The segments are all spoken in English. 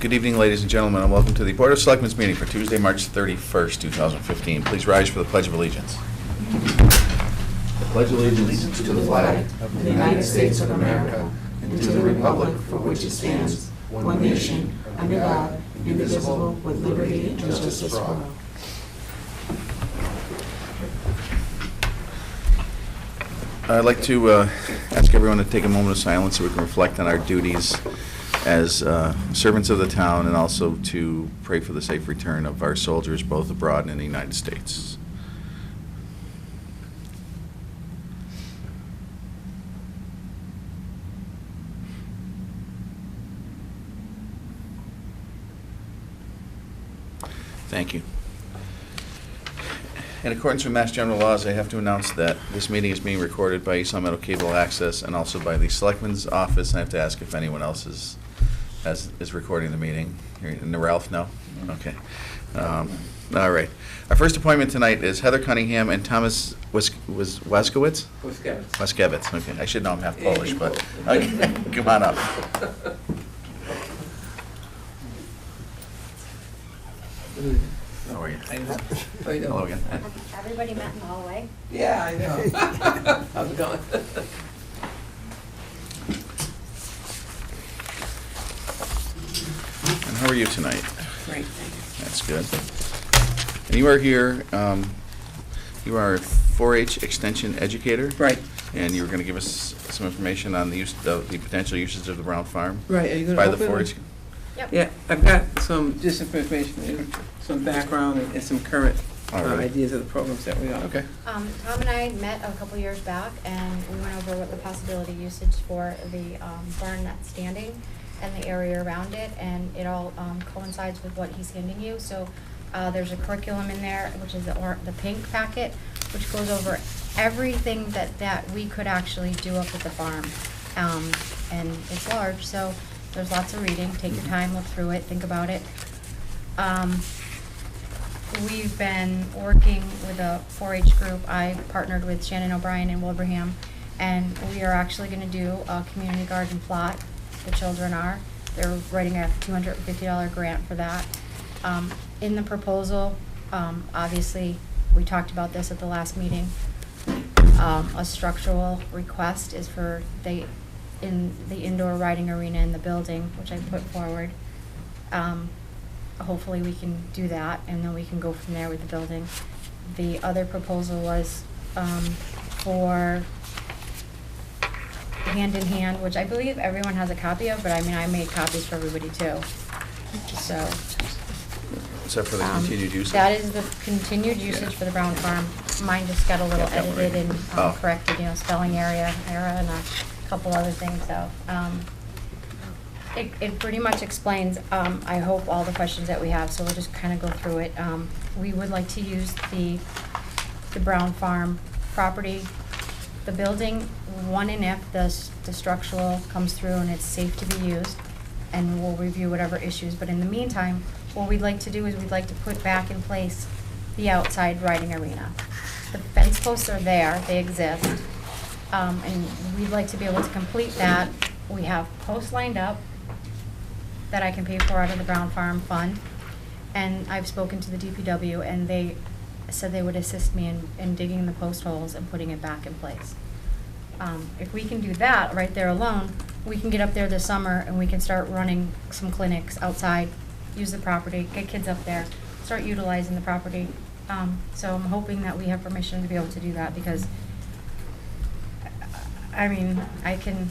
Good evening, ladies and gentlemen, and welcome to the Board of Selectmen's meeting for Tuesday, March 31st, 2015. Please rise for the Pledge of Allegiance. I pledge allegiance to the flag of the United States of America and to the republic for which it stands, one nation, under God, indivisible, with liberty and justice for all. I'd like to ask everyone to take a moment of silence so we can reflect on our duties as servants of the town, and also to pray for the safe return of our soldiers both abroad and in the United States. Thank you. In accordance with Mass General laws, I have to announce that this meeting is being recorded by East Long Meadow Cable Access and also by the Selectmen's office. I have to ask if anyone else is recording the meeting. And Ralph, no? Okay. All right. Our first appointment tonight is Heather Cunningham and Thomas Waskewitz? Waskewitz. Okay. I should know I'm half Polish, but okay. Come on up. How are you? Hello again. Everybody met in the hallway? Yeah, I know. How's it going? And how are you tonight? Great. That's good. And you are here, you are a 4-H extension educator? Right. And you were going to give us some information on the potential usage of the Brown Farm? Right, are you going By to the open 4-H? Yep. Yeah, I've got some information, some background and some current All right. ideas of the programs that we offer. Okay. Tom and I met a couple years back, and we went over what the possibility usage for the barn that's standing and the area around it, and it all coincides with what he's handing you. So there's a curriculum in there, which is the pink packet, which goes over everything that we could actually do up at the farm, and it's large, so there's lots of reading. Take your time, look through it, think about it. We've been working with a 4-H group. I partnered with Shannon O'Brien in Wilbraham, and we are actually going to do a community garden plot. The children are. They're writing a $250 grant for that. In the proposal, obviously, we talked about this at the last meeting. A structural request is for in the indoor riding arena in the building, which I put forward. Hopefully we can do that, and then we can go from there with the building. The other proposal was for hand in hand, which I believe everyone has a copy of, but I mean, I made copies for everybody too. So. Is that for the continued usage? That is the continued usage for the Brown Farm. Mine just got a little edited and corrected, spelling error and a couple other things, so. It pretty much explains, I hope, all the questions that we have, so we'll just kind of go through it. We would like to use the Brown Farm property, the building, one and if the structural comes through and it's safe to be used, and we'll review whatever issues. But in the meantime, what we'd like to do is we'd like to put back in place the outside riding arena. The fence posts are there, they exist, and we'd like to be able to complete that. We have posts lined up that I can pay for out of the Brown Farm Fund, and I've spoken to the DPW, and they said they would assist me in digging the post holes and putting it back in place. If we can do that right there alone, we can get up there this summer and we can start running some clinics outside, use the property, get kids up there, start utilizing the property. So I'm hoping that we have permission to be able to do that, because I mean, I can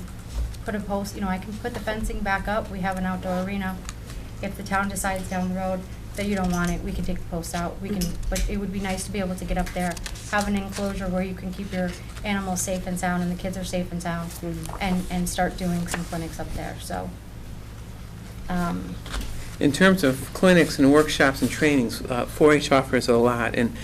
put a post, I can put the fencing back up. We have an outdoor arena. If the town decides down the road that you don't want it, we can take the posts out. But it would be nice to be able to get up there, have an enclosure where you can keep your animals safe and sound, and the kids are safe and sound, and start doing some clinics up there. So. In terms of clinics and workshops and trainings, 4-H offers a lot, and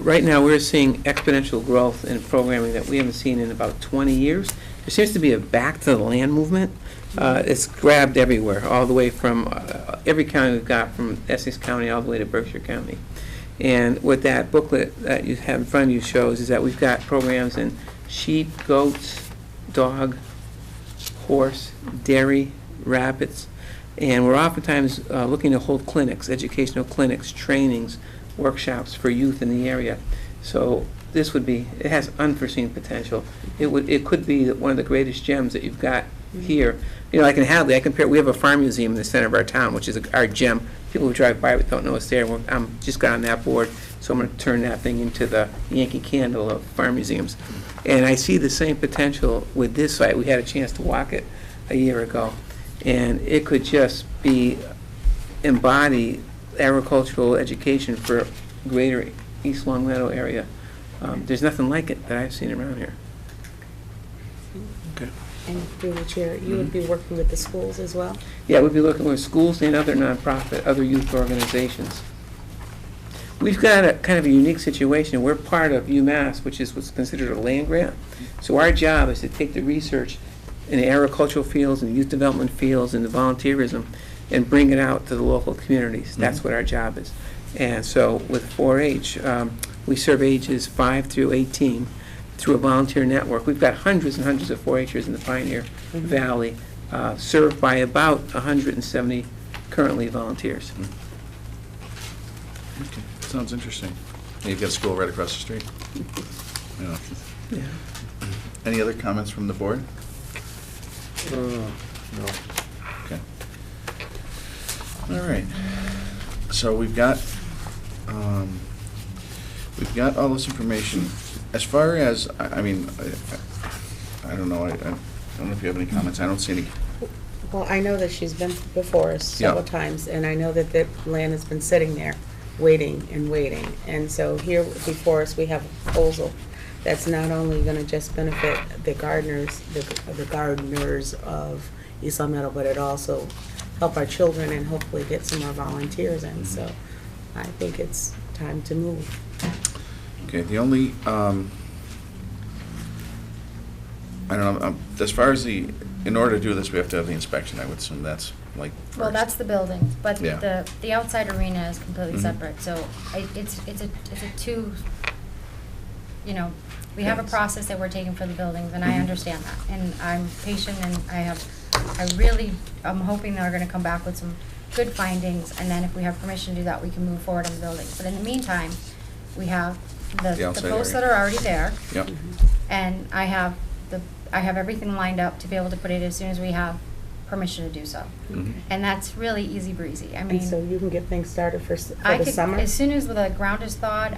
right now we're seeing exponential growth in programming that we haven't seen in about 20 years. There seems to be a back to the land movement. It's grabbed everywhere, all the way from every county we've got, from Essex County all the way to Berkshire County. And what that booklet that you have in front of you shows is that we've got programs in sheep, goats, dog, horse, dairy, rabbits, And we're oftentimes looking to hold clinics, educational clinics, trainings, workshops for youth in the area. So this would be, it has unforeseen potential. It could be one of the greatest gems that you've got here. You know, like in Hadley, we have a farm museum in the center of our town, which is our gem. People who drive by don't know it's there. I'm just got on that board, so I'm going to turn that thing into the Yankee Candle of farm museums. And I see the same potential with this site. We had a chance to walk it a year ago, and it could just embody agricultural education for greater East Long Meadow area. There's nothing like it that I've seen around here. Okay. And through the chair, you would be working with the schools as well? Yeah, we'd be looking with schools and other nonprofit, other youth organizations. We've got a kind of a unique situation. We're part of UMass, which is what's considered a land grant. So our job is to take the research in the agricultural fields and youth development fields and the volunteerism and bring it out to the local communities. That's what our job is. And so with 4-H, we serve ages 5 through 18 through a volunteer network. We've got hundreds and hundreds of 4-Hers in the Pioneer Valley, served by about 170 currently volunteers. Okay, sounds interesting. And you've got a school right across the street. Yeah. Yeah. Any other comments from the board? No. Okay. All right. So we've got all this information. As far as, I mean, I don't know, I don't know if you have any comments. I don't see any. Well, I know that she's been before us several times, and I know that the land has been sitting there, waiting and waiting. And so here before us, we have a proposal that's not only going to just benefit the gardeners, the gardeners of East Long Meadow, but it also help our children and hopefully get some more volunteers in. So I think it's time to move. Okay, the only, I don't know, as far as in order to do this, we have to have the inspection. I would assume that's like first. Well, that's the building, but Yeah. the outside arena is completely Mhm. separate, so it's a two, you know, we have a Yes. process that we're taking for the buildings, and I Mhm. understand that, and I'm patient, and I'm hoping they're gonna come back with some good findings, and then if we have permission to do that, we can move forward on the buildings. But in the meantime, we have The the outside posts that area. are already there, Yep. and I have everything lined up to be able to put it as soon as we have permission to do so. Mhm. And that's really easy breezy. I And mean, so you can get things started for I the could, summer? as soon as the ground is thawed,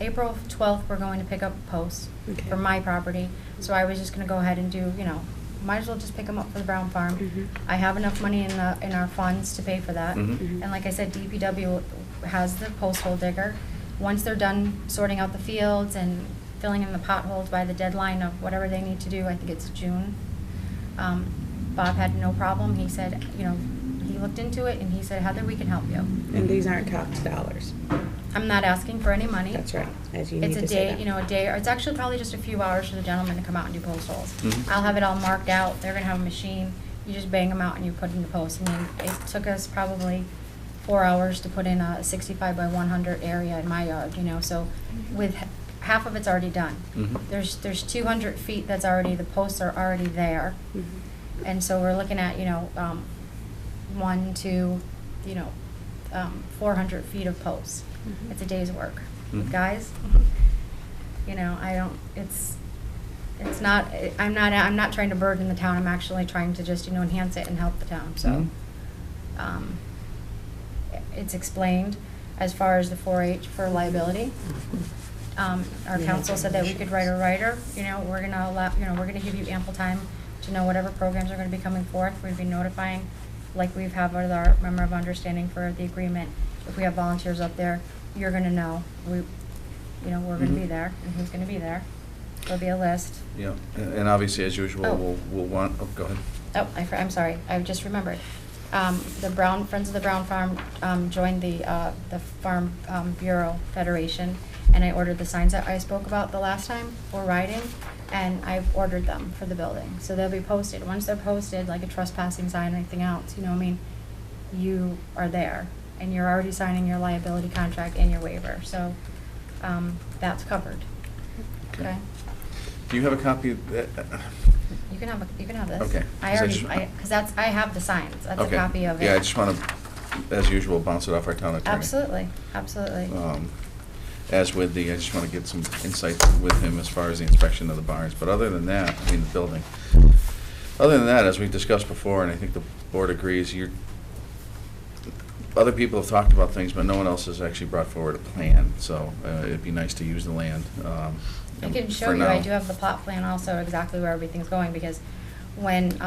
April 12th, we're going to pick up posts Okay. for my property. So I was just gonna go ahead and do, might as well just pick them up for the Brown Farm. Mhm. I have enough money in our funds to pay for that. Mhm. And like I said, DPW has the post hole digger. Once they're done sorting out the fields and filling in the potholes by the deadline of whatever they need to do, I think it's June. Bob had no problem. He said, he looked into it and he said, Heather, we can help you. And these aren't tax dollars. I'm not asking for any money. That's right, as you need It's to a say day, that. a day, or it's actually probably just a few hours for the gentleman to come out and do post holes. Mhm. I'll have it all marked out. They're gonna have a machine. You just bang them out and you put in the post. I mean, it took us probably 4 hours to put in a 65 by 100 area in my yard, so with half of it's already done. Mhm. There's 200 feet that's already, the posts are already there. Mhm. And so we're looking at, 400 feet of posts. Mhm. It's a day's work. Mhm. Guys, I'm not trying to burden the town. I'm actually trying to just, enhance it and help the town, so. Mhm. It's explained as far as the 4-H for liability. Our Yeah. council said that we could write a writer, we're gonna allow, we're gonna give you ample time to know whatever programs are gonna be coming forth. We'd be notifying, like we've had with our member of understanding for the agreement. If we have volunteers up there, you're gonna know, we're gonna be Mhm. there, and who's gonna be there. There'll be a list. Yeah, and obviously, as usual, Oh. we'll want, go ahead. Oh, I'm sorry, I just remembered. The Friends of the Brown Farm joined the Farm Bureau Federation, and I ordered the signs that I spoke about the last time for riding, and I've ordered them for the building. So they'll be posted. Once they're posted, like a trespassing sign or anything else, you are there, and you're already signing your liability contract and your waiver. So that's covered. Okay? Do you have a copy of that? You can have this. Okay. I already, I have the signs. That's a Okay. copy of it. Yeah, I just want to, as usual, bounce it off our town attorney. Absolutely, absolutely. As with the, I just want to get some insight with him as far as the inspection of the barns. But other than that, I mean, the building. Other than that, as we discussed before, and I think the board agrees, other people have talked about things, but no one else has actually brought forward a plan. So it'd be nice to use the land. I can show for you, I now. do have the plot plan also, exactly where everything's going, because when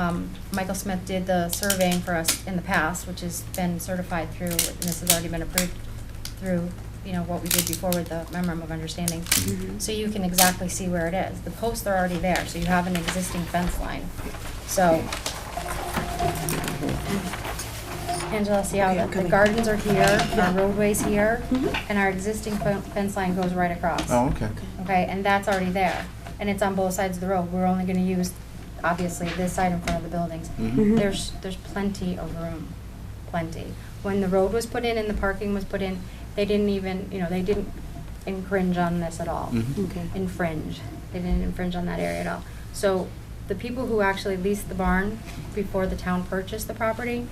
Michael Smith did the surveying for us in the past, which has been certified through, and this has already been approved through, you know, what we did before with the memorandum of understanding. Mhm. So you can exactly see where it is. The posts are already there, so you have an existing fence line. So, Angela, see how Okay, I'm the coming. gardens are here, Yeah. our roadway's here, Mhm. and our existing fence line goes right across. Oh, okay. Okay, and that's already there, and it's on both sides of the road. We're only gonna use, obviously, this side in front of the buildings. Mhm. There's plenty of room, plenty. When the road was put in and the parking was put in, they didn't even, you know, they didn't infringe on this at all. Mhm. Okay. Infringe. They didn't infringe on that area at all. So the people who actually leased the barn before the town purchased the property,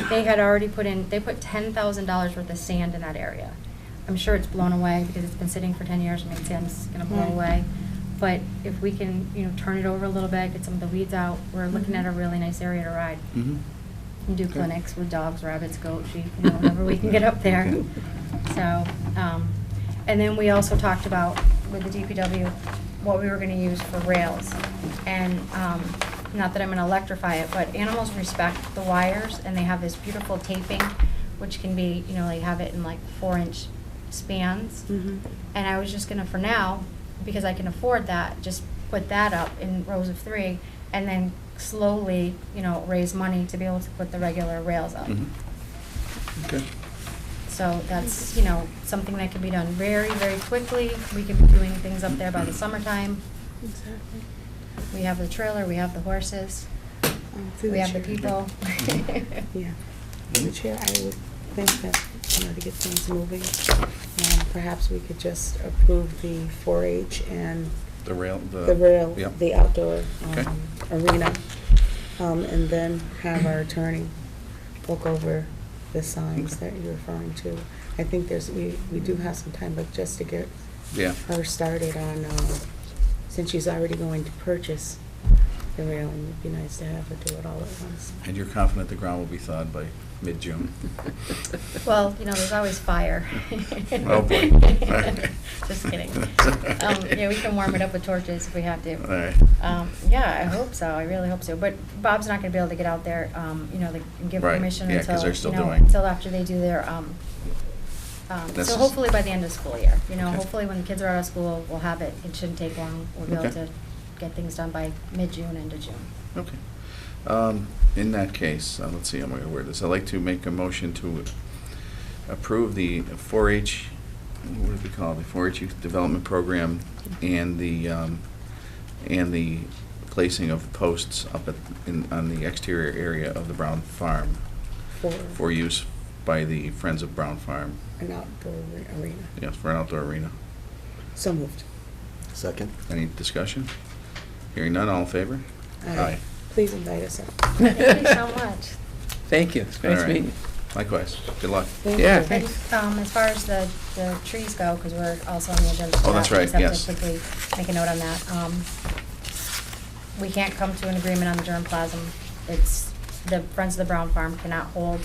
they had already they put $10,000 worth of sand in that area. I'm sure it's blown away because it's been sitting for 10 years. I mean, sand's gonna blow Right. away. But if we can, you know, turn it over a little bit, get some of the weeds out, we're looking at a really nice area to ride. Mhm. And do Okay. clinics with dogs, rabbits, goats, sheep, you know, whatever we can get up there. Okay. So, and then we also talked about with the DPW, what we were gonna use for rails. And, not that I'm gonna electrify it, but animals respect the wires, and they have this beautiful taping, which can be, you know, they have it in like 4-inch spans. Mhm. And I was just gonna, for now, because I can afford that, just put that up in rows of 3, and then slowly, you know, raise money to be able to put the regular rails up. Mhm. Okay. So that's, you know, something that can be done very, very quickly. We can be doing things up there by the summertime. Exactly. We have the trailer, we have the horses, Through we have the chair. people. Yeah. Through the chair, I would think that, you know, to get things moving, perhaps we could just approve the 4-H and The rail, the rail, Yep. the outdoor Okay. arena, and then have our attorney look over the signs that you're referring to. I think we do have some time, but just to get Yeah. her started on, since she's already going to purchase the railing, it'd be nice to have her do it all at once. And you're confident the ground will be thawed by mid-June? Well, you know, there's always fire. Oh, boy. Just kidding. Yeah, we can warm it up with torches if we have to. All right. Yeah, I hope so. I really hope so. But Bob's not gonna be able to get out there, you know, and give Right. permission Yeah, 'cause until, they're still you know, doing- until after they do their, This so is- hopefully by the end of school year. You know, Okay. hopefully when the kids are out of school, we'll have it. It shouldn't take long. We'll be able Okay. to get things done by mid-June, end of June. Okay. In that case, let's see, I'm going to word this. I'd like to make a motion to approve the 4-H, what do we call it, the 4-H Youth Development Program and the placing of posts up on the exterior area of the Brown Farm for use by the Friends of Brown Farm. An outdoor arena. Yes, for an outdoor arena. So moved. Second? Any discussion? Hearing none, all in favor? Please invite us up. Thank you so much. Thank you. It's All nice right. meeting you. Likewise. Good luck. Thank Yeah, you. thanks. And, as far as the trees go, because we're also on the agenda for Oh, that's that, we right, just have yes. to quickly make a note on that. We can't come to an agreement on the germplasm. It's, the Friends of the Brown Farm cannot hold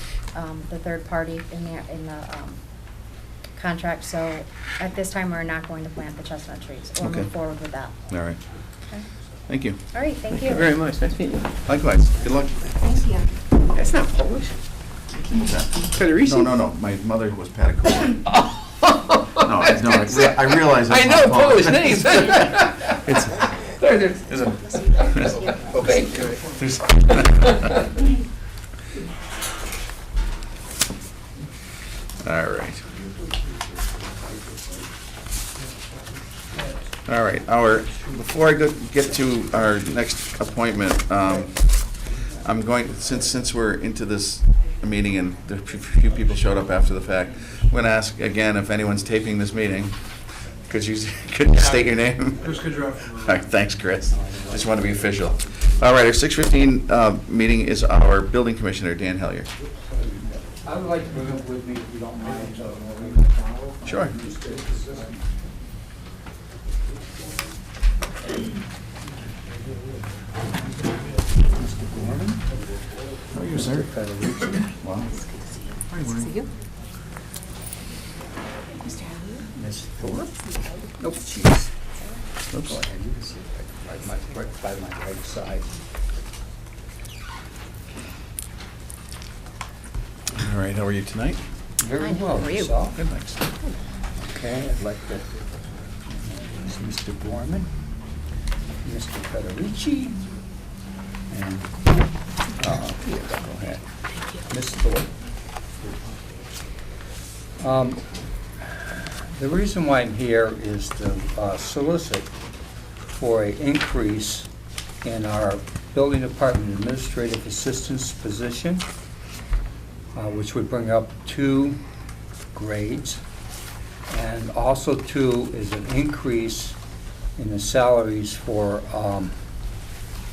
the third party in the contract, so at this time, we're not going to plant the chestnut trees or Okay. move forward with that. All right. Okay. Thank you. All right, thank Thank you. you very much. Nice meeting you. Likewise. Good luck. Thank you. That's not Polish. What's that? Federici? No. My mother was Patagonia. Oh. No, I realize that's I not know Polish Polish. names. It's, There's a- okay. All right. All right, before I get to our next appointment, I'm going, since we're into this meeting and a few people showed up after the fact, I'm going to ask again if anyone's taping this meeting. Could you state your name? Chris Kudrow. All right, thanks, Chris. Just want to be official. All right, our 6:15 meeting is our building commissioner, Dan Hellier. I would like to bring up with me, if you don't mind. Sure. Mr. Gorman. How are you, sir? Wow. Ms. Thorpe. Nope, jeez. Oops. Go ahead, you can sit right by my right side. All right, how are you tonight? Very Fine, well, how are you? yourself? Good, thanks. Okay, I'd like to, this is Mr. Gorman, Mr. Federici, and, here, go ahead. Ms. Thorpe. The reason why I'm here is to solicit for an increase in our building department administrative assistance position, which would bring up 2 grades. And also 2 is an increase in the salaries for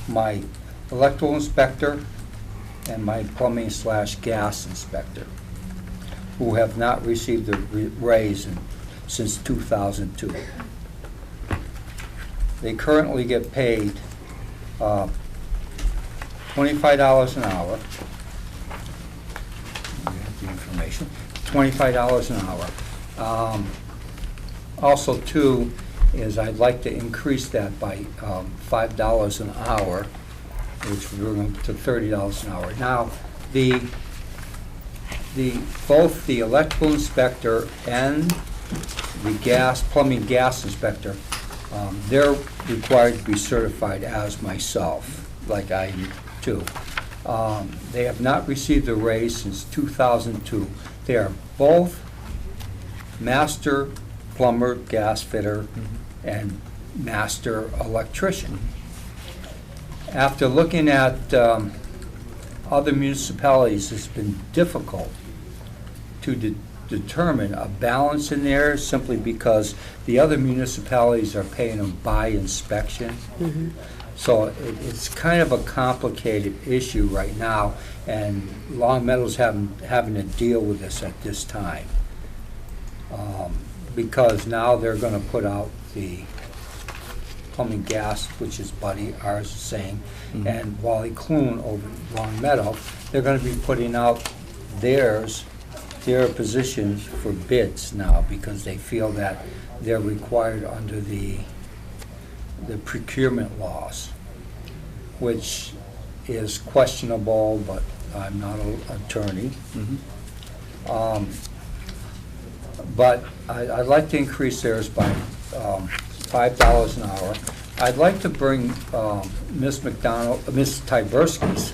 my electrical inspector and my plumbing/gas inspector, who have not received a raise since 2002. They currently get paid $25 an hour. You have the information. $25 an hour. Also, too, is I'd like to increase that by $5 an hour, which would bring them to $30 an hour. Now, both the electrical inspector and the plumbing gas inspector, they're required to be certified as myself, like I too. They have not received a raise since 2002. They are both master plumber, gas fitter, and master electrician. After looking at other municipalities, it's been difficult to determine a balance in there, simply because the other municipalities are paying them by inspection. So it's kind of a complicated issue right now, and Long Meadow's having to deal with this at this time. Because now they're gonna put out the plumbing gas, which is Buddy, ours is saying, and Wally Kloon over Long Meadow, they're gonna be putting out their positions for bids now, because they feel that they're required under the procurement laws, which is questionable, but I'm not an attorney. But I'd like to increase theirs by $5 an hour. I'd like to bring Ms. Tyberski's,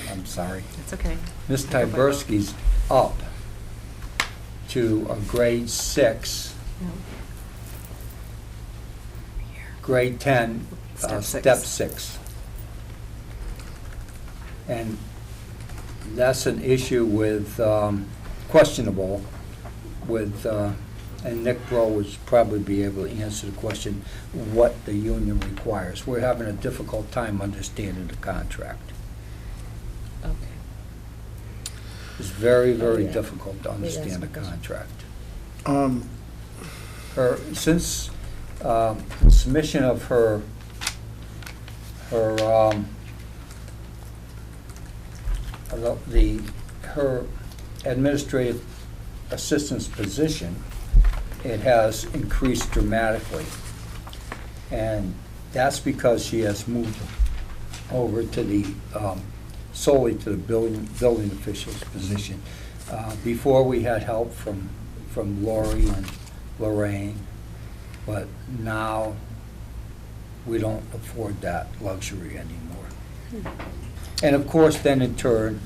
I'm sorry, It's okay. Ms. Tyberski's up to a grade 6, grade 10, step 6. And that's an issue with, questionable with, and Nick Bro would probably be able to answer the question, what the union requires. We're having a difficult time understanding the contract. Okay. It's very, very yeah. difficult to understand the because- contract. Since Submission of her administrative assistant's position, it has increased dramatically. And that's because she has moved over to the, solely to the building official's position. Before, we had help from Lori and Lorraine, but now we don't afford that luxury anymore. And of course, then in turn,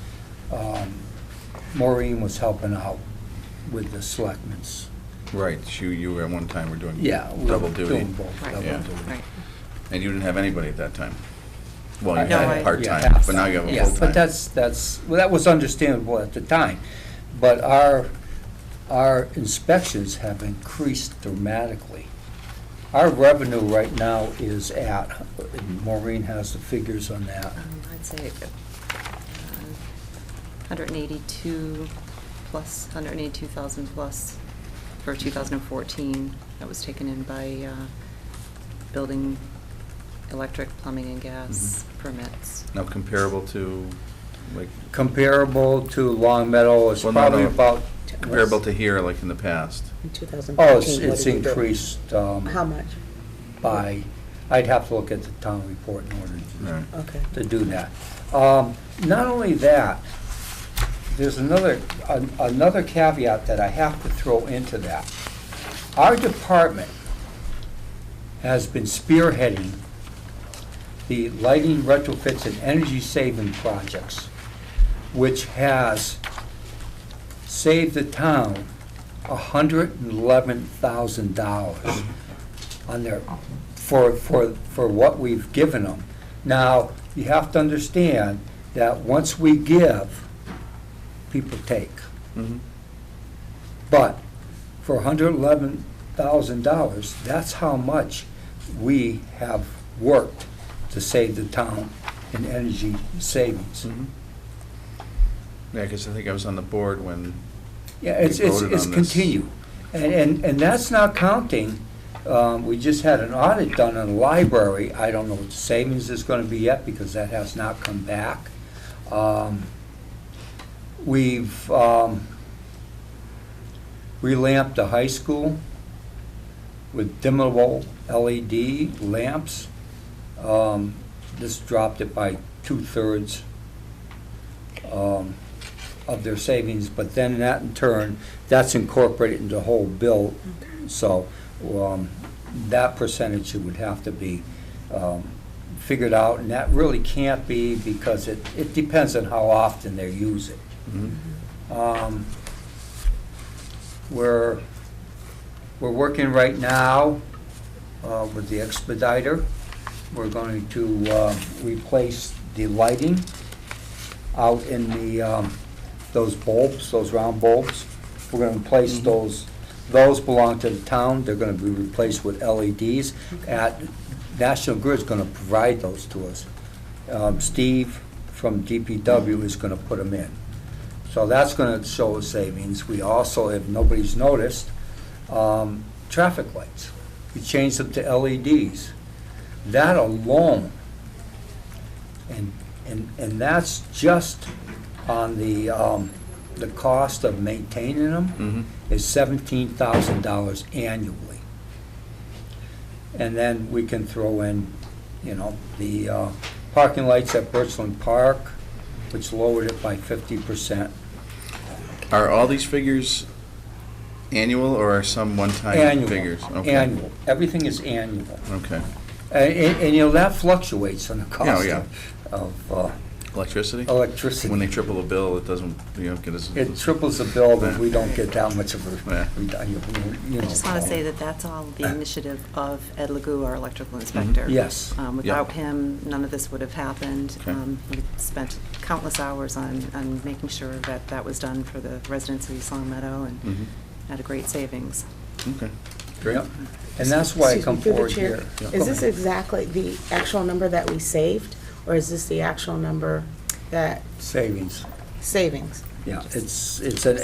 Maureen was helping out with the selectmen's. right, you at one time were doing Yeah. we were double duty, doing both, Right. double Yeah. duty. Right. and you didn't have anybody at that time. Well, you No, had I- part-time, Yeah, half. but now you have a Yeah, full-time. but well, that was understandable at the time. But our inspections have increased dramatically. Our revenue right now is at, and Maureen has the figures on that. I'd say 182 plus, 182,000 plus for 2014. That was taken in by building, electric, plumbing, and gas permits. Now comparable to, like, Comparable to Long Meadow is Well, no, probably no. about. comparable to here, like in the past? In 2014, Oh, what it's did we do? increased How much? by, I'd have to look at the town report in order Right. Okay. to do that. Not only that, there's another caveat that I have to throw into that. Our department has been spearheading the lighting retrofits and energy saving projects, which has saved the town $111,000 on their, for what we've given them. Now, you have to understand that once we give, people take. Mhm. But for $111,000, that's how much we have worked to save the town in energy savings. Mhm. Yeah, because I think I was on the board when, Yeah, it's We voted on this. continued. And that's not counting, we just had an audit done on the library. I don't know what the savings is gonna be yet, because that has not come back. We've relamped the high school with dimmable LED lamps. This dropped it by 2/3 of their savings, but then that in turn, that's incorporated into the whole bill. So that percentage would have to be figured out, and that really can't be, because it depends on how often they use it. mhm. We're working right now with the expediter. We're going to replace the lighting out in the, those bulbs, those round bulbs. We're going to replace those. Those belong to the town. They're going to be replaced with LEDs. National Grid's going to provide those to us. Steve from DPW is going to put them in. So that's going to show a savings. We also, if nobody's noticed, traffic lights. We changed them to LEDs. That alone, and that's just on the cost of maintaining them, Mhm. is $17,000 annually. And then we can throw in, the parking lights at Birchland Park, which lowered it by 50%. Are all these figures annual, or are some one-time Annual. figures? Okay. Annual. Everything is annual. Okay. And that fluctuates on the cost Yeah. of Electricity? electricity. When they triple the bill, it doesn't, get us. It triples the bill, but we don't get that much of a, Yeah. you I just want to say that that's all the initiative of Ed Legou, our electrical inspector. Yes. Without him, none of this would have happened. Okay. We spent countless hours on making sure that that was done for the residents of East Long Meadow, and Mhm. had a great savings. Okay, great. Yep. And that's why I Excuse come me, through the forward chair. here. Yeah. Is this exactly the actual number that we saved, or is this the actual number that, Savings, savings? yeah. It's an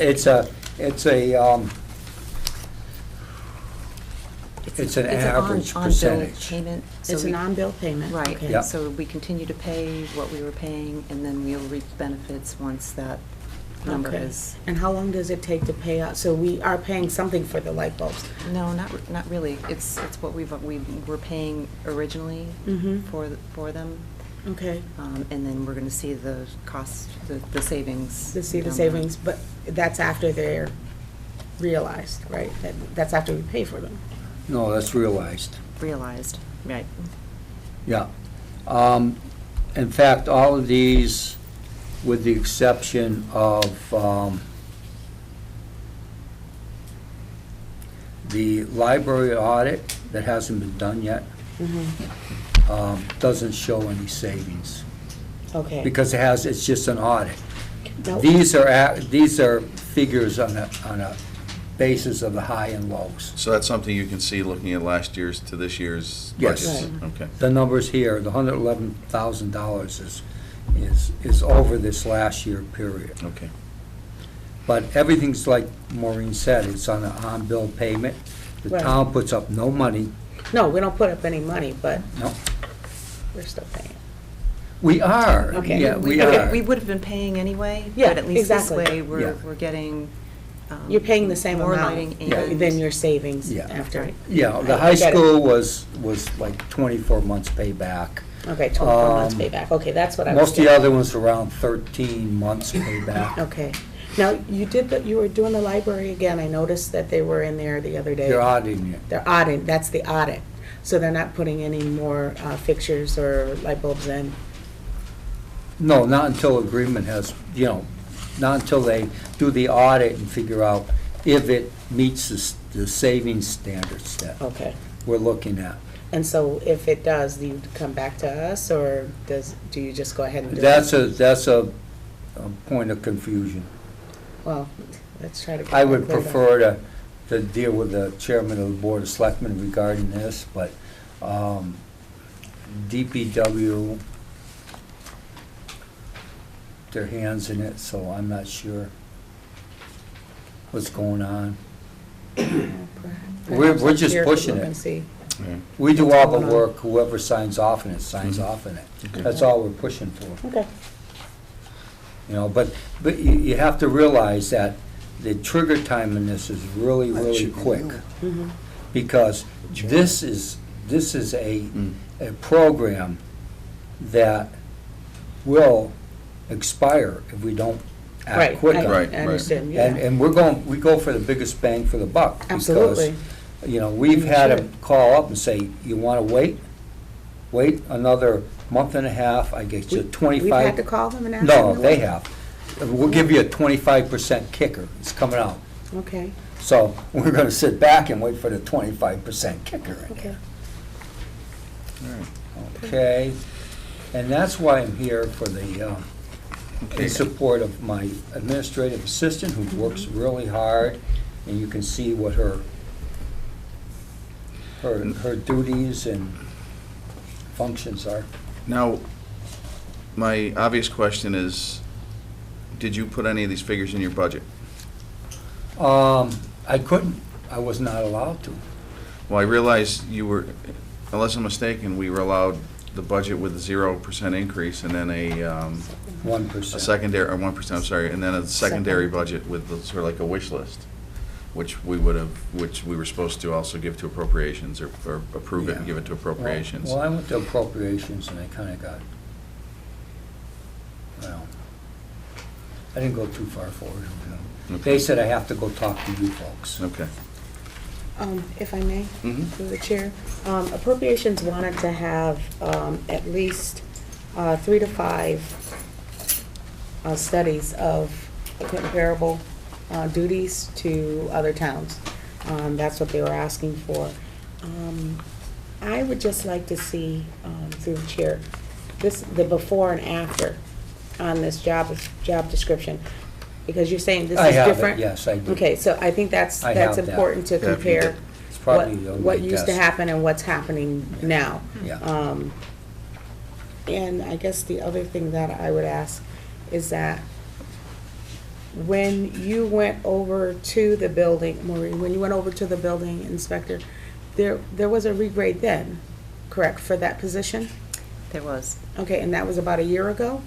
It's an average on-bill percentage. payment. so It's a we- non-bill payment? Right, Okay. Yeah. so we continue to pay what we were paying, and then we'll reap benefits once that number Okay. is. And how long does it take to pay out? So we are paying something for the light bulbs? No, not really. It's what we were paying originally Mm-hmm. for them, Okay. and then we're going to see the cost, the savings. To see the down the road. savings, but that's after they're realized, right? That's after we pay for them? No, that's realized. Realized, right. Yeah. In fact, all of these, with the exception of the library audit that hasn't been done yet, doesn't show any savings, Okay. because it's just an audit. Now- These are figures on a basis of the high and lows. So that's something you can see looking at last year's to this year's Yes. budgets? Right. Okay. The numbers here, the $111,000 is over this last year period. Okay. But everything's like Maureen said, it's on an on-bill payment. The Right. town puts up no money. No, we don't put up any money, but No, we're still paying. we are. Okay. Yeah, we Okay, are. we would have been paying anyway, Yeah, but at least this exactly. way, Yeah. we're getting. You're paying the same more amount lighting Yeah. and- than your savings Yeah. after. Yeah, the I high get it. school was like 24 months payback. Okay, 24 months Um, payback. Okay, that's what I was Most of the getting other ones around 13 months payback. Okay. Now, you were doing the library again. I noticed that they were in there the other day. They're auditing it. They're auditing, that's the audit. So they're not putting any more fixtures or light bulbs in? No, not until agreement has, not until they do the audit and figure out if it meets the savings standards that Okay. we're looking at. And so if it does, do you come back to us, or do you just go ahead and do it? That's a point of confusion. Well, let's try to get I that would cleared up. prefer to deal with the chairman of the Board of Selectmen regarding this, but DPW, their hands in it, so I'm not sure what's going on. We're Perhaps just here, pushing look it. and see. Yeah. We do What's all the going on? work, whoever signs off on it, signs Mhm. off on it. Okay. That's all we're pushing for. Okay. But you have to realize that the trigger time in this is really, really quick. Mhm. Because this is a program that will expire if we don't act Right, quick I on it. Right, I understand, yeah. And we go for the biggest bang for the buck. because, Absolutely. We've had Sure. them call up and say, you want to wait? Wait another month and a half, I get you We've 25. had to call them and ask them? No, to they wait? have. We'll give you a 25% kicker. It's coming out. Okay, So we're going to sit back and wait for the 25% kicker in okay. there. All right. Okay? And that's why I'm here for the, Okay. in support of my administrative assistant, who works really hard, and you can see what her duties and functions are. Now, my obvious question is, did you put any of these figures in your budget? I couldn't. I was not allowed to. Well, I realize you were, unless I'm mistaken, we were allowed the budget with a 0% increase and then a 1%. secondary, or 1%, I'm sorry, and then a secondary Second. budget with sort of like a wish list, which we were supposed to also give to appropriations or approve it and give it to appropriations. Well, I went to appropriations and I kind of got, well, I didn't go too far forward. Okay. They said I have to go talk to you folks. Okay. If I may, Mhm. through the chair, appropriations wanted to have at least 3 to 5 studies of comparable duties to other towns. That's what they were asking for. I would just like to see, through the chair, the before and after on this job description, because you're saying this I is have it, different? yes, I do. Okay, so I think that's I have that. important to Yeah, if you compare did. It's what probably on what my used to desk. happen and what's happening now. Yeah. And I guess the other thing that I would ask is that when you went over to the building, Maureen, when you went over to the building inspector, there was a regrade then, correct, for that position? There was, Okay, and that was about a year ago?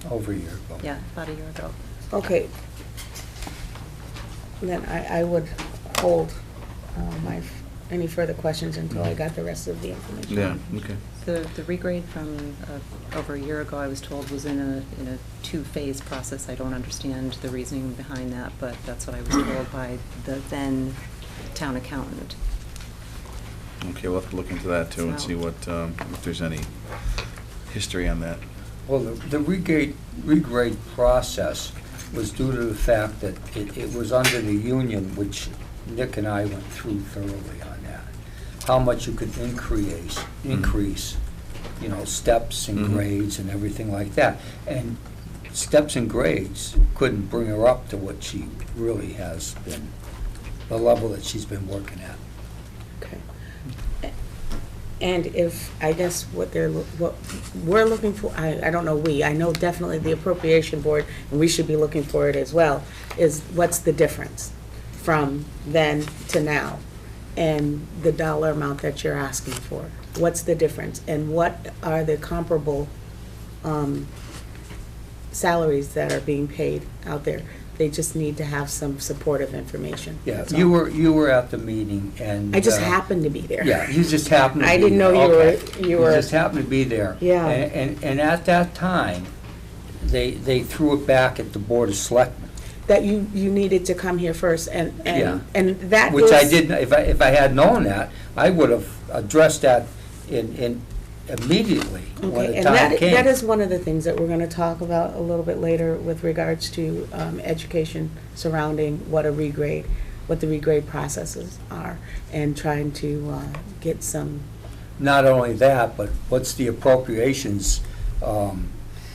Over a year ago. yeah, about a year ago. Okay. Then I would hold any further questions until I got the rest of the information. Yeah, okay. The regrade from over a year ago, I was told, was in a two-phase process. I don't understand the reasoning behind that, but that's what I was told by the then town accountant. Okay, we'll have to look into that too and So- see what, if there's any history on that. Well, the regrade process was due to the fact that it was under the union, which Nick and I went through thoroughly on that. How much you could increase, steps and Mhm. grades and everything like that. And steps and grades couldn't bring her up to what she really has been, the level that she's been working at. Okay. And if, I guess what we're looking for, I don't know I know definitely the appropriation board, and we should be looking for it as well, is what's the difference from then to now? And the dollar amount that you're asking for. What's the difference? And what are the comparable salaries that are being paid out there? They just need to have some supportive information. Yeah, That's all. you were at the meeting, and... I just happened to be there. Yeah, you just happened to be there. I didn't know Okay. you were. You just happened to be there. Yeah. And at that time, they threw it back at the Board of Selectmen. That you needed to come here first, and Yeah. that is. Which I didn't, if I had known that, I would have addressed that in immediately when Okay, the and time came. that is one of the things that we're gonna talk about a little bit later with regards to education surrounding what the regrade processes are, and trying to get some. Not only that, but what's the appropriations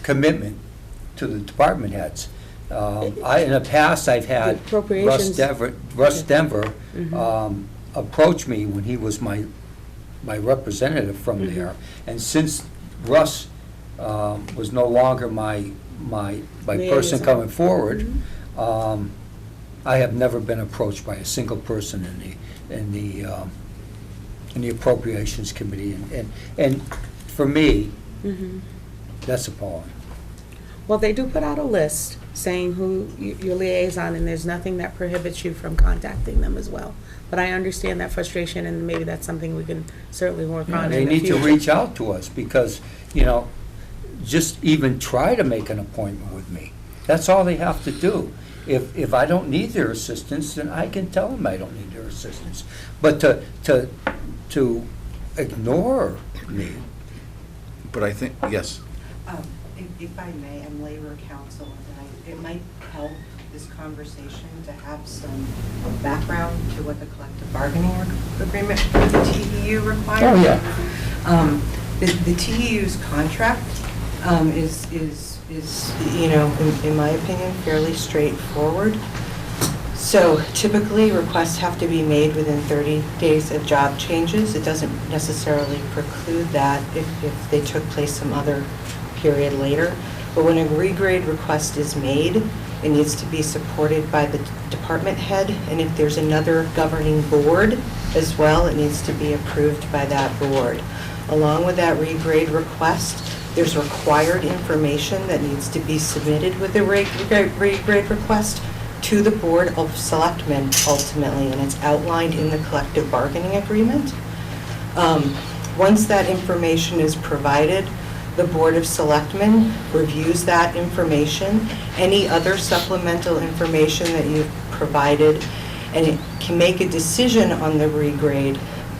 commitment to the department heads? In the past, I've had The appropriations- Russ Denver Mhm. approach me when he was my representative from Mhm. there. And since Russ was no longer my person Liaison. coming forward, Mhm. I have never been approached by a single person in the appropriations committee. And for me, Mhm. that's appalling. Well, they do put out a list saying who your liaison, and there's nothing that prohibits you from contacting them as well. But I understand that frustration, and maybe that's something we can certainly work on They in the need to future. reach out to us, because, just even try to make an appointment with me. That's all they have to do. If I don't need their assistance, then I can tell them I don't need their assistance. But to ignore me, But I think, yes, If I may, I'm labor counsel, and it might help this conversation to have some background to what the collective bargaining agreement for the TEU requires. Oh, yeah. The TEU's contract is, in my opinion, fairly straightforward. So typically, requests have to be made within 30 days of job changes. It doesn't necessarily preclude that if they took place some other period later. But when a regrade request is made, it needs to be supported by the department head, and if there's another governing board as well, it needs to be approved by that board. Along with that regrade request, there's required information that needs to be submitted with the regrade request to the Board of Selectmen ultimately, and it's outlined in the collective bargaining agreement. Once that information is provided, the Board of Selectmen reviews that information, any other supplemental information that you've provided, and it can make a decision on the regrade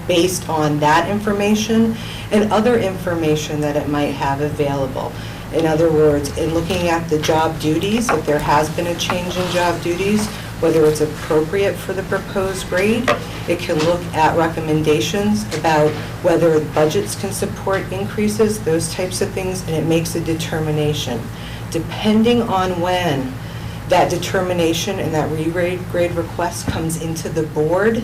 based on that information and other information that it might have available. In other words, in looking at the job duties, if there has been a change in job duties, whether it's appropriate for the proposed grade, it can look at recommendations about whether budgets can support increases, those types of things, and it makes a determination. Depending on when that determination and that regrade request comes into the board,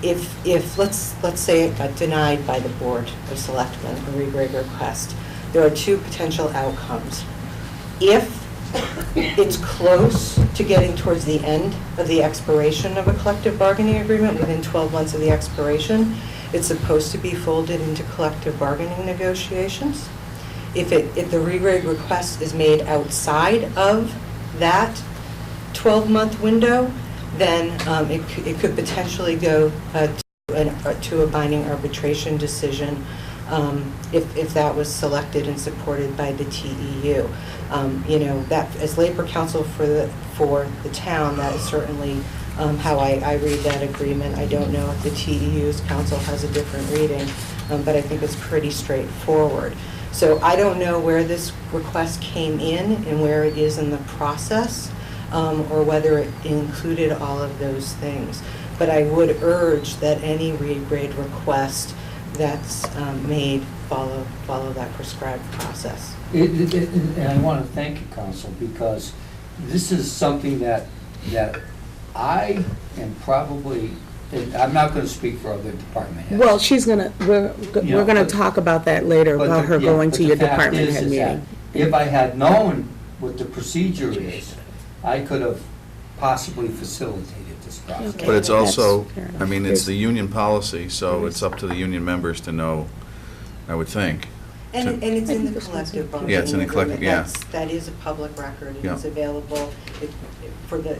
if let's say it got denied by the Board of Selectmen, a regrade request, there are two potential outcomes. If it's close to getting towards the end of the expiration of a collective bargaining agreement, within 12 months of the expiration, it's supposed to be folded into collective bargaining negotiations. If the regrade request is made outside of that 12-month window, then it could potentially go to a binding arbitration decision if that was selected and supported by the TEU. That as labor counsel for the town, that is certainly how I read that agreement. I don't know if the TEU's counsel has a different reading, but I think it's pretty straightforward. So I don't know where this request came in and where it is in the process, or whether it included all of those things. But I would urge that any regrade request that's made follow that prescribed process. And I want to thank you, Council, because this is something that I am probably, and I'm not going to speak for other department heads. Well, we're gonna talk about that later, But about the- her yeah, going but to the your fact department is head that meeting. If I had known what the procedure is, I could have possibly facilitated this process. Okay. But it's also, That's fair enough. I mean, it's the union policy, so it's up to the union members to know, I would think. And it's in the collective bargaining Yeah, it's in the collective- agreement. yeah. That is a public record, and Yeah. it's available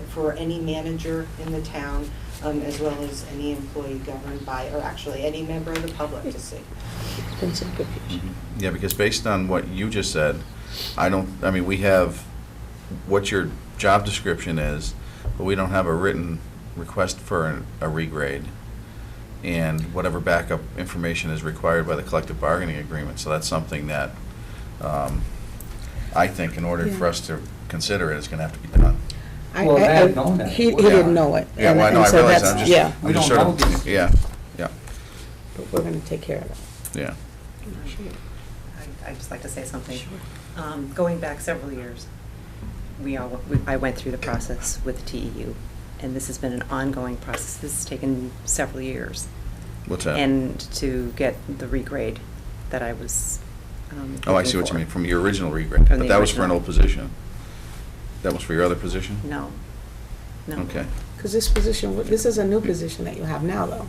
for any manager in the town, as well as any employee governed by, or actually any member of the public to see. Been some confusion. Yeah, because based on what you just said, I mean, we have what your job description is, but we don't have a written request for a regrade and whatever backup information is required by the collective bargaining agreement. So that's something that I think in order for us to consider it, is going to have to be done. Well, they had known that. He Yeah. didn't know it. Yeah, well, I and know, I so realize, that's- I'm just, Yeah, We I'm just don't sort know of, this. yeah, but we're gonna take care of it. yeah. I'd just like to say something. Going back several years, I went through the process with the TEU, and this has been an ongoing process. This has taken several years. What's that? And to get the regrade that I was Oh, I looking see what you for. mean, from your original regrade, From but the that was for an original. old position. That was for your other position? No, no. Okay. Because this is a new position that you have now, though.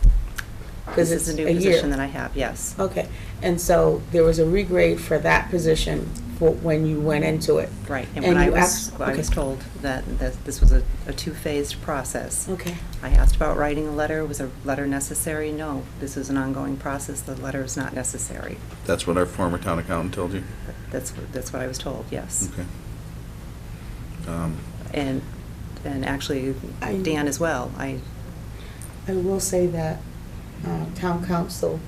'Cause This it's is a new year. position that I have, yes. Okay, and so there was a regrade for that position for when you went into it. Right, and And when I you was, asked- I was okay. told that this was a two-phased process. Okay. I asked about writing a letter. Was a letter necessary? No. This is an ongoing process. The letter is not necessary. That's what our former town accountant told you? That's what I was told, yes. Okay. And actually, I- Dan as well. I will say that town council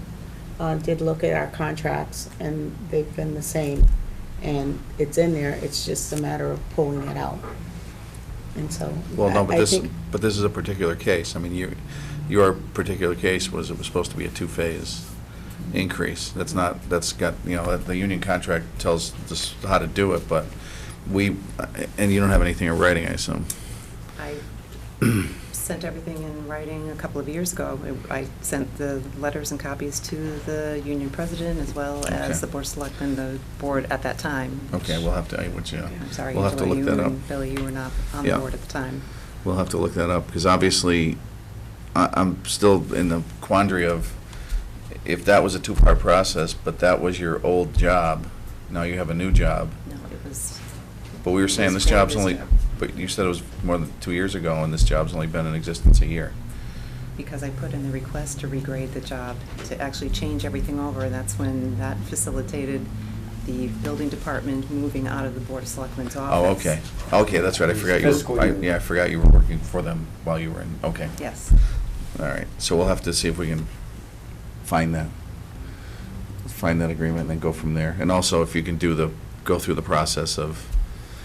did look at our contracts, and they've been the same. And it's in there, it's just a matter of pulling it out. And so, Well, no, but I this, think, but this is a particular case. I mean, your particular case was, it was supposed to be a two-phase increase. That's not, that's got, you know, the union contract tells us how to do it, but and you don't have anything in writing, I assume. I sent everything in writing a couple of years ago. I sent the letters and copies to the union president as well as Okay. the board of selectmen, the board at that time. Okay, we'll have to, yeah. I'm sorry, We'll have to Angela, look you that up. and Billy, you were not on the Yeah. board at the time. We'll have to look that up, because obviously, I'm still in the quandary of, if that was a two-part process, but that was your old job, now you have a new job, No, it was, but we were saying It's this very job's only, busy. but you said it was more than 2 years ago, and this job's only been in existence a year. because I put in the request to regrade the job, to actually change everything over, and that's when that facilitated the building department moving out of the board of selectmen's office. Oh, okay. Okay, that's right, I forgot you Fiscal were, year. yeah, I forgot you were working for them while you were in, okay. Yes. All right, so we'll have to see if we can find that agreement and then go from there. And also if you can go through the process of,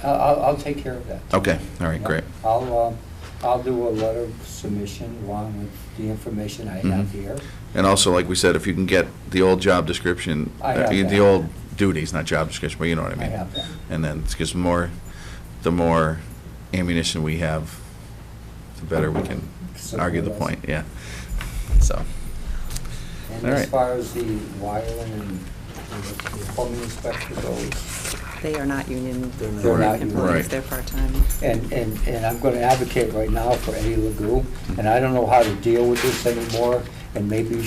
I'll take care of that. okay, all right, great. I'll do a letter of submission along with the information I have Mhm. here. And also, like we said, if you can get the old job description, I have the that. old duties, not job description, but you know what I I mean. have that. And then, because the more ammunition we have, the better we can argue the point, yeah. So, And All as right. far as the wiring and the plumbing inspector goes, They are not union They're not union. employees, Right. they're part-time. and I'm going to advocate right now for Eddie Legou, and I don't know how to deal with this anymore, and maybe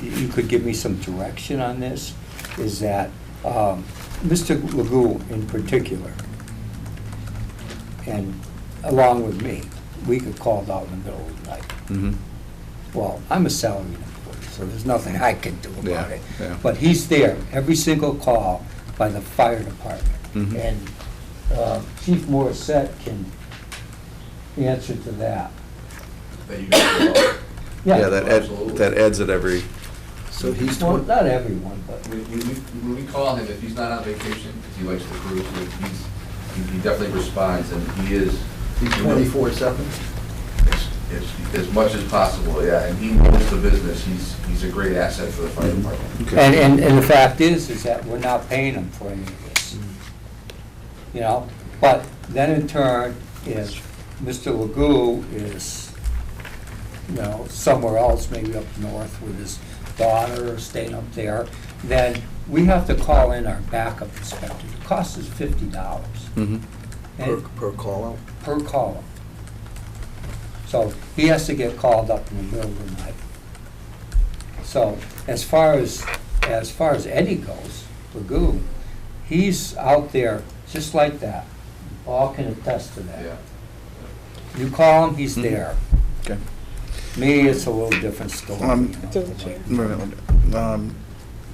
you could give me some direction on this, is that Mr. Legou in particular, and along with me, we get called out in the middle of the night. mhm. Well, I'm a salaried employee, so there's nothing I can do Yeah, about it. yeah. But he's there every single call by the fire department. Mhm. And Chief Morissette can answer to that. That you guys know. Yeah, that Absolutely. Ed's at every, So he's, Well, when not everyone, but we call him, if he's not on vacation, because he likes the cruise, he definitely responds, and he's 24/7. as much as possible, yeah, and he knows the business, he's a great asset for the fire department. And the fact is that we're not paying him for any of this. You know, but then in turn, if Mr. Legou is, you know, somewhere else, maybe up north with his daughter, or staying up there, then we have to call in our backup inspector. The cost is $50. Per call out? Per call. So he has to get called up in the middle of the night. So as far as Eddie goes, Legou, he's out there just like that. All can attest to that. Yeah. You call him, he's there. Okay. Me, it's a little different story. you know. To the chair.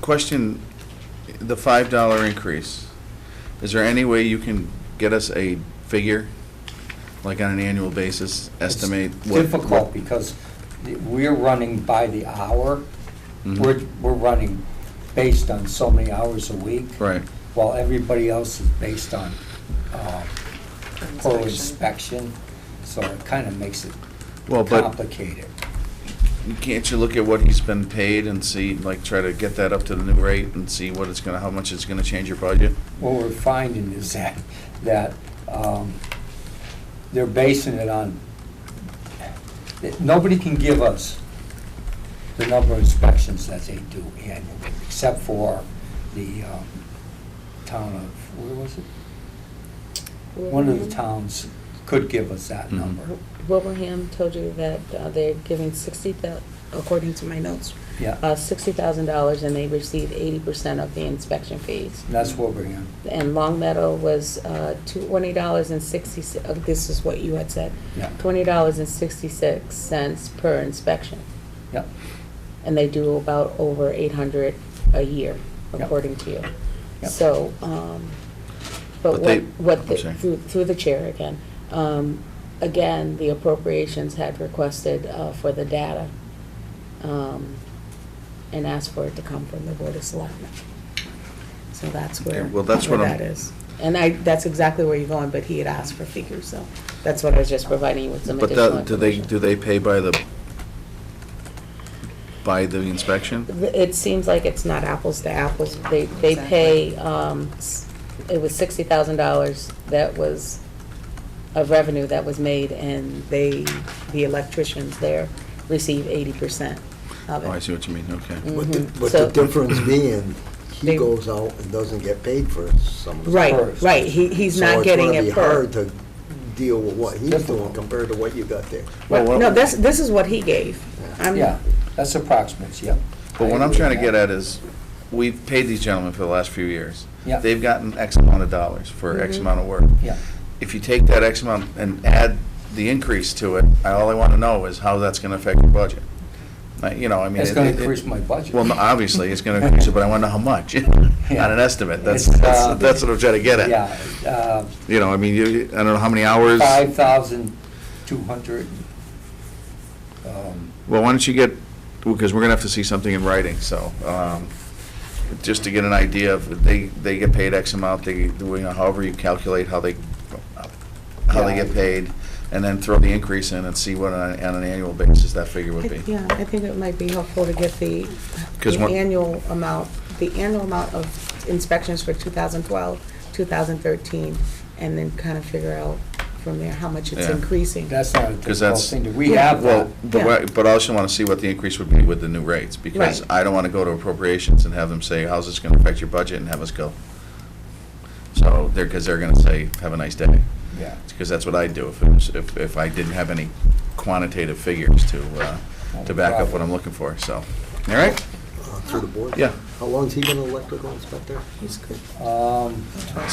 Question, the $5 increase, is there any way you can get us a figure, like on an annual basis, estimate? It's difficult because we're running by the hour. Mhm. We're running based on so many hours a week. Right. While everybody else is based on per inspection, so it kind of makes it Well, but complicated. can't you look at what he's been paid and see, like, try to get that up to the new rate and see what it's gonna, how much it's gonna change your budget? What we're finding is that they're basing it on, nobody can give us the number of inspections that they do annually, except for the town of, where was it? One of the towns could give us that Mhm. number. Wilbraham told you that they're giving according to my notes, Yeah, $60,000, and they receive 80% of the inspection fees. that's what we're in. And Long Meadow was $20.60, this is what you had said, Yeah, $20.66 per inspection. yeah. And they do about over 800 a year, Yep. according to you. Yep. So, But they- what, I'm sorry. through the chair again, again, the appropriations had requested for the data, and asked for it to come from the Board of Selectmen. So that's where, Okay, well, that's where what I'm- that is. And that's exactly where you're going, but he had asked for figures, so that's what I was just providing you with some But additional do they information. pay by the inspection? It seems like it's not apples to apples. They pay, it was $60,000 that was of revenue that was made, and the electricians there receive 80% of it. Oh, I see what you mean, okay. But So- the difference being, he They- goes out and doesn't get paid for some of the. Right, First. right, he's not getting it So it's per. gonna be hard to deal with what he's doing Difficult. compared to what you got there. Well, No, this is what he gave. Yeah, that's approximates, yeah. But what I I'm agree trying to with get that. at is, we've paid these gentlemen for the last few years. Yeah. They've gotten X amount of dollars for X Mhm. amount of work. Yeah, If you take that X amount and add the increase to it, all I want to know is how that's going to affect your budget. You know, I mean. it's gonna it- increase my budget. Well, no, obviously, it's going to increase it, but I want to know how much, on an estimate. That's It's, that's what I'm trying to get at. Yeah, You know, I mean, I don't know how many hours. 5,200. Well, why don't you get, because we're going to have to see something in writing, so, just to get an idea of, they get paid X amount, however you calculate how they get paid, and then throw the increase in and see what on an annual basis that figure would be. Yeah, I think it might be helpful to get the 'Cause what- annual amount of inspections for 2012, 2013, and then kind of figure out from there how much it's Yeah. increasing. That's not a 'Cause difficult that's- thing. We Yeah. have that. Well, but I also want to see what the increase would be with the new rates, because Right. I don't want to go to appropriations and have them say, how's this going to affect your budget, and have us go. So, because they're going to say, have a nice day. Yeah. Because that's what I'd do if I didn't have any quantitative figures to back up what I'm looking for, so. All right? Through the board? Yeah. How long's he been an electrical inspector? He's good. 12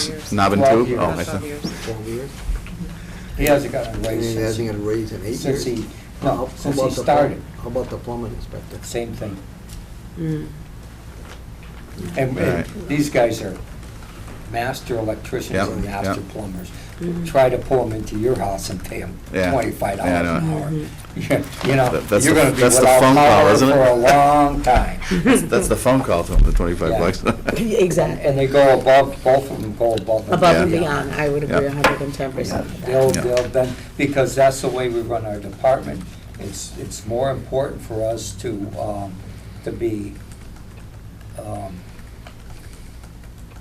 years. Knob and 12 tube? years. Oh, I About thought. 12 years. 12 years? He hasn't gotten a And raise he hasn't got a raise in 8 years? since he, How no, since about he the started. How about the plumbing inspector? Same thing. Mm. And Right. these guys are master electricians Yep, and master yep. plumbers. try to pull them into your house and pay them Yeah. $25 Yeah, I know. an hour. You know, That's you're the- gonna be that's the without phone call, power isn't it? for a long time. That's the phone call to them, the 25 Yeah. bucks. Exactly. And they go above, both of them go above. Above and Yeah. beyond, I would agree Yeah. 110% with that. They'll then, because that's the way we run our department. It's more important for us to be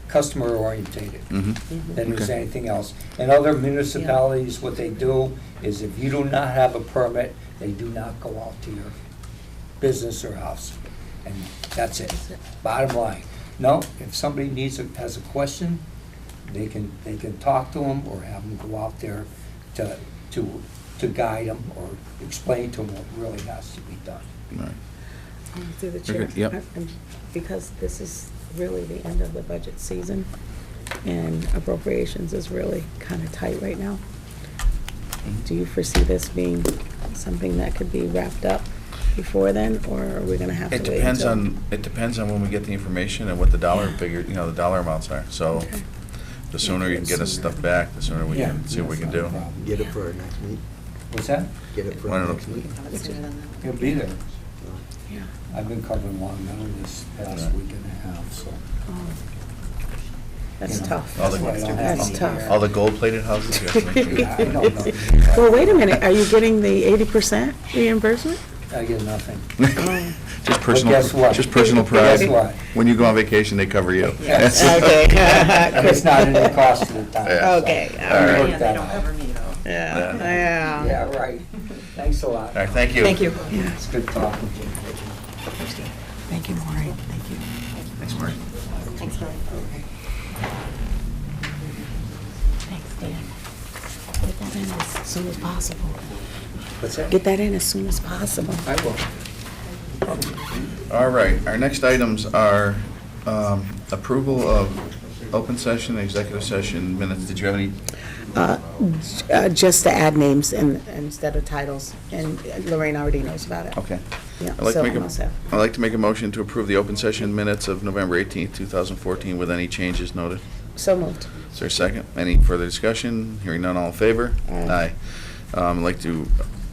customer orientated Mhm. than there's Okay. anything else. In other municipalities, what they do is if you do not have a permit, they do not go out to your business or house. And that's it, bottom line. No, if somebody has a question, they can talk to them or have them go out there to guide them or explain to them what really has to be done. Right. Through the Very chair. good. Yep. Because this is really the end of the budget season, and appropriations is really kind of tight right now. Do you foresee this being something that could be wrapped up before then, or are we gonna have to It wait depends until? on, it depends on when we get the information and what the dollar figure, the dollar amounts are. So Okay. the sooner you can get us stuff back, the sooner we can see what we can do. That's not a problem. Get it for our next meet. What's that? Get it for Why our don't- next meet. Have it sooner than that. He'll be there. Yeah. I've been covering Long Meadow this past Right. week and a half, so. Oh. That's you know, tough. All the- why I don't have That's to be tough. here. All the gold-plated houses, you have to make sure. Yeah, I don't know. Well, wait a minute, are you getting the 80% reimbursement? I get nothing. Just personal, guess what? just personal pride. Guess what? When you go on vacation, they cover you. Yes. Okay. And it's not any cost to the town. Yeah. so Okay, we'll all right. work Yeah, that they don't out. cover me though. Yeah, Yeah. yeah. Yeah, right. Thanks a lot. All right, thank you. Thank you. It's good talking to you. Thank you, Maureen, thank you. Thanks, Marie. Thanks, Bill. Thanks, Dan. Get that in as soon as possible. What's that? Get that in as soon as possible. I will. All right, our next items are approval of open session, executive session minutes. Did you have any? Just to add names instead of titles, and Lorraine already knows about it. Okay. Yeah, I'd like so to make I'm all set. I'd like to make a motion to approve the open session minutes of November 18th, 2014, with any changes noted. So moved. Is there a second? Any further discussion? Hearing none, all in favor? Aye. I'd like to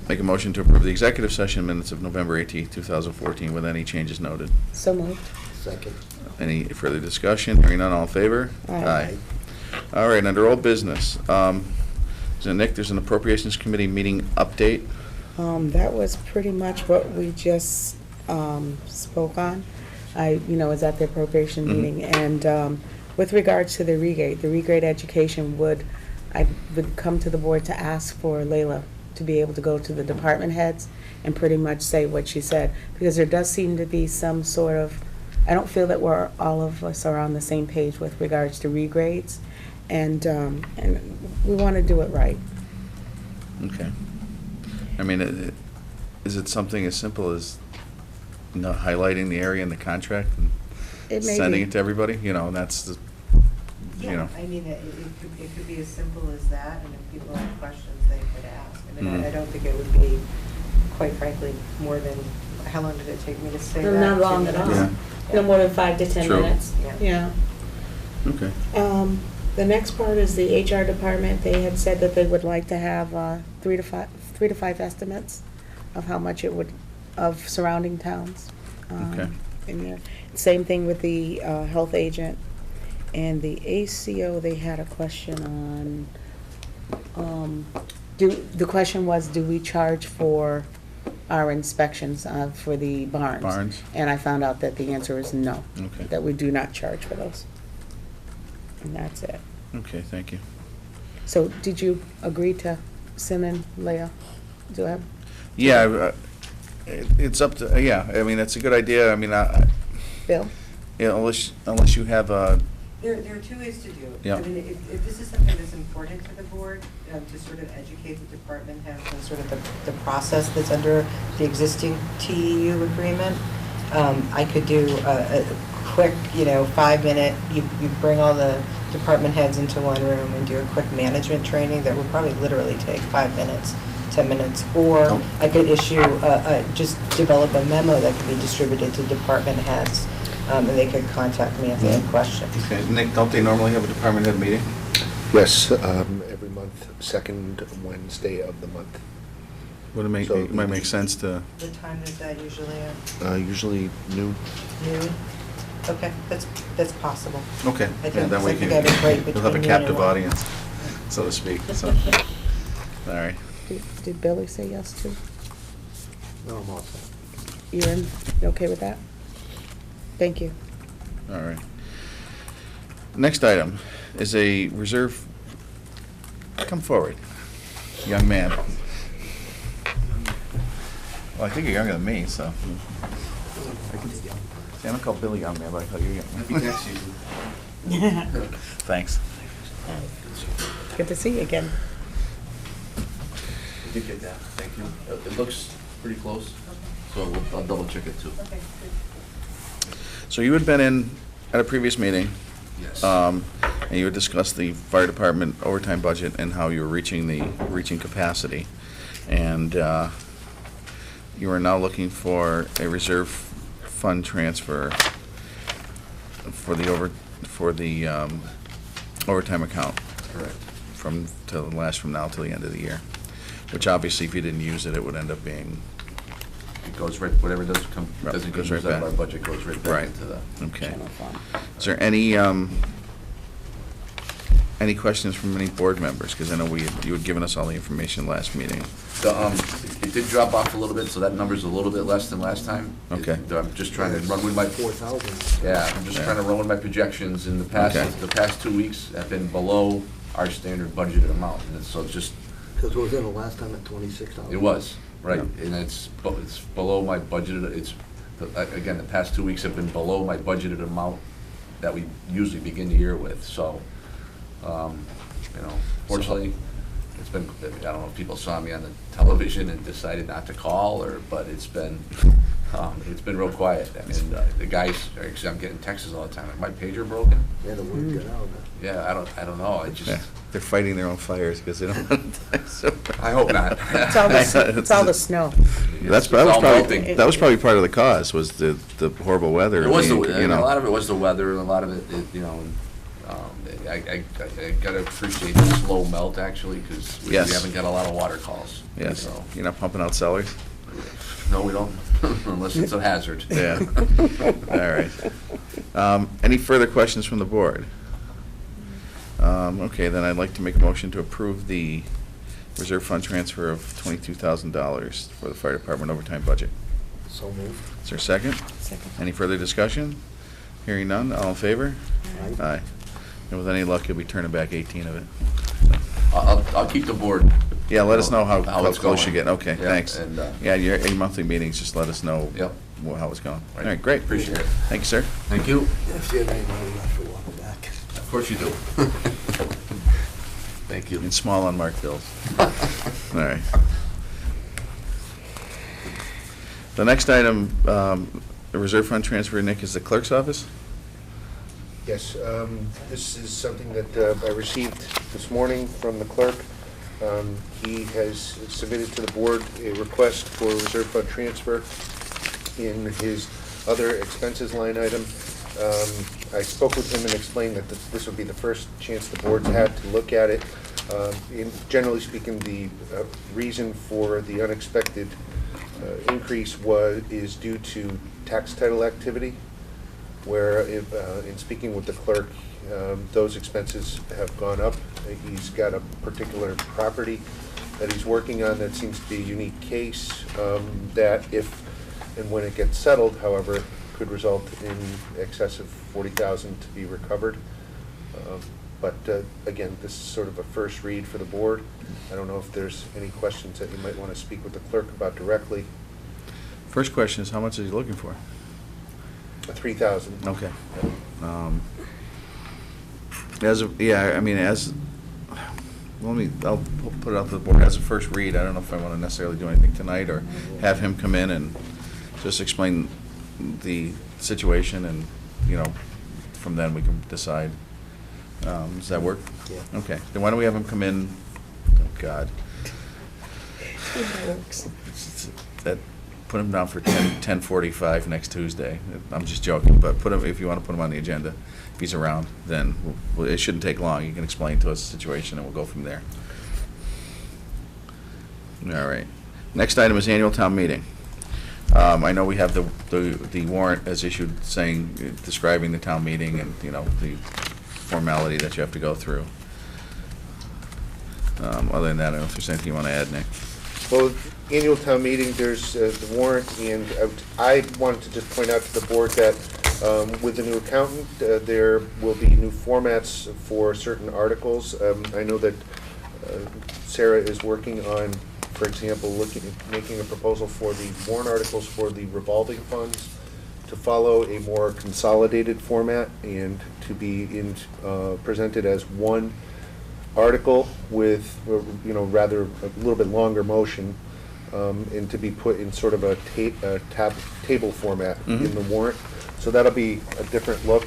make a motion to approve the executive session minutes of November 18th, 2014, with any changes noted. So moved. Second. Any further discussion? Hearing none, all in favor? Aye. All right, under old business, so Nick, there's an appropriations committee meeting update. That was pretty much what we just spoke on. I was at the appropriation Mhm. meeting, and with regards to the regrade education I would come to the board to ask for Layla to be able to go to the department heads and pretty much say what she said, because there does seem to be some sort of, I don't feel that all of us are on the same page with regards to regrades, and we want to do it right. Okay. I mean, is it something as simple as highlighting the area in the contract and It may sending be. it to everybody? And that's the, Yeah, I mean, it could be as simple as that, and if people have questions, they could ask. I mean, Mhm. I don't think it would be, quite frankly, more than, how long did it take me to say that? Not long 2 at all. minutes? Yeah. No more than 5 to 10 True. minutes. Yeah. Yeah. Okay. The next part is the HR department. They had said that they would like to have 3 to 5 estimates of how much it would, of surrounding towns. Okay. In there. Same thing with the health agent. And the ACO, they had a question on, the question was, do we charge for our inspections for the barns? Barns? And I found out that the answer is no. Okay. That we do not charge for those. And that's it. Okay, thank you. So did you agree to send in Leah? Do I have? Yeah, it's up to, yeah, I mean, that's a good idea. I mean, Bill? unless you have a, There are 2 ways to do it. Yeah. I mean, if this is something that's important to the board, to sort of educate the department heads on sort of the process that's under the existing TEU agreement, I could do a quick, 5-minute, you bring all the department heads into one room and do a quick management training that would probably literally take 5 minutes, 10 minutes. Or I could issue, just develop a memo that could be distributed to department heads, and they could contact me if they had questions. okay, Nick, don't they normally have a department head meeting? Yes, every month month, second Wednesday of the month. Would it So it might make sense to, What time is that usually at? Usually noon. Noon? Okay, that's possible. okay. I Yeah, think- that way I think you I have a break can- you'll have a between noon and captive one. audience, so to speak, so. All right. Did Billy say yes too? No, I'm all set. You in? You okay with that? Thank you. All right. Next item is a reserve, come forward, young man. Well, I think you're younger than me, so. See, I don't call Billy young man, but I call you young man. Thanks. Good to see you again. I did get that, thank you. It looks pretty close, so I'll double check it too. Okay, good. So you had been in at a previous meeting, Yes. and you had discussed the fire department overtime budget and how you were reaching capacity. And you are now looking for a reserve fund transfer for the overtime account Correct. to last from now till the end of the year. Which obviously, if you didn't use it, it would end up being, It goes right, whatever does come, Right, doesn't get goes used right out of our back. budget goes right back Right. into the. okay. General fund. Is there any questions from any board members? Because I know you had given us all the information last meeting. It did drop off a little bit, so that number's a little bit less than last time. Okay. I'm just trying to run with my, 4,000. yeah, I'm just Yeah. trying to run with my projections. In the past, Okay. the past 2 weeks have been below our standard budgeted amount, and so it's just, Because was it the last time at 26,000? it was, right, Yeah. and it's below my budgeted, again, the past 2 weeks have been below my budgeted amount that we usually begin the year with, so, fortunately, it's been, I don't know if people saw me on the television and decided not to call, but it's been real quiet. I mean, the guys, actually, I'm getting texts all the time, like, my pager broken? Yeah, the word got out. Yeah, I don't know, I just, Yeah, they're fighting their own fires because they don't want to. So- I hope not. It's all the snow. That all was probably, melting. that was probably part of the cause, was the horrible weather. It was you a know. lot of it was the weather, and a lot of it, I gotta appreciate the slow melt, actually, because we Yes. haven't got a lot of water calls. Yes, So, you're not pumping out cellars? no, we don't, unless it's a hazard. Yeah. All right. Any further questions from the board? Okay, then I'd like to make a motion to approve the reserve fund transfer of $22,000 for the fire department overtime budget. So moved. Is there a second? Second. Any further discussion? Hearing none, all in favor? Aye. Aye. And with any luck, you'll be turning back 18 of it. I'll keep the board. Yeah, let us know how it's close you going. get. Okay, Yeah, thanks. and, Yeah, your monthly meetings, just let us know Yep. how it's going. All right, great. Appreciate it. Thank you, sir. Thank you. If you have any money left, we'll walk back. Of course you do. Thank you. In small unmarked bills. All right. The next item, the reserve fund transfer, Nick, is the clerk's office? Yes, this is something that I received this morning from the clerk. He has submitted to the board a request for a reserve fund transfer in his other expenses line item. I spoke with him and explained that this would be the first chance the board's had to look at it. Generally speaking, the reason for the unexpected increase is due to tax title activity, where in speaking with the clerk, those expenses have gone up. He's got a particular property that he's working on that seems to be a unique case, that if and when it gets settled, however, could result in excess of $40,000 to be recovered. But again, this is sort of a first read for the board. I don't know if there's any questions that you might want to speak with the clerk about directly. First question is, how much is he looking for? 3,000. Okay. I'll put it out to the board as a first read. I don't know if I want to necessarily do anything tonight or have him come in and just explain the situation, and, from then we can decide. Does that work? Yeah. Okay, then why don't we have him come in? Oh, God. That works. Put him down for 10:45 next Tuesday. I'm just joking, but if you want to put him on the agenda, if he's around, then it shouldn't take long. You can explain to us the situation and we'll go from there. All right. Next item is annual town meeting. I know we have the warrant as issued saying, describing the town meeting and, you know, the formality that you have to go through. Other than that, I don't know if there's anything you want to add, Nick. Well, annual town meeting, there's the warrant, and I wanted to just point out to the board that with the new accountant, there will be new formats for certain articles. I know that Sarah is working on, for example, making a proposal for the warrant articles for the revolving funds to follow a more consolidated format and to be presented as one article with, you know, rather a little bit longer motion, and to be put in sort of a table format in the warrant. So that'll be a different look.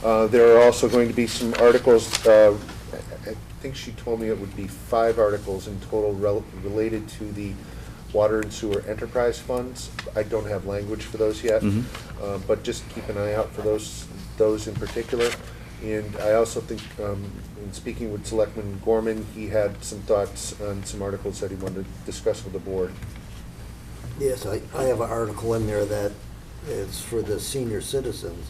There are also going to be some articles, I think she told me it would be 5 articles in total related to the water and sewer enterprise funds. I don't have language for those yet, but just keep an eye out for those in particular. And I also think, in speaking with Selectman Gorman, he had some thoughts on some articles that he wanted to discuss with the board. Yes, I have an article in there that is for the senior citizens,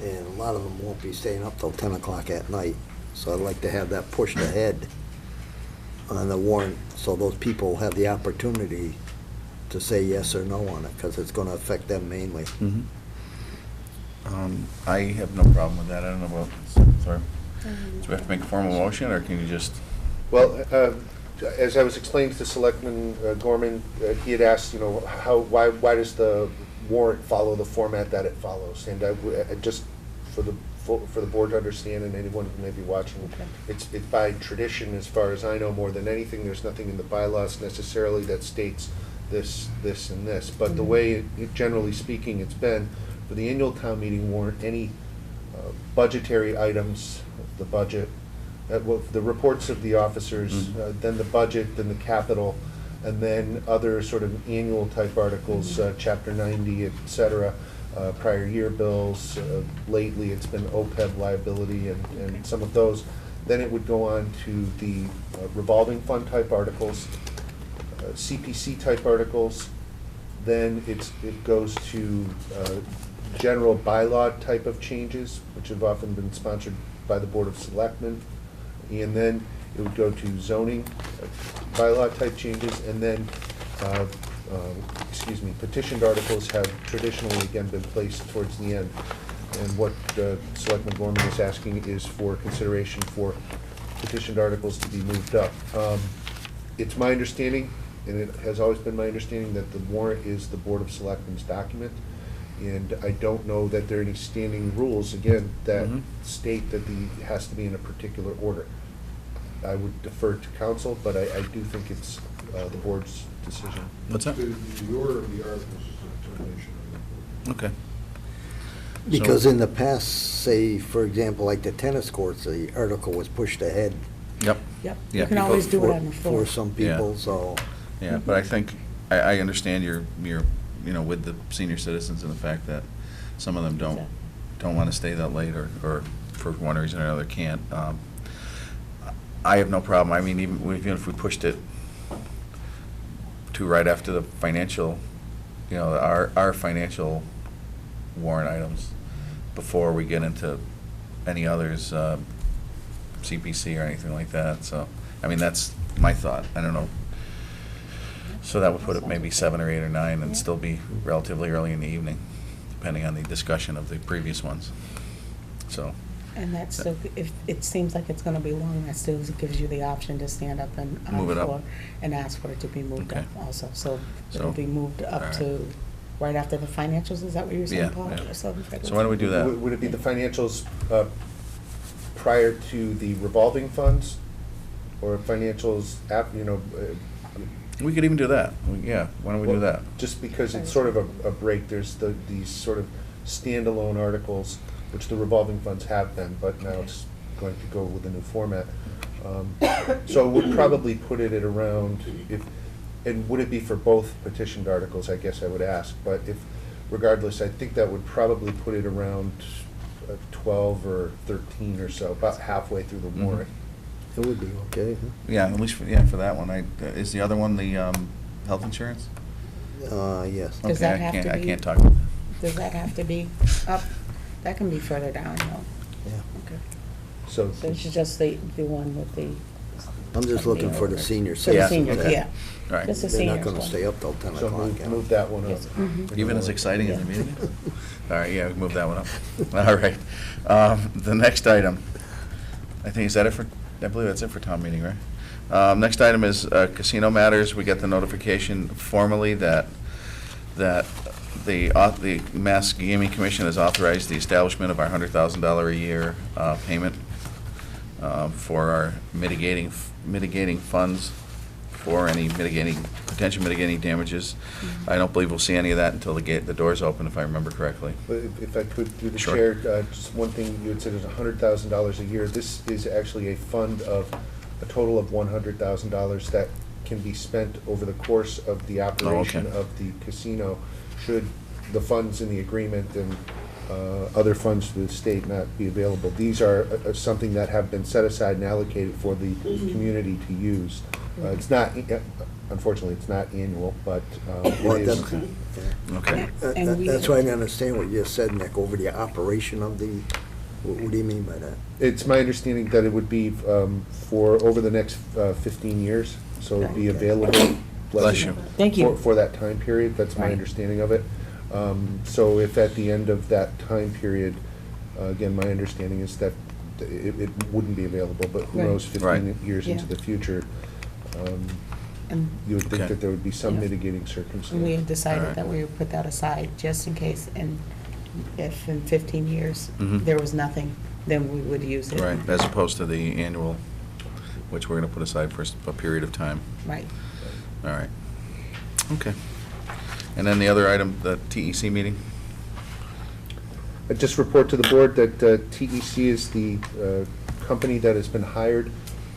and a lot of them won't be staying up till 10 o'clock at night. So I'd like to have that pushed ahead on the warrant, so those people have the opportunity to say yes or no on it, because it's gonna affect them mainly. I have no problem with that. I don't know about, sorry. Do we have to make a formal motion, or can you just? Well, as I was explaining to Selectman Gorman, he had asked, you know, why does the warrant follow the format that it follows? And I just, for the board to understand, and anyone who may be watching, it's by tradition, as far as I know, more than anything. There's nothing in the bylaws necessarily that states this, and this. But the way, generally speaking, it's been, for the annual town meeting warrant, any budgetary items, the budget, the reports of the officers, then the budget, then the capital, and then other sort of annual type articles, Chapter 90, et cetera, prior year bills. Lately, it's been OPEB liability and some of those. Then it would go on to the revolving fund type articles, CPC type articles. Then it goes to general bylaw type of changes, which have often been sponsored by the Board of Selectmen. And then it would go to zoning bylaw type changes, and then, petitioned articles have traditionally, again, been placed towards the end. And what Selectman Gorman is asking is for consideration for petitioned articles to be moved up. It's my understanding, and it has always been my understanding, that the warrant is the Board of Selectmen's document. And I don't know that there are any standing rules, again, that state that it has to be in a particular order. I would defer to council, but I do think it's the board's decision. What's that? The order of the articles is a determination. Okay. Because in the past, say, for example, like the tennis courts, the article was pushed ahead Yep, Yeah, you can people- always do it on the floor. for some people, so. Yeah, but I think, I understand your, you know, with the senior citizens and the fact that some of them don't want to stay that late, or for one reason or another can't. I have no problem. I mean, even if we pushed it to right after the financial, you know, our financial warrant items, before we get into any others, CPC or anything like that. So, I mean, that's my thought. I don't know. So that would put it maybe 7 or 8 or 9 and still be relatively early in the evening, depending on the discussion of the previous ones. So. And that's still, if it seems like it's gonna be long, that still gives you the option to stand up and on Move the it up. floor and ask for it to be moved Okay. up also. So So, it'll be moved all up right. to right after the financials, is that what you're saying, Yeah, Paul? yeah. Or something? So why don't we do that? Would it be the financials prior to the revolving funds, or financials you know? We could even do that. Yeah, why don't we do that? Just because it's sort of a break, there's these sort of standalone articles, which the revolving funds have been, but now it's going to go with a new format. So we'd probably put it at around, and would it be for both petitioned articles, I guess I would ask, but regardless, I think that would probably put it around 12 or 13 or so, about halfway through the warrant. It would be okay, Yeah, at least, yeah, for that one. Is the other one the health insurance? huh? Yes. Does Okay, that I have can't- to I be- can't talk. Does that have to be up? That can be further down, though. Yeah. Okay. So, So it's just the one with the. I'm just looking for the senior For the Yeah. citizens. seniors, that- yeah. Right. Just the They're not seniors gonna one. stay up till 10 so o'clock. yeah. move that one up. Yes. Mhm. Even as exciting as the Yeah. meeting is? All right, yeah, we can move that one up. All right. The next item, I think, is that it for, I believe that's it for town meeting, right? Next item is casino matters. We get the notification formally that the Mass Gaming Commission has authorized the establishment of our $100,000 a year payment for our mitigating funds for any potential mitigating damages. I don't believe we'll see any of that until the doors open, if I remember correctly. But if I could, through the Sure. chair, just one thing, you had said is $100,000 a year. This is actually a fund of a total of $100,000 that can be spent over the course of the operation okay. of the casino, should the funds in the agreement and other funds to the state not be available. These are something that have been set aside and allocated for the community to use. It's not, unfortunately, it's not annual, but Well, it is. that's- Okay. And we- That's why I didn't understand what you just said, Nick, over the operation of the, what do you mean by that? It's my understanding that it would be for over the next 15 years, so it'd be available. Bless you. Thank you. For that time period, that's my Right. understanding of it. So if at the end of that time period, again, my understanding is that it wouldn't be available, but who Right. knows, 15 Right. years into Yeah. the future, And you would think Okay. that there would be some Yeah. mitigating we circumstance. had decided Alright. that we would put that aside just in case, and if in 15 years Mhm. there was nothing, then we would use it. Right, as opposed to the annual, which we're going to put aside for a period of time. Right. All right. Okay. And then the other item, the TEC meeting? I just report to the board that TEC is the company that has been hired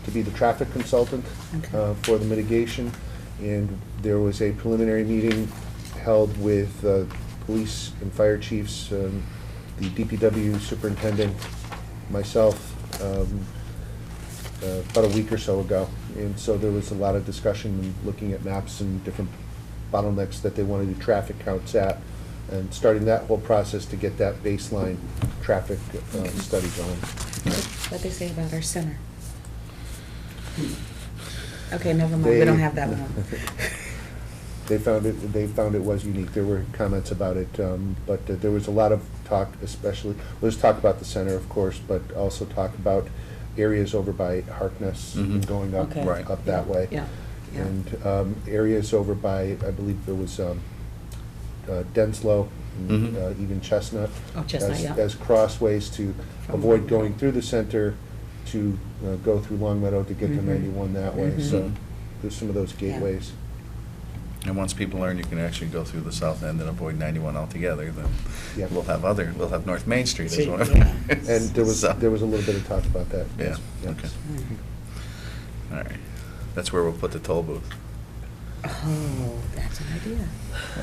to be the traffic consultant Okay. for the mitigation. And there was a preliminary meeting held with police and fire chiefs, the DPW superintendent, myself, about a week or so ago. And so there was a lot of discussion and looking at maps and different bottlenecks that they want to do traffic counts at, and starting that whole process to get that baseline traffic study going. What they say about our center. Okay, never mind, we don't have that one. They found it was unique. There were comments about it, but there was a lot of talk, especially, let's talk about the center, of course, but also talk about areas over by Harkness and Mhm. going up, Okay. Right. up that way. Yeah, yeah. And areas over by, I believe there was Denslow, and Mhm. even Chestnut. Oh, Chestnut, as- yeah. As crossways to From avoid Long going Meadow. through the center, to go through Long Meadow to get to Mhm. 91 that way. Mhm. So there's some of those Yeah. gateways. And once people learn you can actually go through the south end and avoid 91 altogether, then Yeah. we'll have North Main Street as See, well. yeah. And there was So- a little bit of talk about that. Yeah, yes, yes. okay. Mhm. All right. That's where we'll put the toll booth. Oh, that's an idea.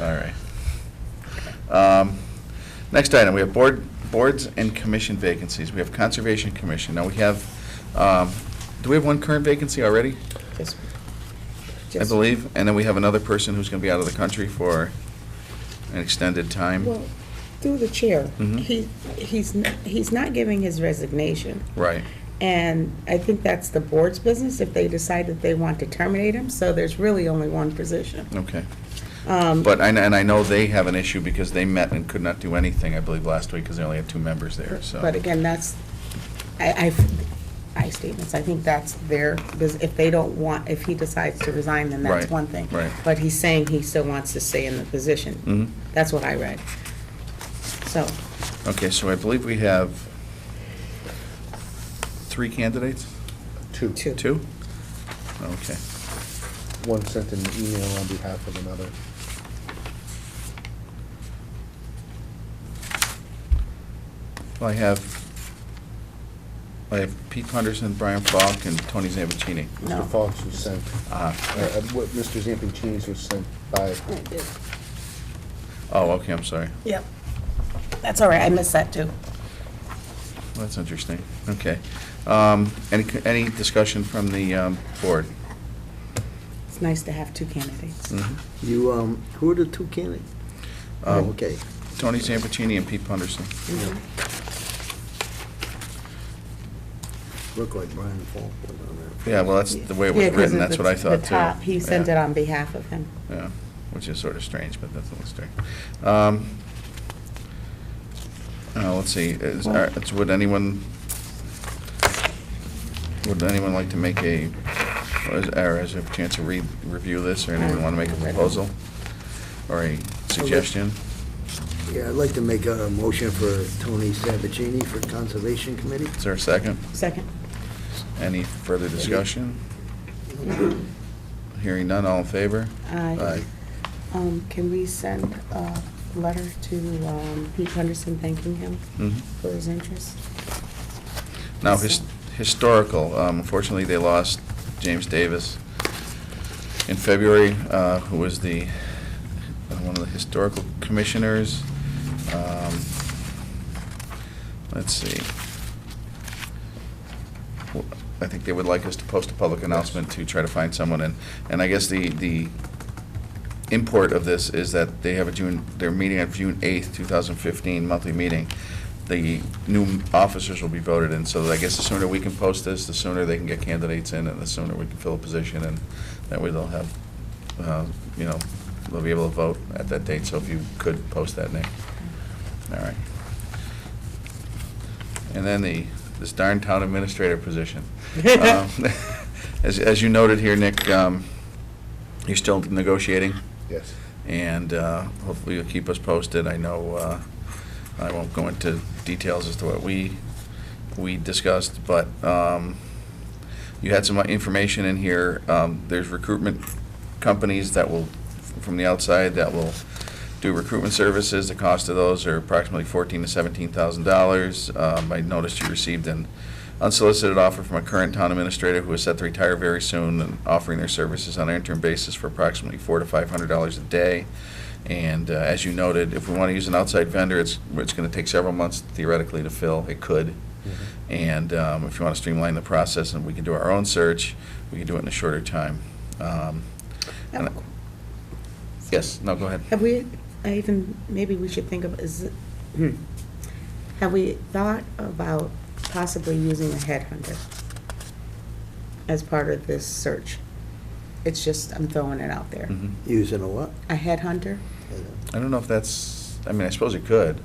All right. Next item, we have boards and commission vacancies. We have Conservation Commission. Now, we have, do we have one current vacancy already? Just- I just- believe, and then we have another person who's going to be out of the country for an extended time. Well, through the chair, Mhm. he's not giving his resignation. Right. And I think that's the board's business if they decide that they want to terminate him, so there's really only one position. Okay. Um, But, and I know they have an issue because they met and could not do anything, I believe, last week because they only had 2 members there, so. But again, that's, I statements, I think that's their, if they don't want, if he decides to resign, then that's Right, one thing. right. But he's saying he still wants to stay in the position. Mhm. That's what I read. So, Okay, so I believe we have 3 candidates? Two. 2? Okay. One sent an email on behalf of another. Well, I have Pete Punderson, Brian Falk, and Tony Zambicini. No. Mr. Fox was sent, what Mr. Zampicini's was sent by, Oh, okay, I'm sorry. Yep. That's all right, I missed that too. Well, that's interesting. Okay. Any discussion from the board? It's nice to have two candidates. Mhm. You, who are the two candidates? Oh, okay. Tony Zampuccini and Pete Punderson. Mhm. Look like Brian Falk was on there. Yeah, well, that's the way it was Yeah, 'cause written, of that's the- what I thought, the too. top, he sent Yeah. it on behalf of him. Yeah, which is sort of strange, but that's a little strange. Let's see, would anyone like to make or has a chance to review this, or anyone want to make a proposal or a suggestion? Yeah, I'd like to make a motion for Tony Sabatini for Conservation Committee. Is there a second? Second. Any further discussion? Hearing none, all in favor? Aye. Can we send a letter to Pete Henderson thanking him Mhm. for his interest? Now, historical, unfortunately, they lost James Davis in February, who was one of the historical commissioners. Let's see. I think they would like us to post a public announcement to try to find someone, and I guess the import of this is that they have they're meeting on June 8th, 2015, monthly meeting. The new officers will be voted in, so I guess the sooner we can post this, the sooner they can get candidates in, and the sooner we can fill a position, and that way they'll have, they'll be able to vote at that date, so if you could post that, Nick. All right. And then this darn town administrator position. As you noted here, Nick, you're still negotiating, Yes. and hopefully you'll keep us posted. I know I won't go into details as to what we discussed, but you had some information in here. There's recruitment companies that will, from the outside, that will do recruitment services. The cost of those are approximately $14,000 to $17,000. I noticed you received an unsolicited offer from a current town administrator who is set to retire very soon and offering their services on an interim basis for approximately $400 to $500 a day. And as you noted, if we want to use an outside vendor, it's going to take several months theoretically to fill. It could. Mm-hmm. And if you want to streamline the process and we can do our own search, we can do it in a shorter time. And yes, no, go ahead. Have we, maybe we should think of, have we thought about possibly using a headhunter as part of this search? It's just, I'm throwing it out there. Mhm. Using a what? A headhunter? I don't know if that's, I suppose it could.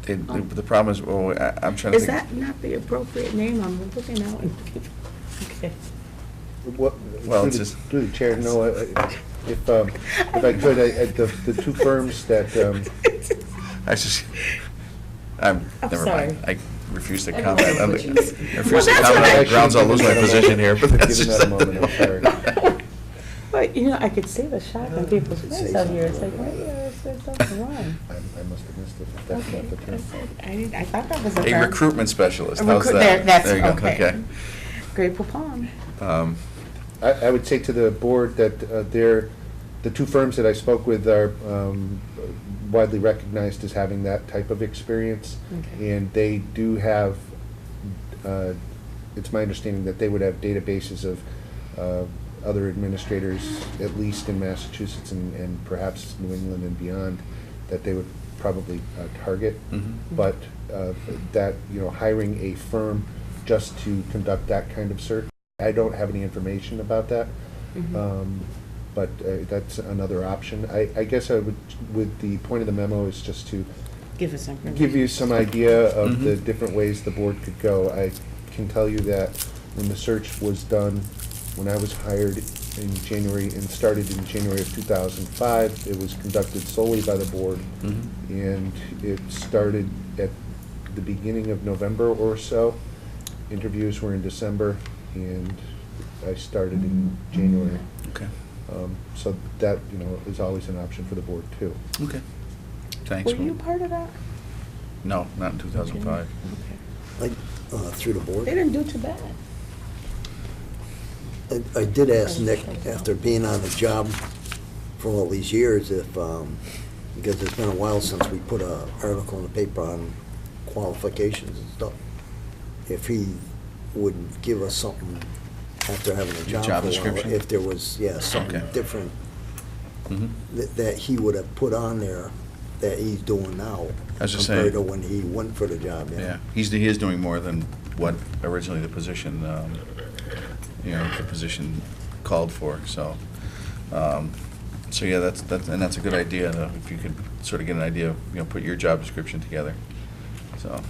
The problem is, I'm trying to Is think. that not the appropriate name? I'm looking out and, okay. What, Well, through it's the- just- through the chair, no, if I could, the two firms that, I'm never sorry. mind. I refuse to Everyone comment on the, apologies. I refuse to Well, that's comment what on I- the grounds I'll lose my position here, but that's Give just. that a moment, I'm sorry. But, I could see the shock on people's face out here. It's like, wait, there's something wrong. I must have missed it, if that's not the term. I thought that was a A term. recruitment specialist, A how's recruit- that? that's There you go, okay. Grateful Palm. I would say to the board that the two firms that I spoke with are widely recognized as having that type of experience. Okay. And they do have, it's my understanding that they would have databases of other administrators, at least in Massachusetts and perhaps New England and beyond, that they would probably target. Mhm. But that, hiring a firm just to conduct that kind of search, I don't have any information about that. But that's another option. I guess I would, with the point of the memo is just to Give us some. give you some idea of Mhm. the different ways the board could go. I can tell you that when the search was done, when I was hired in January and started in January of 2005, it was conducted solely by the board. Mhm. And it started at the beginning of November or so. Interviews were in December, and I started in January. Okay, So that, is always an option for the board, too. okay. Thanks. Were you part of that? No, not in 2005. Okay. Like, through the board? They didn't do too bad. I did ask Nick, after being on the job for all these years, if because it's been a while since we put a article in the paper on qualifications and stuff. If he would give us something after having a job for a while, description? if there was, yeah, something Okay. different Mhm. that he would have put on there that he's doing now I was just compared to saying- when he went for the job, yeah. Yeah, he is doing more than what originally the position, the position called for, so. So, yeah, that's a good idea, if you could sort of get an idea, put your job description together, so.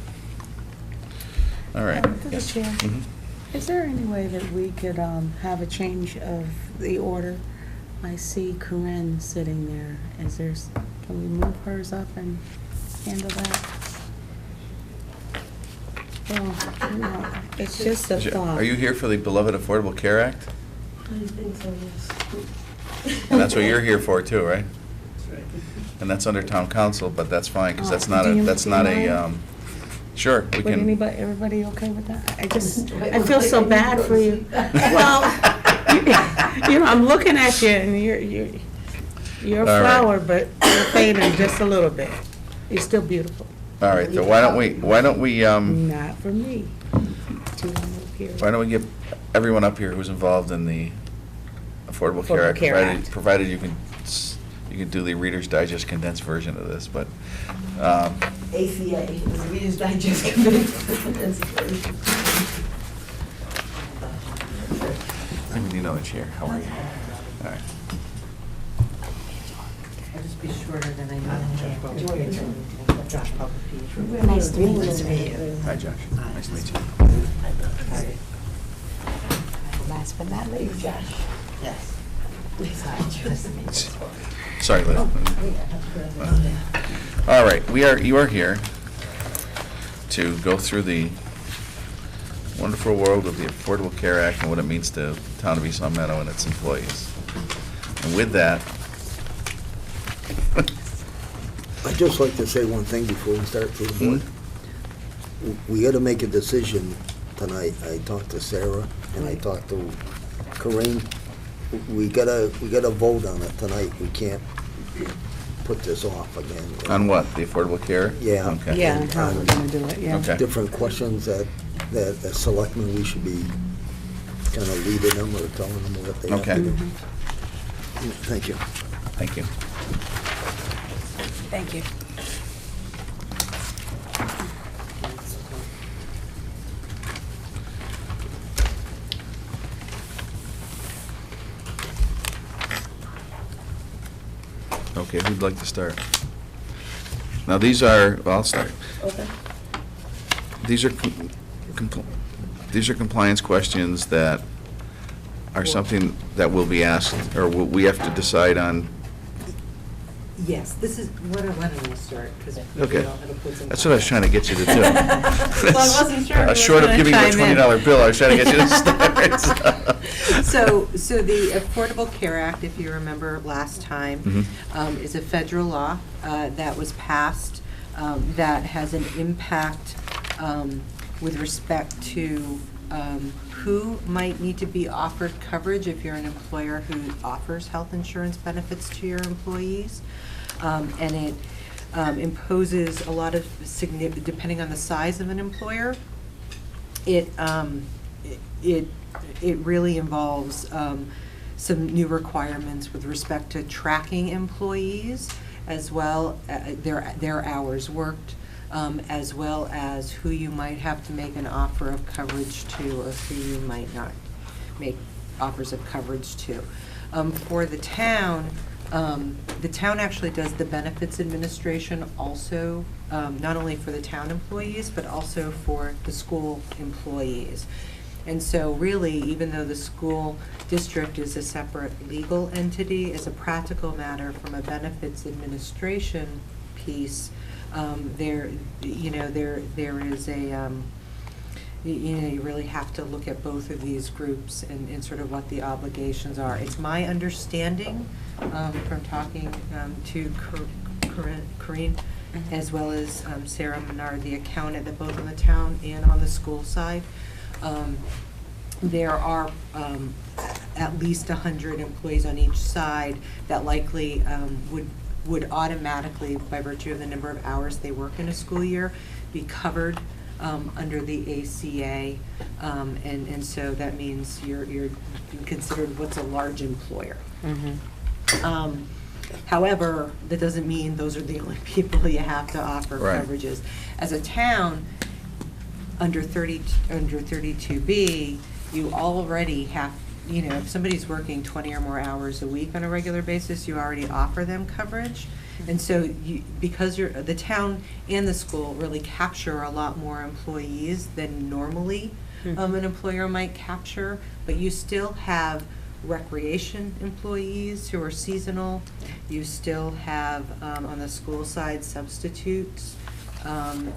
All right. To the Yes. chair. Mhm. Is there any way that we could have a change of the order? I see Corinne sitting there. Can we move hers up and handle that? Well, it's just a thought. Are you here for the beloved Affordable Care Act? I think so, yes. And that's what you're here for too, right? And that's under town council, but that's fine, because that's not Do you a, mind? sure, we Would can. everybody okay with that? I feel so bad for you. Well, I'm looking at you and you're a All right. flower, but you're fading just a little bit. You're still beautiful. All right, so why don't we, Not for me. Too long up here. why don't we get everyone up here who's involved in the Affordable Care Act, Affordable Care Act. provided you can do the Reader's Digest condensed version of this, but, ACA, the Reader's Digest Committee. I mean, you know the chair, how are you? All right. I'll just be shorter than I know. Josh Public. Nice to meet you. Hi, Josh. Nice to meet you. Last but not least, Josh. Yes. Sorry, Liz. All right, you are here to go through the wonderful world of the Affordable Care Act and what it means to the town of East Long Meadow and its employees. And with that, I'd just like to say one thing before we start for the board. We got to make a decision tonight. I talked to Sarah and I talked to Corinne. We gotta vote on it tonight. We can't put this off again. on what, the Affordable Care? Yeah. Okay. Yeah, and how we're gonna do it, yeah. Okay. Different questions that as selectmen, we should be kind of leading them or telling them what they have Okay. to do. Mhm. Thank you. Thank you. Thank you. Okay, who'd like to start? Now, these are, well, I'll start. Okay. These are these are compliance questions that are something that will be asked, or we have to decide on. Yes, this is, why don't I start? 'Cause maybe Okay. I'll have to put some- That's what I was trying to get you to do. Well, I wasn't sure who was Short of gonna giving you a chime in. $20 bill, I was trying to get you to start. So the Affordable Care Act, if you remember last time, is a federal law that was passed that has an impact with respect to who might need to be offered coverage if you're an employer who offers health insurance benefits to your employees. And it imposes a lot of depending on the size of an employer, it really involves some new requirements with respect to tracking employees, as well, their hours worked, as well as who you might have to make an offer of coverage to, or who you might not make offers of coverage to. For the town actually does the benefits administration also, not only for the town employees, but also for the school employees. And so really, even though the school district is a separate legal entity, as a practical matter from a benefits administration piece, there is a, you really have to look at both of these groups and sort of what the obligations are. It's my understanding, from talking to Corinne, as well as Sarah Menard, the accountant, that both on the town and on the school side, there are at least 100 employees on each side that likely would automatically, by virtue of the number of hours they work in a school year, be covered under the ACA. And so that means you're considered what's a large employer. However, that doesn't mean those are the only people you have to offer Right. coverages. As a town, under 32B, you already have, if somebody's working 20 or more hours a week on a regular basis, you already offer them coverage. And so because the town and the school really capture a lot more employees than normally an employer might capture, but you still have recreation employees who are seasonal. You still have, on the school side, substitutes.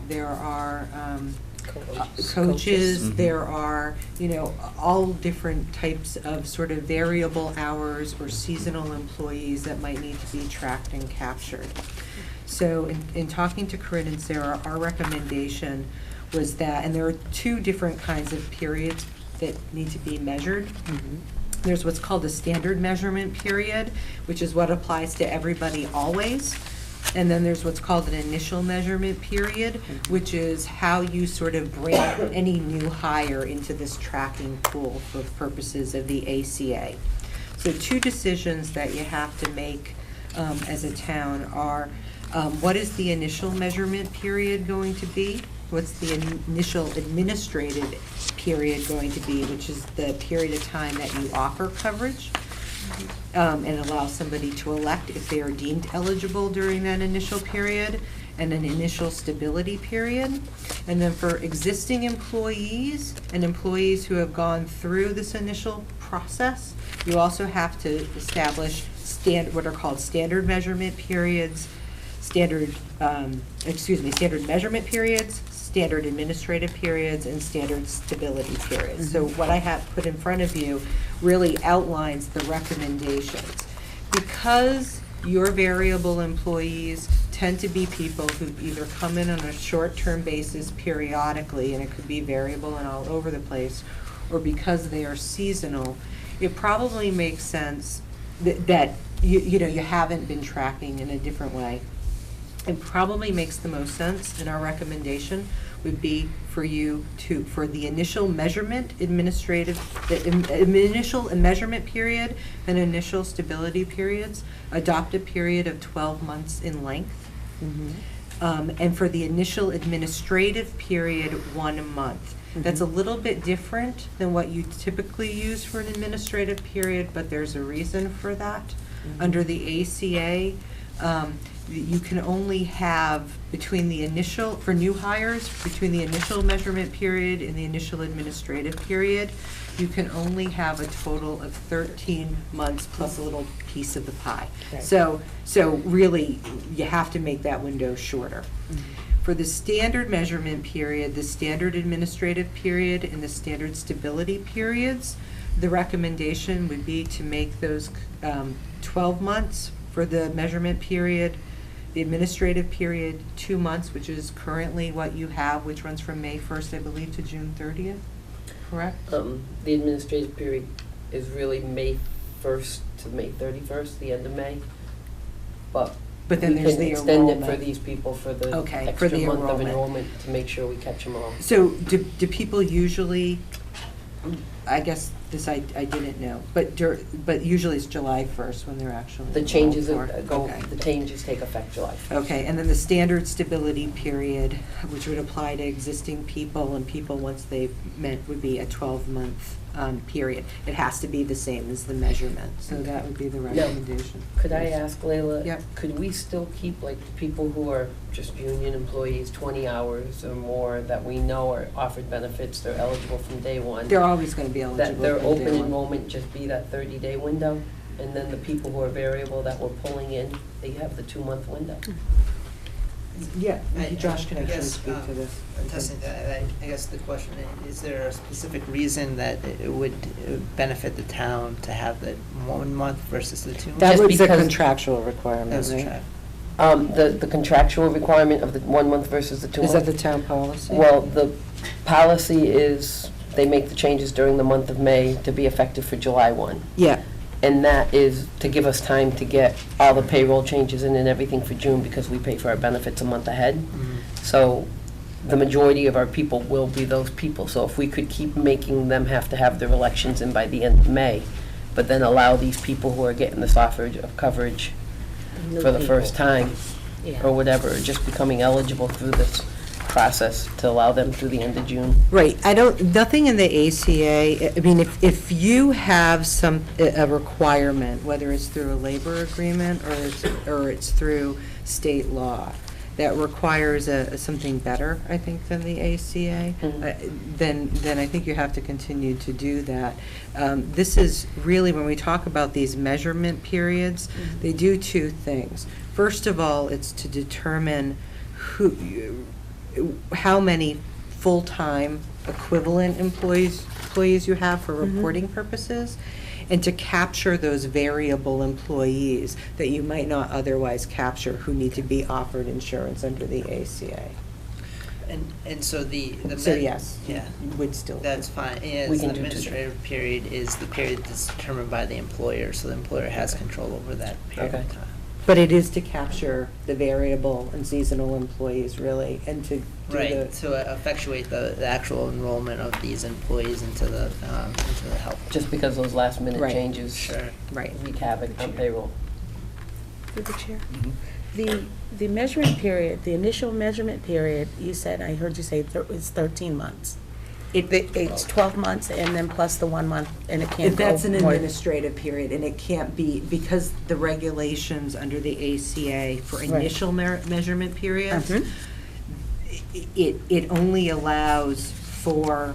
There are coaches. Mhm. There are, all different types of sort of variable hours or seasonal employees that might need to be tracked and captured. So in talking to Corinne and Sarah, our recommendation was that, and there are two different kinds of periods that need to be measured. There's what's called a standard measurement period, which is what applies to everybody always. And then there's what's called an initial measurement period, which is how you sort of bring any new hire into this tracking pool for purposes of the ACA. So two decisions that you have to make as a town are, what is the initial measurement period going to be? What's the initial administrative period going to be, which is the period of time that you offer coverage, and allow somebody to elect if they are deemed eligible during that initial period, and an initial stability period. And then for existing employees and employees who have gone through this initial process, you also have to establish what are called standard measurement periods, standard measurement periods, standard administrative periods, and standard stability periods. So what I have put in front of you really outlines the recommendations. Because your variable employees tend to be people who either come in on a short-term basis periodically, and it could be variable and all over the place, or because they are seasonal, it probably makes sense that you haven't been tracking in a different way. It probably makes the most sense, and our recommendation would be for you to, for the initial measurement initial measurement period and initial stability periods, adopt a period of 12 months in length. And for the initial administrative period, 1 month. That's a little bit different than what you typically use for an administrative period, but there's a reason for that. Under the ACA, you can only have between the initial, for new hires, between the initial measurement period and the initial administrative period, you can only have a total of 13 months plus a little piece of the pie. Right. So really, you have to make that window shorter. For the standard measurement period, the standard administrative period, and the standard stability periods, the recommendation would be to make those 12 months for the measurement period, the administrative period 2 months, which is currently what you have, which runs from May 1st, I believe, to June 30th, correct? The administrative period is really May 1st to May 31st, the end of May. But then we there's can the extend it for enrollment. these people for the Okay, for extra the month of enrollment. enrollment to make sure we catch them all. So do people usually, I guess this I didn't know, but usually it's July 1st when they're actually The changes enrolled for. Okay. the changes take effect July 1st. Okay, and then the standard stability period, which would apply to existing people and people once they've met, would be a 12-month period. It has to be the same as the measurement, so that would be the recommendation. Could I ask Layla? Yep. Could we still keep like people who are just union employees, 20 hours or more, that we know are offered benefits, they're eligible from day one? They're always going to be eligible. That their from day open one. enrollment just be that 30-day window? And then the people who are variable that we're pulling in, they have the 2-month window? Yeah, Josh can I actually guess, speak to this. I guess the question is there a specific reason that it would benefit the town to have the 1 month versus the 2 months? That Just was the because- contractual requirement, That's right? The contractual requirement of the 1 month versus the 2 Is month? that the town policy? Well, the policy is they make the changes during the month of May to be effective for July 1. Yeah. And that is to give us time to get all the payroll changes in and everything for June, because we pay for our benefits a month ahead. So the majority of our people will be those people. So if we could keep making them have to have their elections in by the end of May, but then allow these people who are getting this offer of coverage for the first time, or whatever, just becoming eligible through this process, to allow them through the end of June. Right, nothing in the ACA, I mean, if you have a requirement, whether it's through a labor agreement or it's through state law, that requires something better, I think, than the ACA, then I think you have to continue to do that. This is really, when we talk about these measurement periods, they do two things. First of all, it's to determine how many full-time equivalent employees you have for reporting purposes, and to capture those variable employees that you might not otherwise capture who need to be offered insurance under the ACA. And so So yes, yeah, you would still. that's fine. Yeah, We the can do two. administrative period is the period that's determined by the employer, so the employer has control over that period of Okay. time. But it is to capture the variable and seasonal employees, really, and to do Right, to effectuate the actual enrollment of these employees into the health. Just because those last minute Right. changes Sure. Right. wreak havoc on payroll. Through the chair. The measurement period, the initial measurement period, you said, I heard you say it's 13 months. It's 12 months and then plus the 1 month, and it can't go That's an more. administrative period, and it can't be, because the regulations under the ACA for Right. initial measurement periods, Mhm. it only allows for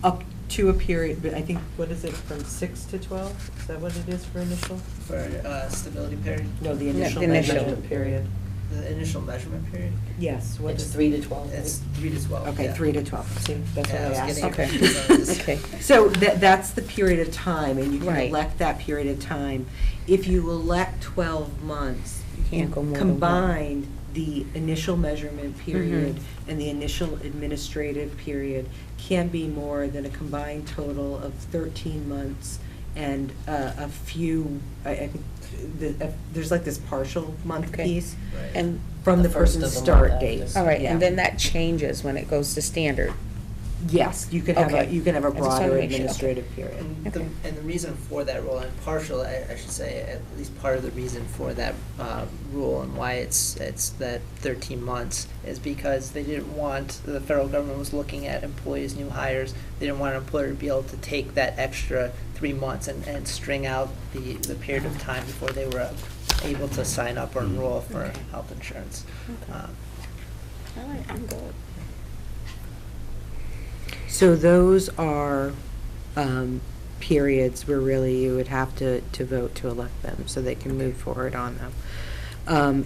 up to a period, but I think, what is it, from 6 to 12? Is that what it is for initial? For stability period, No, the No, initial the initial. measurement period. the initial measurement period, Yes, what It's is? 3 to 12. it's 3 to 12. Okay, yeah. 3 to 12, see, that's what Yeah, I I was asked. getting Okay. confused. Okay. So that's the period of time, and you can Right. elect that period of time. If you elect 12 months, You can't go more than one. combine the initial measurement period and the initial administrative period can be more than a combined total of 13 months and a few, I think, there's like this partial month Okay. piece Right. And, from the The first person's of the month start after. date. all right, Yeah. and then that changes when it goes to standard. Yes, you can have a, Okay. you can have a I just wanted to broader make sure. administrative period. And the reason for that rule, and partial, I should say, at least part of the reason for that rule and why it's that 13 months is because they didn't want, the federal government was looking at employees, new hires, they didn't want an employer to be able to take that extra 3 months and string out the period of time before they were able to sign up or enroll for health insurance. Okay. All right, I'm good. So those are periods where really you would have to vote to elect them, so they can move forward on them.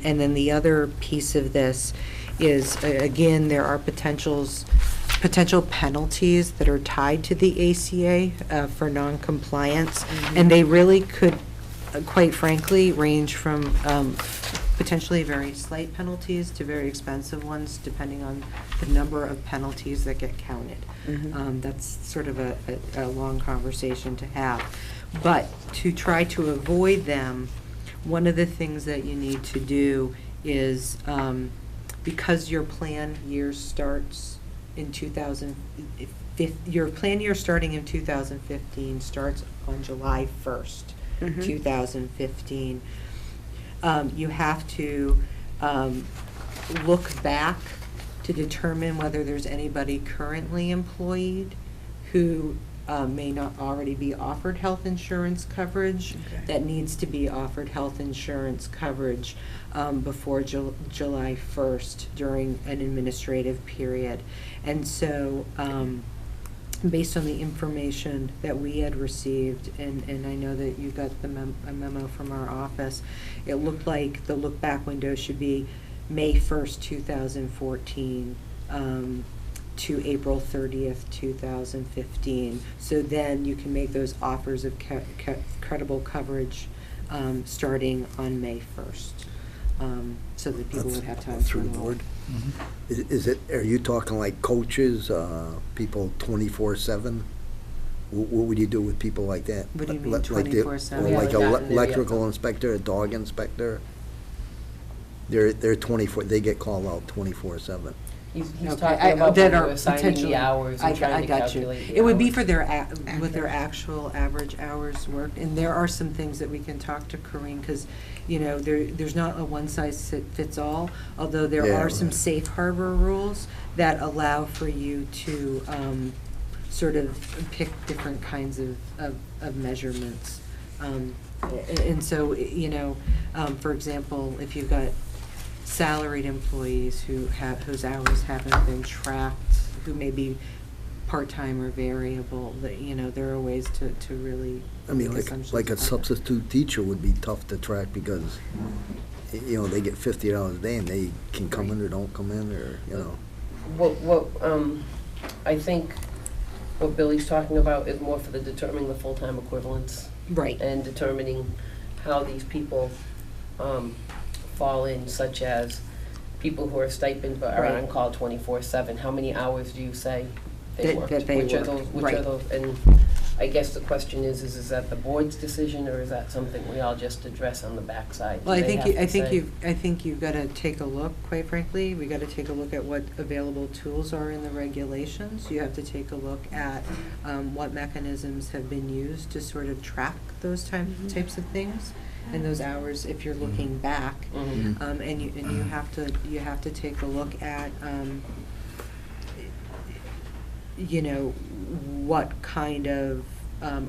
And then the other piece of this is, again, there are potential penalties that are tied to the ACA for noncompliance, and they really could, quite frankly, range from potentially very slight penalties to very expensive ones, depending on the number of penalties that get counted. That's sort of a long conversation to have. But to try to avoid them, one of the things that you need to do is, because your plan year starts in your plan year starting in 2015 starts on July 1st, 2015. You have to look back to determine whether there's anybody currently employed who may not already be offered health insurance coverage, that needs to be offered health insurance coverage before July 1st during an administrative period. And so, based on the information that we had received, and I know that you got a memo from our office, it looked like the look-back window should be May 1st, 2014 to April 30th, 2015. So then you can make those offers of credible coverage starting on May 1st, so that people would have time to Through the enroll. board? Is it, are you talking like coaches, people 24/7? What would you do with people like that? What do you mean, Like the- 24/7? or We like haven't a gotten there yet, electrical though. inspector, a dog inspector? They're 24, they get called out 24/7. He's Okay, talking about that when are we're assigning potentially- the hours and trying to got you. calculate the It would be hours. for their, with their actual average hours worked, and there are some things that we can talk to Corinne, because, you know, there's not a one-size-fits-all, although there Yeah, are some right. safe harbor rules that allow for you to sort of pick different kinds of measurements. And so, you know, for example, if you've got salaried employees whose hours haven't been tracked, who may be part-time or variable, that, you know, there are ways to really I mean, make assumptions like a about that. substitute teacher would be tough to track because, you know, they get $50 a day and they can come in or don't come in, or, you know. I think what Billy's talking about is more for the determining the full-time equivalents. Right. And determining how these people fall in, such as people who are stipend but are Right. on call 24/7. How many hours do you say they That- worked? that they Which are worked, those? Which right. are those? And I guess the question is that the board's decision, or is that something we all just address on the backside? Well, Do I they think, have to say- I think you've got to take a look, quite frankly, we got to take a look at what available tools are in the regulations. You have to take a look at what mechanisms have been used to sort of track those types of things, and those hours, if you're looking back. Mhm. And you have to take a look at, you know, what kind of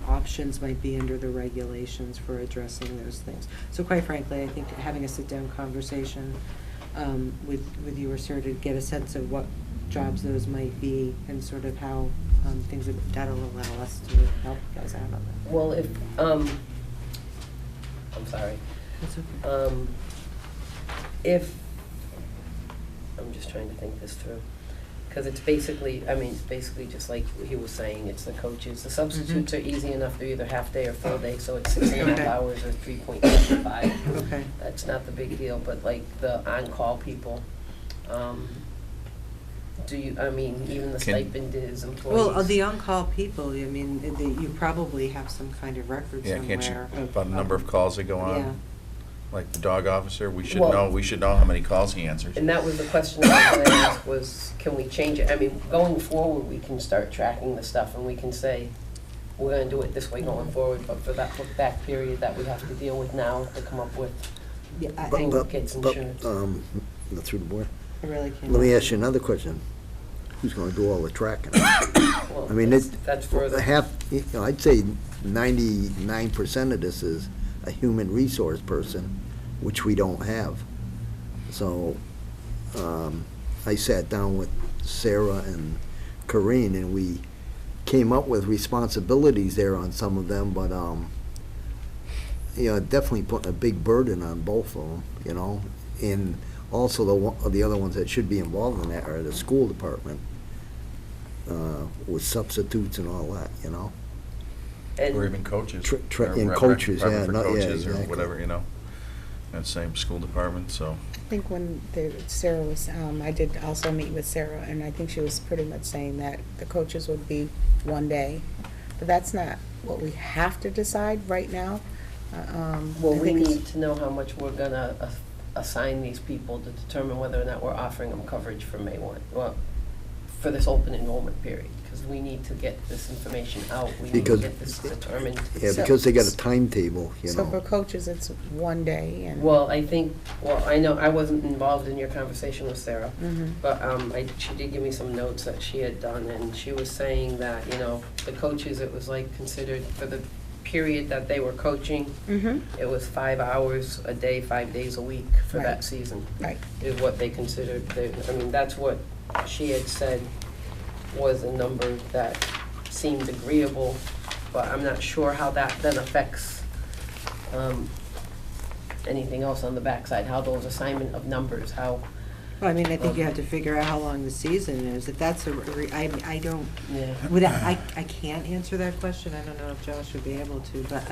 options might be under the regulations for addressing those things. So quite frankly, I think having a sit-down conversation with you, or sort of get a sense of what jobs those might be, and sort of how that'll allow us to help you guys out on that. Well, if, I'm sorry. That's okay. If, I'm just trying to think this through, because it's basically, I mean, it's basically just like he was saying, it's the coaches. The substitutes are easy enough, they're either half-day or full-day, so it's 6.5 Okay. hours or 3.95. Okay. That's not the big deal, but like the on-call people, do you, I mean, even the Can- stipend is employees. Well, the on-call people, I mean, you probably have some kind of record Yeah, somewhere. can't you, about the number of calls that go on? Yeah. Like the dog officer, we should Well- know how many calls he answers. And that was the question I was gonna ask was, can we change it? I mean, going forward, we can start tracking the stuff and we can say, we're gonna do it this way going forward, but for that look-back period that we have to deal with now to come up with Yeah, I But- who but- gets but, insurance. Through the board. really can't. Let me ask you another question. Who's gonna do all the tracking? Well, I mean, that's further. you know, I'd say 99% of this is a human resource person, which we don't have. So, I sat down with Sarah and Corinne, and we came up with responsibilities there on some of them, but, you know, definitely putting a big burden on both of them, you know? And also the other ones that should be involved in that are the school department, with substitutes and all that, you know? And Or even coaches. And Rep- coaches, yeah, repping for not- yeah, coaches or exactly. whatever, you know. And same school department, so. I think when Sarah was, I did also meet with Sarah, and I think she was pretty much saying that the coaches would be one day, but that's not what we have to decide right now. Well, I we think it's- need to know how much we're gonna assign these people to determine whether or not we're offering them coverage for May 1, well, for this open enrollment period, because we need to get this information out. We need to Because- get this determined. Yeah, because they got a timetable, you So for know? coaches, it's one day, and. Well, I think, I know I wasn't involved in your conversation with Sarah, Mhm. but she did give me some notes that she had done, and she was saying that, you know, the coaches, it was like considered for the period that they were coaching, Mhm. it was 5 hours a day, 5 days a week for Right. that season. Right. Is what they considered, I mean, that's what she had said was a number that seemed agreeable, but I'm not sure how that then affects anything else on the backside, how those assignment of numbers, how, Well, I mean, I think you have to figure out how long the season is. If that's I don't, yeah. I can't answer that question. I don't know if Josh would be able to, but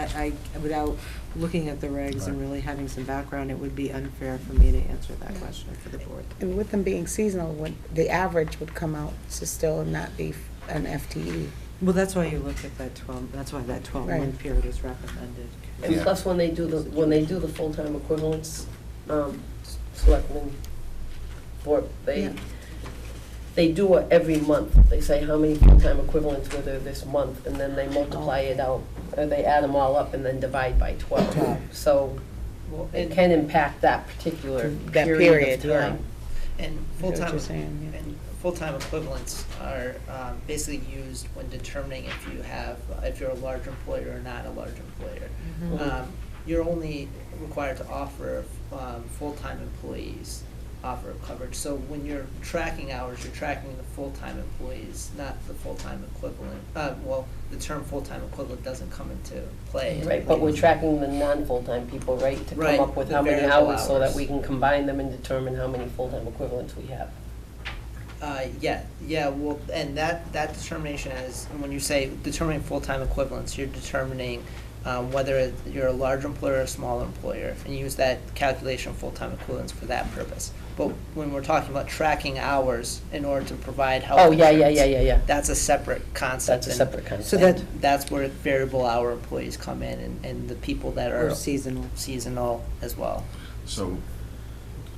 without looking at the regs and really having some background, it would be unfair for me to answer that question for the board. And with them being seasonal, when the average would come out to still not be an FTE. Well, that's why you look at that 12, that's why that 12-month Right. period is recommended. And Yeah. plus, when they do the full-time equivalents, selectmen, Yeah. they do it every month. They say how many full-time equivalents were there this month, and then they multiply it out, or they add them all up and then divide by 12. So Well, it and, can impact that particular That period period, of yeah. time. and I get what full-time, you're saying, yeah. and full-time equivalents are basically used when determining if you're a large employer or not a large employer. Mhm. You're only required to offer full-time employees offer coverage. So when you're tracking hours, you're tracking the full-time employees, not the full-time equivalent. Well, the term full-time equivalent doesn't come into play. Right, but we're tracking the non-full-time people, right, to Right, come up with the how many variable hours so that hours. we can combine them and determine how many full-time equivalents we have. Yeah, well, and that determination is, when you say determining full-time equivalents, you're determining whether you're a large employer or a small employer, and use that calculation of full-time equivalents for that purpose. But when we're talking about tracking hours in order to provide health Oh, yeah, insurance, that's a separate concept. That's a and separate concept. So that- That's where variable hour employees come in, and the people that Or are seasonal. seasonal as well. So,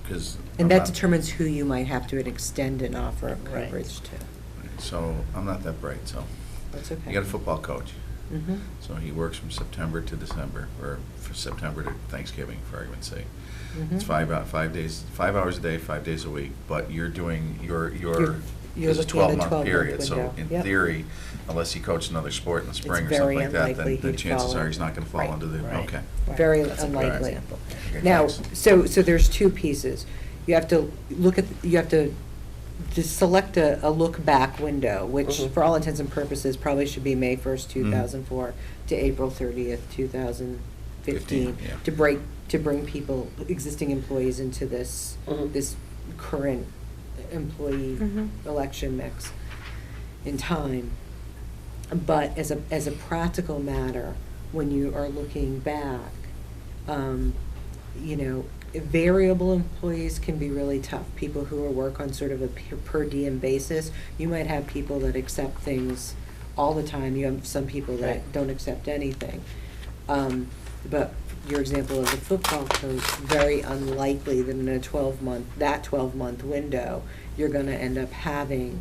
because. And that determines who you might have to extend an offer of Right. coverage to. So, I'm not that bright, so. That's okay. You got a football coach. Mhm. So he works from September to December, or for September to Thanksgiving, for argument's sake. Mhm. It's 5 hours a day, 5 days a week, but you're doing, You're it's a looking at a 12-month 12-month period. So window. in Yep. theory, unless he coached another sport in the spring or very something like that, unlikely then he'd chances fall are he's not gonna fall right. under the, Right. okay. Very That's a great unlikely. example. Okay, Now, thanks. so there's two pieces. You have to you have to just select a look-back window, which Mhm. for all intents and purposes probably should be May 1st, Mm-hmm. 2004 to April 30th, 2015, yeah. to bring people, existing employees into this, Mhm. this current employee Mhm. election mix in time. But as a practical matter, when you are looking back, you know, variable employees can be really tough. People who work on sort of a per diem basis, you might have people that accept things all the time. You have some people that Right. don't accept anything. But your example of the football coach, very unlikely that in a 12-month window, you're gonna end up having,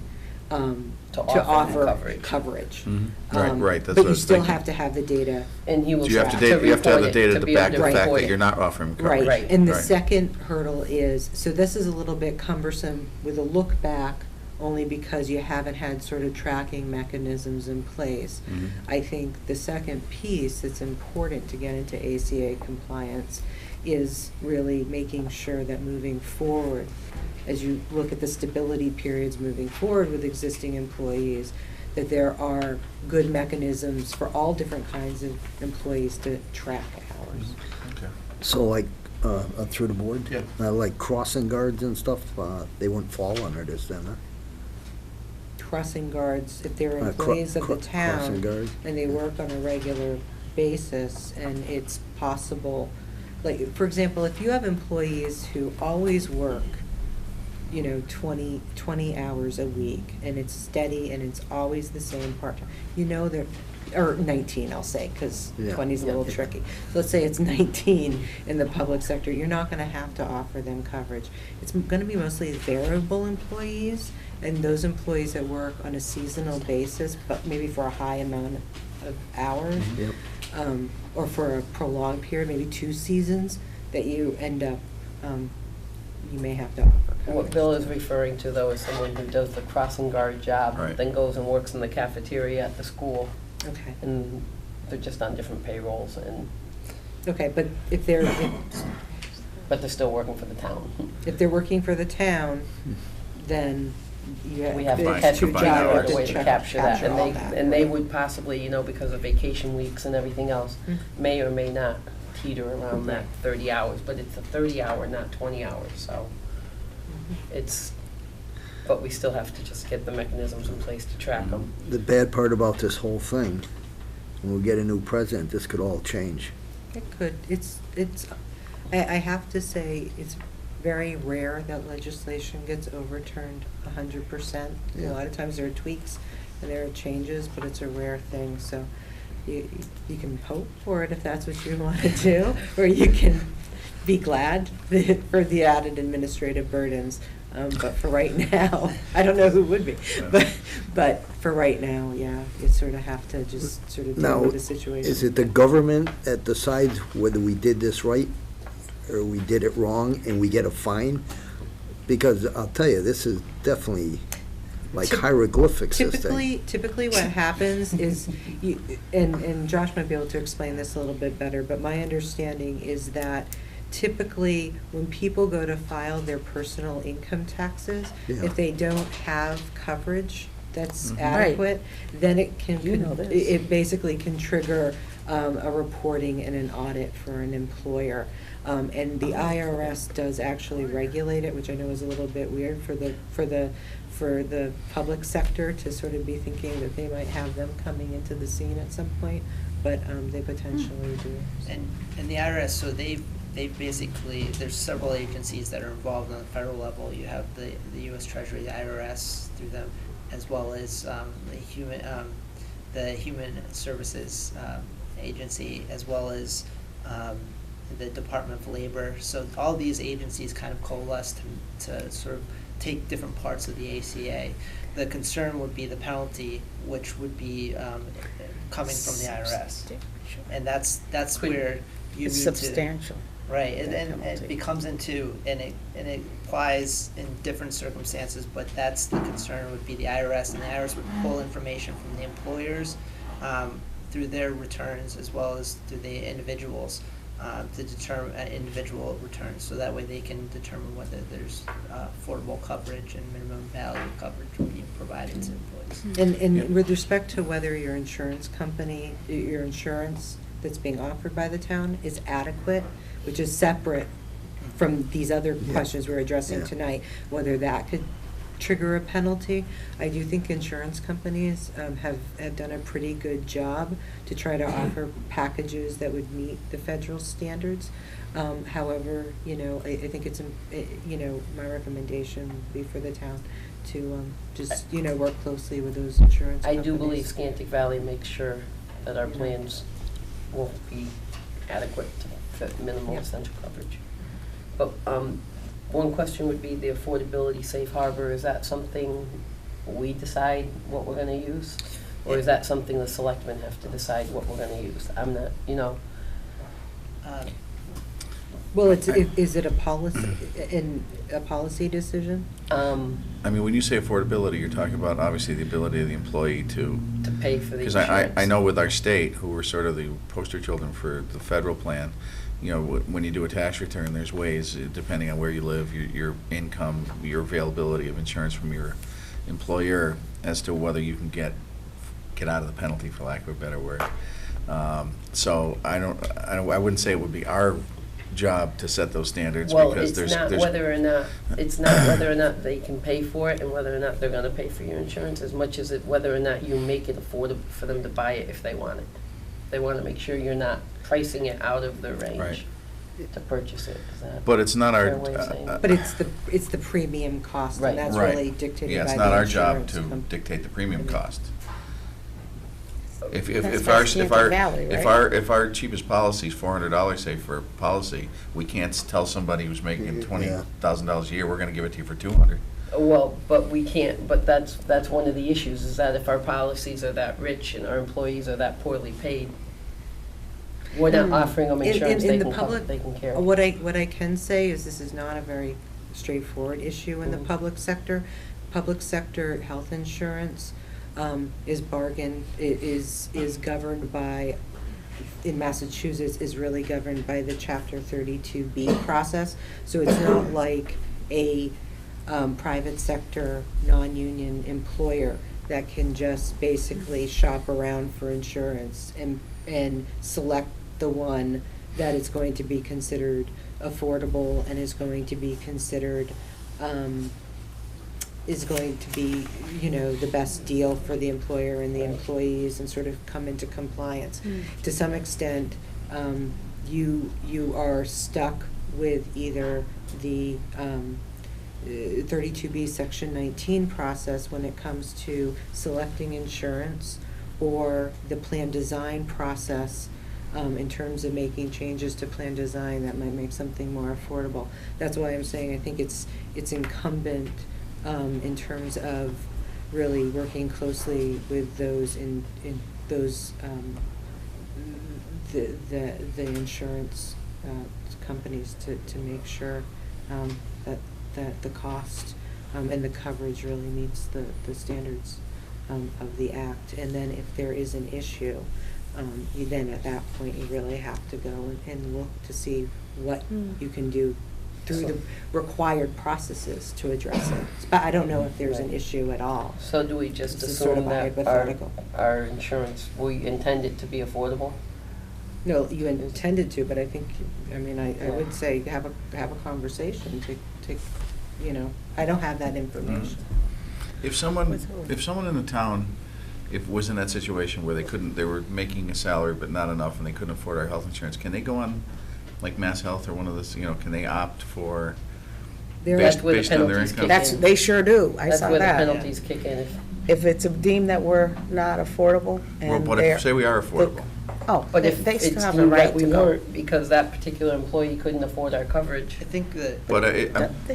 To offer coverage. Mhm. Right, right, that's what I But you was still thinking. have to have the data. And he will So you have to track you have to have the report it, data to be able back the fact report that it. you're not offering coverage. Right, and the Right. second hurdle is, so this is a little bit cumbersome with a look back, only because you haven't had sort of tracking mechanisms in place. Mhm. I think the second piece that's important to get into ACA compliance is really making sure that moving forward, as you look at the stability periods moving forward with existing employees, that there are good mechanisms for all different kinds of employees to track hours. Okay. So like, through the board? Yeah. Like crossing guards and stuff, they wouldn't fall under this then, huh? Crossing guards, if they're Cro- employees of the crossing town guards. and they work on a regular basis, and it's possible, like, for example, if you have employees who always work, you know, 20 hours a week, and it's steady and it's always the same part-time, you know they're, or 19, I'll say, because Yeah. 20 is a little tricky. So let's say it's 19 in the public sector, you're not gonna have to offer them coverage. It's gonna be mostly variable employees, and those employees that work on a seasonal basis, but maybe for a high amount of hours, Yep. or for a prolonged period, maybe 2 seasons, that you end up, you may have to offer coverage. What Bill is referring to, though, is someone who does the crossing guard job, Right. then goes and works in the cafeteria at the school, Okay, and they're just on different payrolls, okay, but if they're, but they're still working for the town. if they're working for the town, then you have. We have to Combine- catch, combine figure out hours. a way to capture that, all and that. they would possibly, you know, because of vacation weeks and everything else, Mm. may or may not teeter around that 30 hours, but it's a 30-hour, not 20 hours, so it's, but we still have to just get the mechanisms in place to track them. The bad part about this whole thing, when we get a new president, this could all change. It could, I have to say, it's very rare that legislation gets overturned 100%. A Yeah. lot of times there are tweaks and there are changes, but it's a rare thing, so you can hope for it if that's what you want to do, or you can be glad for the added administrative burdens. But for right now, I don't know who would be, but for right now, yeah, you sort of have to just sort of deal Now, with the situation. is it the government that decides whether we did this right or we did it wrong and we get a fine? Because I'll tell you, this is definitely like hieroglyphics, this thing. Typically what happens is, and Josh might be able to explain this a little bit better, but my understanding is that typically when people go to file their personal income taxes, Yeah. if they don't have coverage that's Mhm. adequate, then it can, You know this. it basically can trigger a reporting and an audit for an employer. And the IRS does actually regulate it, which I know is a little bit weird for the public sector to sort of be thinking that they might have them coming into the scene at some point, but they potentially do. And the IRS, so they basically, there's several agencies that are involved on the federal level. You have the U.S. Treasury, the IRS through them, as well as the Human Services Agency, as well as the Department of Labor. So all these agencies kind of coalesce to sort of take different parts of the ACA. The concern would be the penalty, which would be coming from the IRS. And that's where you It's need substantial. Right, that and penalty. it becomes into, and it applies in different circumstances, but that's the concern would be the IRS, and the IRS would pull information from the employers through their returns as well as through the individuals to determine individual returns, so that way they can determine whether there's affordable coverage and minimum value coverage being provided to employees. And with respect to whether your insurance company, your insurance that's being offered by the town is adequate, which is separate from these other questions we're addressing Yeah. tonight, whether that could trigger a penalty. I do think insurance companies have done a pretty good job to try to offer packages that would meet the federal standards. However, I think it's, my recommendation would be for the town to just, work closely with those insurance I companies. do believe Scantic Valley makes sure that our plans won't be adequate to fit minimal Yep. essential coverage. But one question would be the affordability safe harbor. Is that something we decide what we're gonna use? Or is that something the selectmen have to decide what we're gonna use? I'm not, Well, is it a policy decision? I mean, when you say affordability, you're talking about obviously the ability of the employee to pay for the because insurance. I know with our state, who are sort of the poster children for the federal plan, when you do a tax return, there's ways, depending on where you live, your income, your availability of insurance from your employer, as to whether you can get out of the penalty, for lack of a better word. So I wouldn't say it would be our job to set those standards, Well, because it's there's not whether or not they can pay for it and whether or not they're gonna pay for your insurance, as much as whether or not you make it affordable for them to buy it if they want it. They wanna make sure you're not pricing it out of their range Right. to purchase it. Is that But it's not our a fair way of saying it? But it's the premium cost, Right. and that's Right. really dictated by Yeah, the it's not our job insurance to company. dictate the premium cost. If That's our, by Scantic Valley, right? if our cheapest policy is $400, say, for a policy, we can't tell somebody who's making Yeah. $20,000 a year, we're gonna give it to you for $200. Well, but we can't, but that's one of the issues, is that if our policies are that rich and our employees are that poorly paid, we're not offering them insurance they In the can cover, public, they can carry. what I can say is this is not a very straightforward issue in the Mhm. public sector. Public sector health insurance is governed by, in Massachusetts, is really governed by the Chapter 32B process. So it's not like a private sector, non-union employer that can just basically shop around for insurance and select the one that is going to be considered affordable and is going to be considered, the best deal for the employer and the employees, and sort of come into compliance. To some extent, you are stuck with either the 32B Section 19 process when it comes to selecting insurance or the plan design process in terms of making changes to plan design that might make something more affordable. That's why I'm saying I think it's incumbent in terms of really working closely with those in those the insurance companies to make sure that the cost and the coverage really meets the standards of the act. And then if there is an issue, you then at that point, you really have to go and look to see what you can do through the required processes to address it. But I don't know if there's an issue at all. So do we just This is sort of assume a that hypothetical. our insurance, we intend it to be affordable? No, you intended to, but I think, I mean, I would say have a conversation to, you know, I don't have that information. If someone in the town, was in that situation where they were making a salary but not enough and they couldn't afford our health insurance, can they go on like Mass Health or one of those, can they opt for That's where the based on their penalties income? kick in. They sure do. I That's saw where the that. penalties kick in. If it's deemed that we're not affordable Well, and but they're. say we are affordable. Oh, But they if they it's still have the deemed that right we to go. weren't, because that particular employee couldn't afford our coverage. I think that. But They-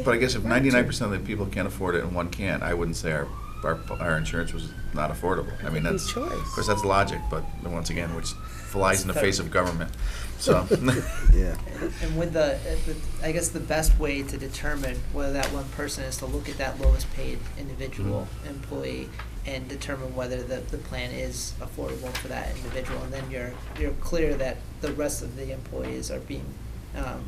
but I guess if right to. 99% of the people can't afford it and one can't, I wouldn't say our insurance was not affordable. I mean, It's that's, choice. of course, that's logic, but once again, which flies in the face of government. So, Yeah. And with I guess the best way to determine whether that one person is to look at that lowest paid individual employee and determine whether the plan is affordable for that individual. And then you're clear that the rest of the employees are being,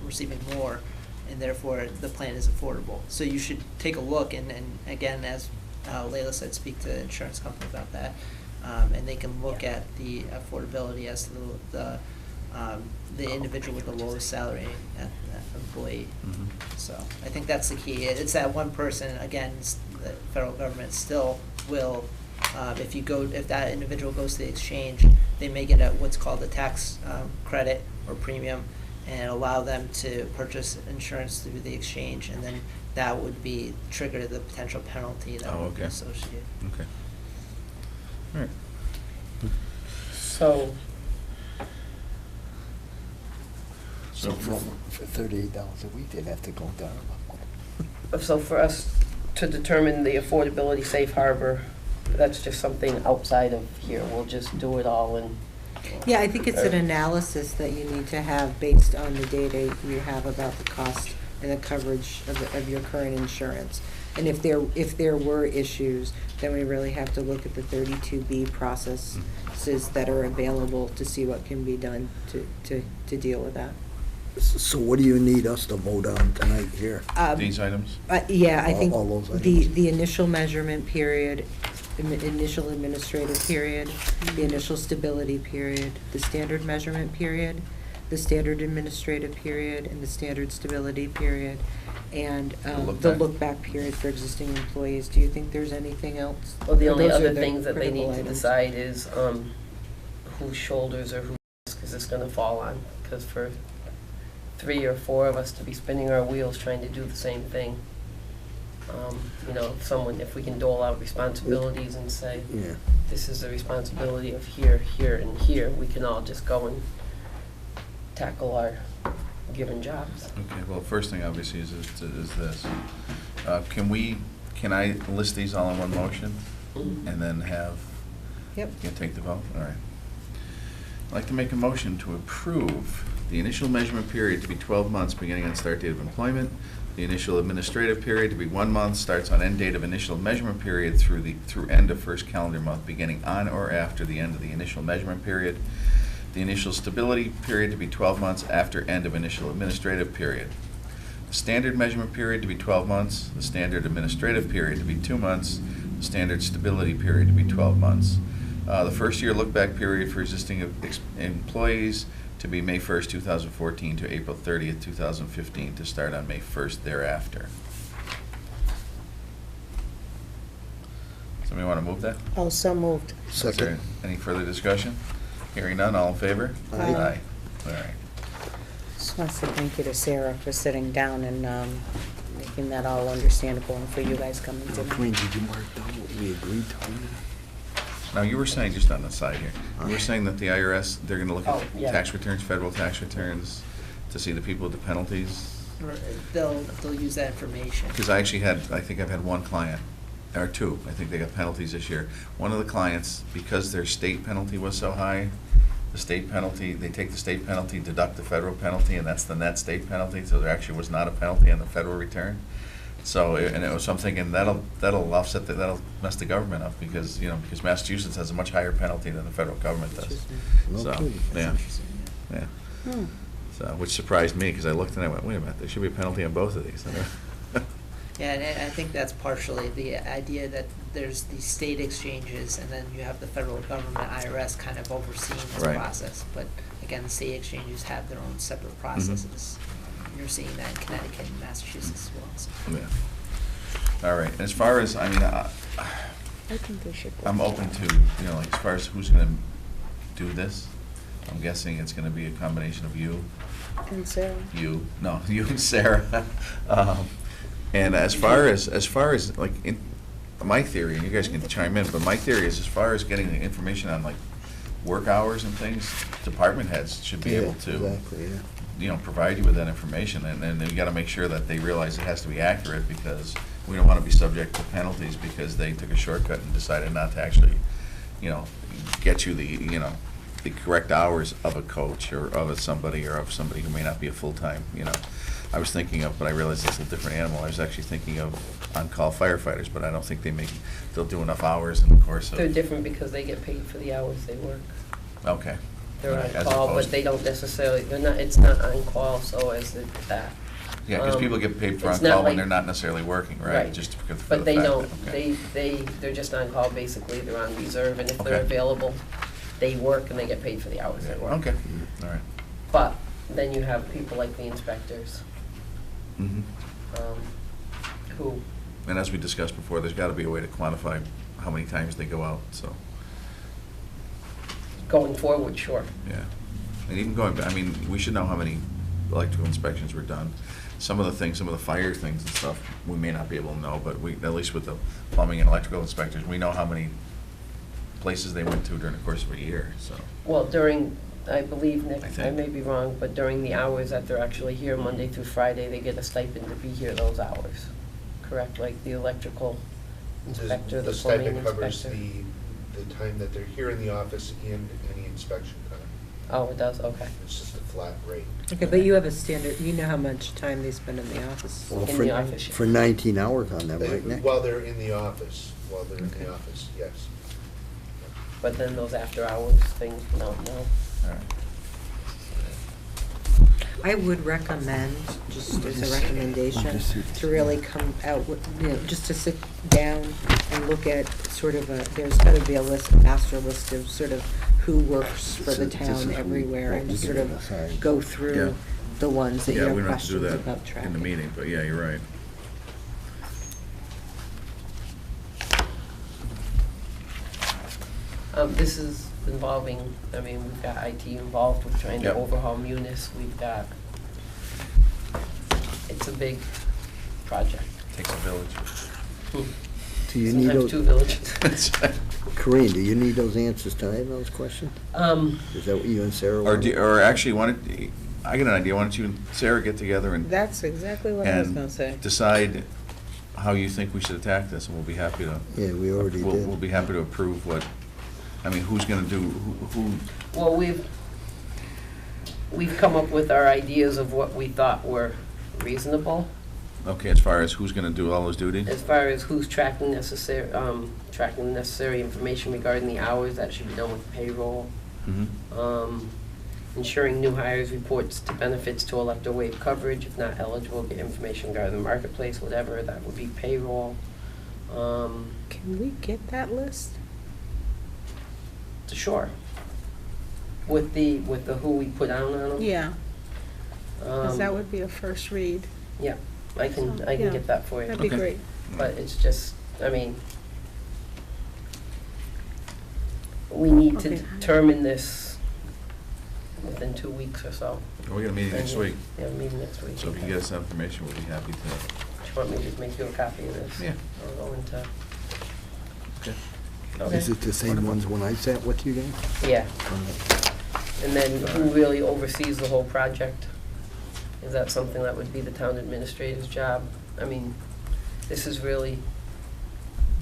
receiving more, and therefore the plan is affordable. So you should take a look and again, as Layla said, speak to the insurance company about that. And they can look at the affordability as to the individual with the lowest salary employee. Mhm. So I think that's the key. It's that one person, again, the federal government still will, if that individual goes to the exchange, they may get what's called a tax credit or premium and allow them to purchase insurance through the exchange, and then that would be trigger the potential penalty that would be okay. associated. Okay. All right. So, So for $38 a week, they'd have to go down. so for us to determine the affordability safe harbor, that's just something outside of here. We'll just do it all in. Yeah, I think it's an analysis that you need to have based on the data you have about the cost and the coverage of your current insurance. And if there were issues, then we really have to look at the 32B processes that are available to see what can be done to deal with that. So what do you need us to vote on tonight here? These items? All Yeah, I think those the items. initial measurement period, initial administrative period, the initial stability period, the standard measurement period, the standard administrative period, and the standard stability period, and the look-back period for existing employees. Do you think there's anything else? Well, the Or only those are other the things that they critical need to items? decide is whose shoulders or whose desk is this gonna fall on? Because for 3 or 4 of us to be spinning our wheels trying to do the same thing, if we can dole out responsibilities and say, Yeah. this is the responsibility of here, here, and here, we can all just go and tackle our given jobs. Okay, well, first thing obviously is this. Can I list these all in one motion and then have, Yep. you can take the vote? All right. I'd like to make a motion to approve the initial measurement period to be 12 months beginning on start date of employment. The initial administrative period to be 1 month, starts on end date of initial measurement period through end of first calendar month, beginning on or after the end of the initial measurement period. The initial stability period to be 12 months after end of initial administrative period. The standard measurement period to be 12 months, the standard administrative period to be 2 months, the standard stability period to be 12 months. The first year look-back period for existing employees to be May 1st, 2014 to April 30th, 2015, to start on May 1st thereafter. Somebody want to move that? Oh, so moved. Is there any further discussion? Hearing none, all in favor? Aye. All right. Just wants to thank you to Sarah for sitting down and making making that all understandable and for you guys coming to Kareem, me. did you mark down what we agreed to? Now, you were saying, just on the side here, you were saying that the IRS, they're gonna look Oh, at yeah. tax returns, federal tax returns, to see the people with the penalties? Or they'll use that information. Because I think I've had one client, or two, I think they got penalties this year. One of the clients, because their state penalty was so high, the state penalty, they take the state penalty, deduct the federal penalty, and that's the net state penalty, so there actually was not a penalty on the federal return. So, and it was, so I'm thinking, that'll offset, that'll mess the government up, because, because Massachusetts has a much higher penalty than the federal government does. No So, kidding. yeah, yeah. Hmm. So, which surprised me, because I looked and I went, wait a minute, there should be a penalty on both of these. Yeah, and I think that's partially the idea that there's these state exchanges, and then you have the federal government, IRS, kind of overseeing this Right. process. But again, the state exchanges have their own separate processes. You're seeing that in Connecticut and Massachusetts as well. So. Yeah. All right, and as far as, I think they should. I'm open to, like, as far as who's gonna do this, I'm guessing it's gonna be a combination of you, And Sarah? you and Sarah. And as far as, like, my theory, and you guys can chime in, but my theory is, as far as getting the information on, like, work hours and things, department heads should be able to, Exactly, yeah. provide you with that information, and then you gotta make sure that they realize it has to be accurate, because we don't wanna be subject to penalties because they took a shortcut and decided not to actually, get you the correct hours of a coach, or of somebody who may not be a full-time, I was thinking of, but I realized it's a different animal. I was actually thinking of on-call firefighters, but I don't think they'll do enough hours in the course of. They're different because they get paid for the hours they work. Okay. They're Right, on as call, but opposed- they don't necessarily, it's not on call, so as that. Yeah, because people get paid for It's not on-call when like- they're not necessarily working, right? Right. Just for the But they fact that- don't, okay. they're just on call, basically, they're on reserve, and if they're Okay. available, they work and they get paid for the hours they work. Okay, all right. But then you have people like the inspectors, Mhm. who, And as we discussed before, there's gotta be a way to quantify how many times they go out, so, going forward, sure. yeah. And even going back, we should know how many electrical inspections were done. Some of the things, some of the fire things and stuff, we may not be able to know, but at least with the plumbing and electrical inspectors, we know how many places they went to during the course of a year, so. Well, during, I believe, Nick, I I think. may be wrong, but during the hours that they're actually here, Monday through Friday, they get a stipend to be here those hours, correct? Like the electrical inspector, the plumbing stipend covers inspector? the time that they're here in the office and any inspection time. Oh, it does, okay. It's just a flat rate. Okay, but you have a standard, you know how much time they spend in the office? Well, In for- the office, yeah. For 19 hours on them, right, Nick? While they're in the office, Okay. yes. But then those after-hours things, no. All right. I would recommend, just as a recommendation, to really come out with, just to sit down and look at sort of there's gotta be a master list of sort of who works for the town everywhere, and just sort of go Yeah. through the ones that you Yeah, have we don't have to do questions that about tracking. in the meeting, but yeah, you're right. This is involving, we've got IT involved with trying to Yep. overhaul Munis, it's a big project. Takes a village. Do you need Sometimes those, two villages. Kareem, do you need those answers tonight, those questions? Is that what you and Sarah Or, want? or actually, I get an idea, why don't you and Sarah get together and That's exactly what I was gonna say. decide how you think we should attack this, and we'll be happy to. Yeah, we already We'll did. be happy to approve who's gonna do, who, Well, we've come up with our ideas of what we thought were reasonable, okay, as far as who's gonna do all those duties? as far as who's tracking tracking the necessary information regarding the hours, that should be done with payroll. Mhm. Ensuring new hires reports to benefits to elect or waive coverage, if not eligible, get information regarding the marketplace, whatever, that would be payroll. Can we get that list? Sure. With the who we put down on them? Yeah, because that Um, would be a first read. Yeah, I can Yeah. get that for you. That'd be Okay. great. But it's just, we need to Okay. determine this within 2 weeks or so. We got a meeting next week, We have a meeting next week. so if you get us that information, we'll be happy to you want me to just make you a copy of this? Yeah. I'll go into, Okay. okay. Is it the same ones when I sat with you guys? Yeah. And then who really oversees the whole project? Is that something that would be the town administrator's job? I mean, this is really,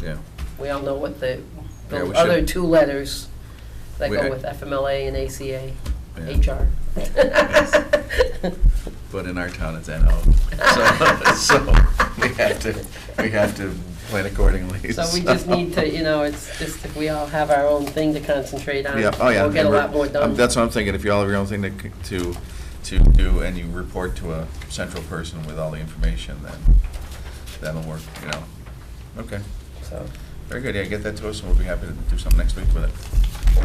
Yeah. we all know what the Yeah, we other should- two letters that We- go with FMLA and ACA, Yeah. HR. But in our town, it's NO. So we have to plan accordingly. So we just need to, it's just if we all have our own thing to concentrate on, Yeah, oh yeah. we'll get a lot more done. That's what I'm thinking, if you all have your own thing to do, and you report to a central person with all the information, then that'll work, Okay, So, very good, yeah, get that to us, and we'll be happy to do something next week with it.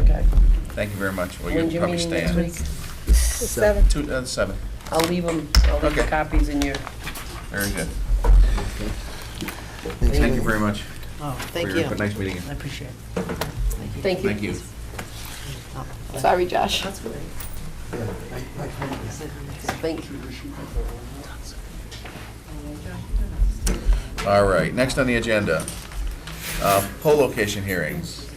okay. Thank you very much. Well, When's you'll your probably meeting stay next in. week? The 7th. 7. I'll leave the Okay. copies in your, Very good. Thanks. Thank you very much. Oh, for your input. Nice meeting you. I appreciate it. thank you. Thank you. Sorry, Josh. That's great. Thank you. All right, next on the agenda, poll location hearings.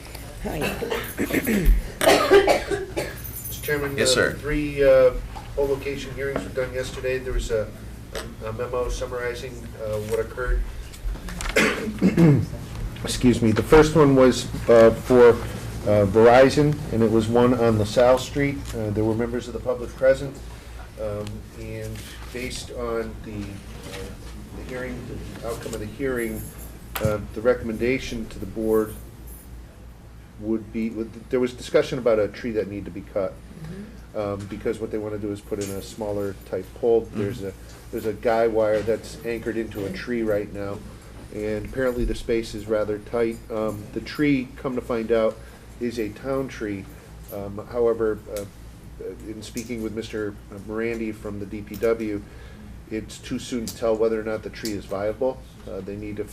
Mr. Chairman? Yes, sir. 3 poll location hearings were done yesterday. There was a memo summarizing what occurred. Excuse me. The first one was for Verizon, and it was one on LaSalle Street. There were members of the public present, and based on the hearing, the outcome of the hearing, the recommendation to the board would be, there was discussion about a tree that needed to be cut. Because what they want to do is put in a smaller type pole. There's a guy wire that's anchored into a tree right now, and apparently the space is rather tight. The tree, come to find out, is a town tree. However, in speaking with Mr. Morandi from the DPW, it's too soon to tell whether or not the tree is viable. They need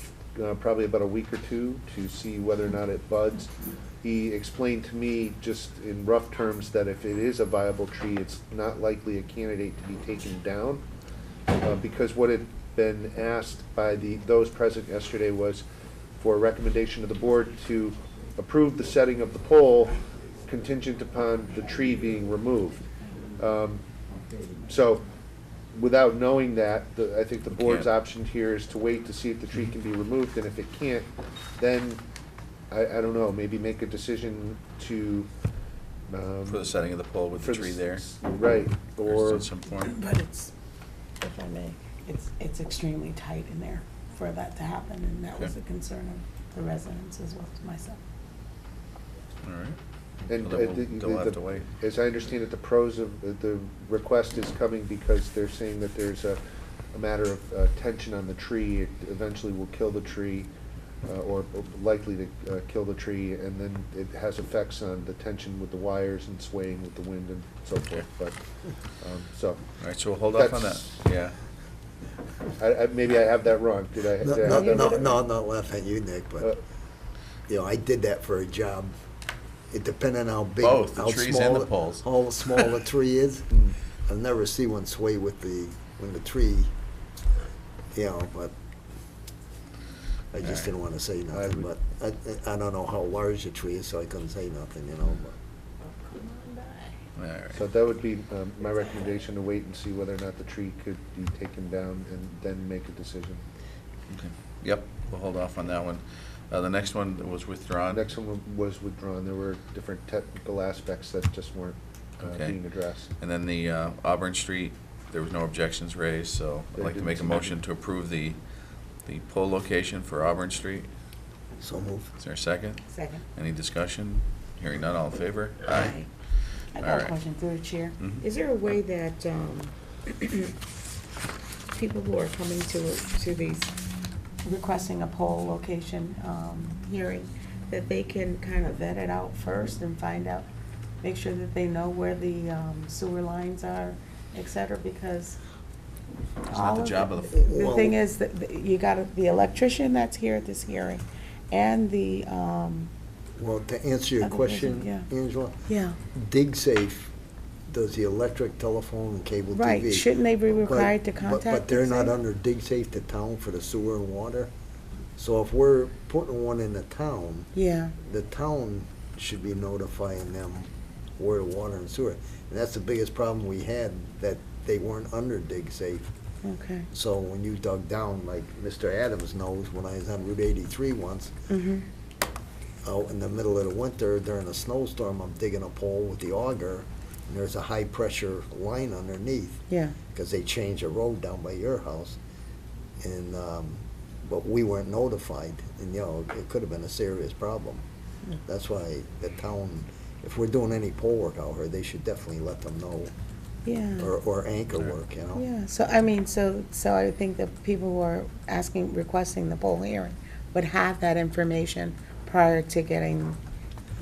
probably about a week or two to see whether or not it buds. He explained to me, just in rough terms, that if it is a viable tree, it's not likely a candidate to be taken down, because what had been asked by those present yesterday was for a recommendation of the board to approve the setting of the pole contingent upon the tree being removed. So, without knowing that, I think the board's option here is to wait to see if the tree can be removed, and if it can't, then I don't know, maybe make a decision to. For the setting of the pole with the tree there. Right, or. At some point. But it's, if I may, it's extremely tight in there for that to happen, and that was Okay. a concern of the residents as well as myself. All right. And Well, then they'll have to wait. as I understand it, the pros of the request is coming because they're saying that there's a matter of tension on the tree. It eventually will kill the tree, or likely to kill the tree, and then it has effects on the tension with the wires and swaying with the wind and so forth. But so. All right, so we'll hold off on that. That's- Yeah. Maybe I have that wrong. Did I have that wrong? No, I'm not laughing at you, Nick, but, I did that for a job. It depending on how big, Both, the how trees small, and the poles. how small the tree is. I've never seen one sway when the tree, but I just didn't want to say nothing, but I don't know how large the tree is, so I couldn't say nothing, but. All right. So that would be my recommendation, to wait and see whether or not the tree could be taken down and then make a decision. Okay. Yep, we'll hold off on that one. The next one was withdrawn. Next one was withdrawn. There were different technical aspects that just weren't Okay. being addressed. And then the Auburn Street, there was no objections raised, so I'd They like to make a didn't. motion to approve the pole location for Auburn Street. So move. Is there a second? Second. Any discussion? Hearing none, all in favor? I All got a right. question through the chair. Mhm. Is there a way that people who are coming to these, requesting a poll location hearing, that they can kind of vet it out first and find out, make sure that they know where the sewer lines are, et cetera, because Isn't that all the of job it- of the thing is that you got the electrician that's here at this hearing, and the, Well, to answer your Other question, person, yeah. Angela, yeah, DigSafe does the electric, telephone, and cable TV. Right, shouldn't they be required to But contact? they're not the under dig safe to town for the sewer and water. So if we're putting one in the town, Yeah, the town should be notifying them where the water and sewer. And that's the biggest problem we had, that they weren't under dig safe. okay. So when you dug down, like Mr. Adams knows, when I was on Route 83 once, Mm-hmm. out in the middle of the winter during a snowstorm, I'm digging a pole with the auger, and there's a high-pressure line underneath, Yeah, because they changed the road down by your house. And, but we weren't notified, and, you know, it could have been a serious problem. That's why the town, if we're doing any pole work out here, they should definitely let them know, yeah. or anchor work, you know? Yeah, so, I mean, so I think that people who are requesting the poll hearing would have that information prior to getting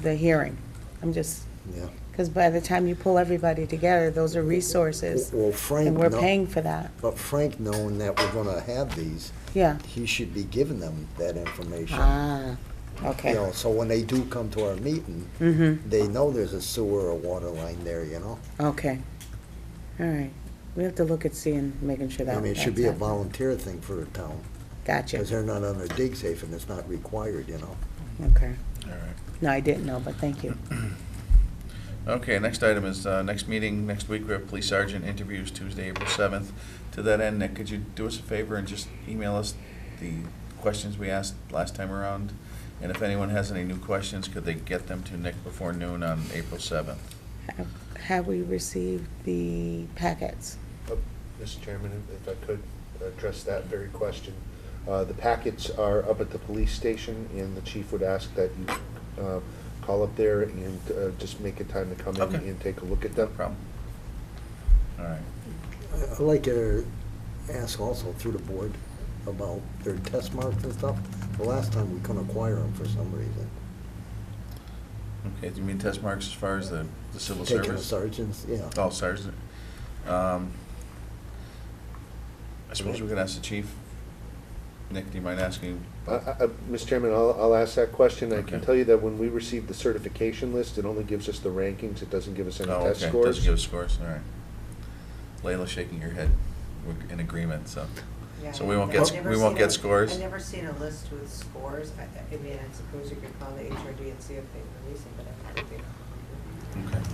the hearing. I'm just, Yeah. because by the time you pull everybody together, those are resources, Well, Frank, and we're kno- paying for that. But Frank, knowing that we're gonna have these, Yeah. he should be giving them that information. Ah, You okay. know, so when they do come to our meeting, Mm-hmm, they know there's a sewer or water line there, you know? okay. All right. We have to look at seeing, making sure that. I mean, it should that's be a happening. volunteer thing for the town, Gotcha, because they're not under dig safe and it's not required, you know? okay. All right. No, I didn't know, but thank you. Okay, next item is, next meeting, next week, we have police sergeant interviews Tuesday, April 7th. To that end, Nick, could you do us a favor and just email us the questions we asked last time around? And if anyone has any new questions, could they get them to Nick before noon on April 7th? Have we received the packets? Mr. Chairman, if I could address that very question. The packets are up at the police station, and the chief would ask that you call up there and just make a time to come in Okay. and take a look at them. No problem. All right. I'd like to ask also through the board about their test marks and stuff. The last time we couldn't acquire them for some reason. Okay, do you mean test marks as far as the civil Taking the service? sergeants, yeah. Oh, sergeant. I suppose we could ask the chief. Nick, do you mind asking? Mr. Chairman, I'll ask that question. I can Okay. tell you that when we receive the certification list, it only gives us the rankings. It doesn't give us any Oh, test okay, scores. doesn't give us scores, all right. Layla's shaking your head, we're in agreement, so. Yeah, So we won't I've get, never we won't seen get a- scores? I've never seen a list with scores. I mean, I suppose you could call the HRD and see if they release them, but I don't think they. Okay.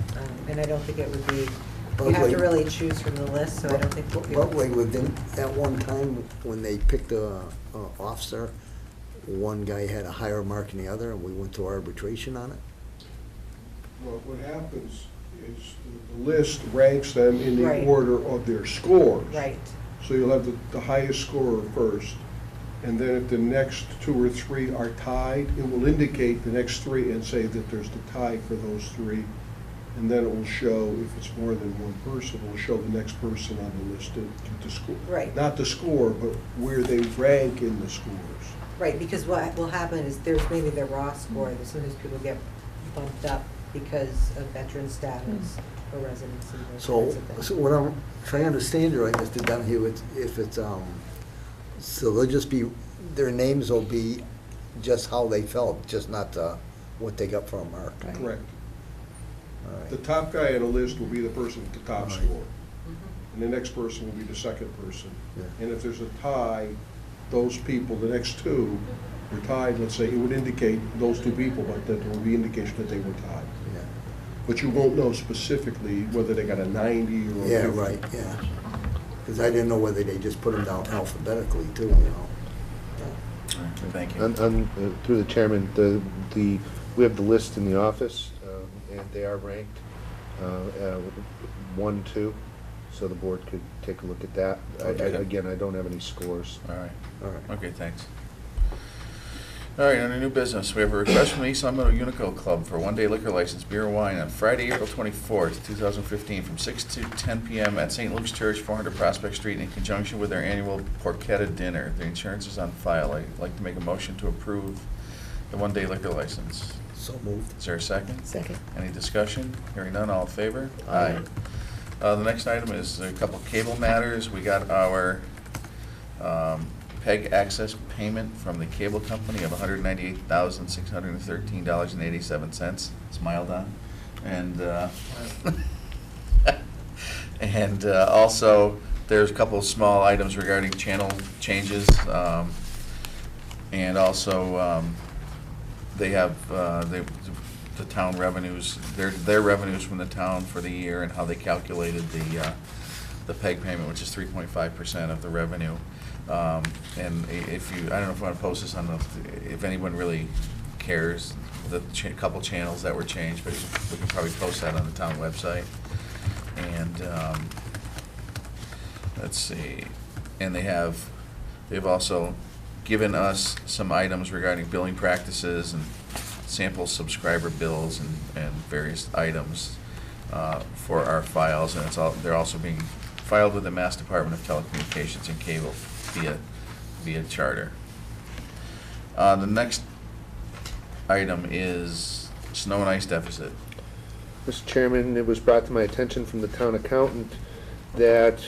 And I don't think it would be, you But have to wait. really choose from the list, so I don't think. But wait, within, at one time, when they picked a officer, one guy had a higher mark than the other, and we went to arbitration on it? Well, what happens is the list ranks them in the Right. order of their scores. Right. So you'll have the highest scorer first, and then if the next two or three are tied, it will indicate the next three and say that there's the tie for those three. And then it will show, if it's more than one person, it will show the next person on the list to score. Right. Not the score, but where they rank in the scores. Right, because what will happen is there's maybe the raw score, that sometimes people get bumped up because of veteran status or residency. Those So, kinds of things. so what I'm, if I understand you right, Mr. Donahue, if it's, so they'll just be, their names will be just how they felt, just not what they got for a mark. Correct. All right. The top guy on the list will be the person with the top Right. score. And the next person will be the second person. Yeah. And if there's a tie, those people, the next two, are tied, let's say, it would indicate those two people, but that there will be indication that they were tied. Yeah. But you won't know specifically whether they got a 90 or a 50. Yeah, right, yeah. Because I didn't know whether they just put them down alphabetically too, you know? All right, thank you. Through the chairman, we have the list in the office, and they are ranked 1, 2, so the board could take a look at that. Again, I don't have any scores. All right. All right. Okay, thanks. All right, under new business, we have a request from the East Long Meadow Unico Club for a one-day liquor license, beer and wine, on Friday, April 24th, 2015, from 6 to 10 p.m. at St. Luke's Church, 400 Prospect Street, in conjunction with their annual porchetta dinner. The insurance is on file. I'd like to make a motion to approve the one-day liquor license. So moved. Is there a second? Second. Any discussion? Hearing none, all in favor? Aye. The next item is a couple cable matters. We got our PEG access payment from the cable company of $198,613.87. Smile, Don. And And also, there's a couple of small items regarding channel changes. And also, they have, the town revenues, their revenues from the town for the year and how they calculated the PEG payment, which is 3.5% of the revenue. And if you, I don't know if you want to post this on if anyone really cares, the couple channels that were changed, but we can probably post that on the town website. And, let's see, and they've also given us some items regarding billing practices and sample subscriber bills and various items for our files, and they're also being filed with the Mass Department of Telecommunications and Cable via charter. The next item is snow and ice deficit. Mr. Chairman, it was brought to my attention from the town accountant that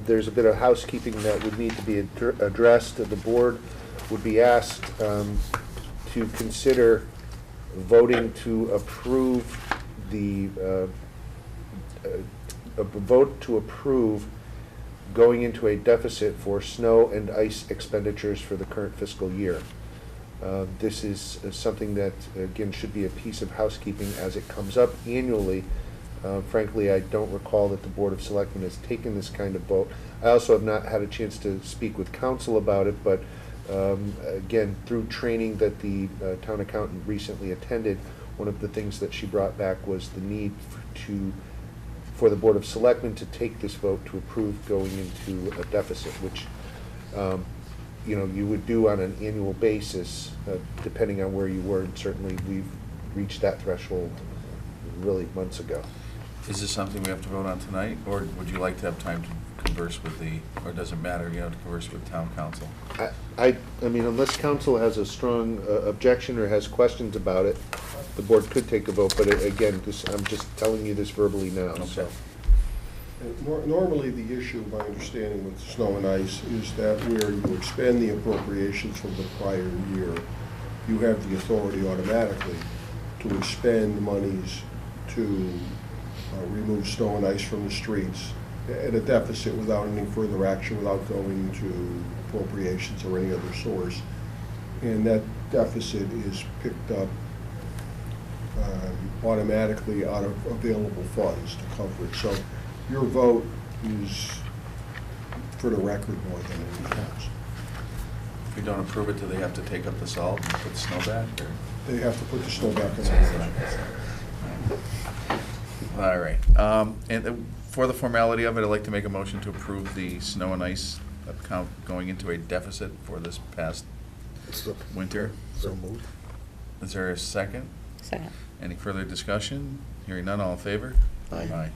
there's a bit of housekeeping that would need to be addressed. The board would be asked to consider voting to approve a vote to approve going into a deficit for snow and ice expenditures for the current fiscal year. This is something that, again, should be a piece of housekeeping as it comes up annually. Frankly, I don't recall that the Board of Selectmen has taken this kind of vote. I also have not had a chance to speak with council about it, but again, through training that the town accountant recently attended, one of the things that she brought back was the need for the Board of Selectmen to take this vote to approve going into a deficit, which you would do on an annual basis, depending on where you were, and certainly we've reached that threshold really months ago. Is this something we have to vote on tonight, or would you like to have time to converse with or does it matter, you have to converse with town council? I mean, unless council has a strong objection or has questions about it, the board could take a vote, but again, I'm just telling you this verbally now, so. Okay. Normally, the issue, my understanding with snow and ice, is that where you expend the appropriations from the prior year, you have the authority automatically to expend monies to remove snow and ice from the streets at a deficit without any further action, without going to appropriations or any other source. And that deficit is picked up automatically out of available funds to cover it. So your vote is, for the record, more than anything else. If we don't approve it, do they have to take up the salt and put the snow back, or? They have to put the snow back in the All right. And for the formality of it, I'd like to make a motion to approve the snow and ice account going into a deficit for this past winter. So moved. Is there a second? Second. Any further discussion? Hearing none, all in favor? Aye.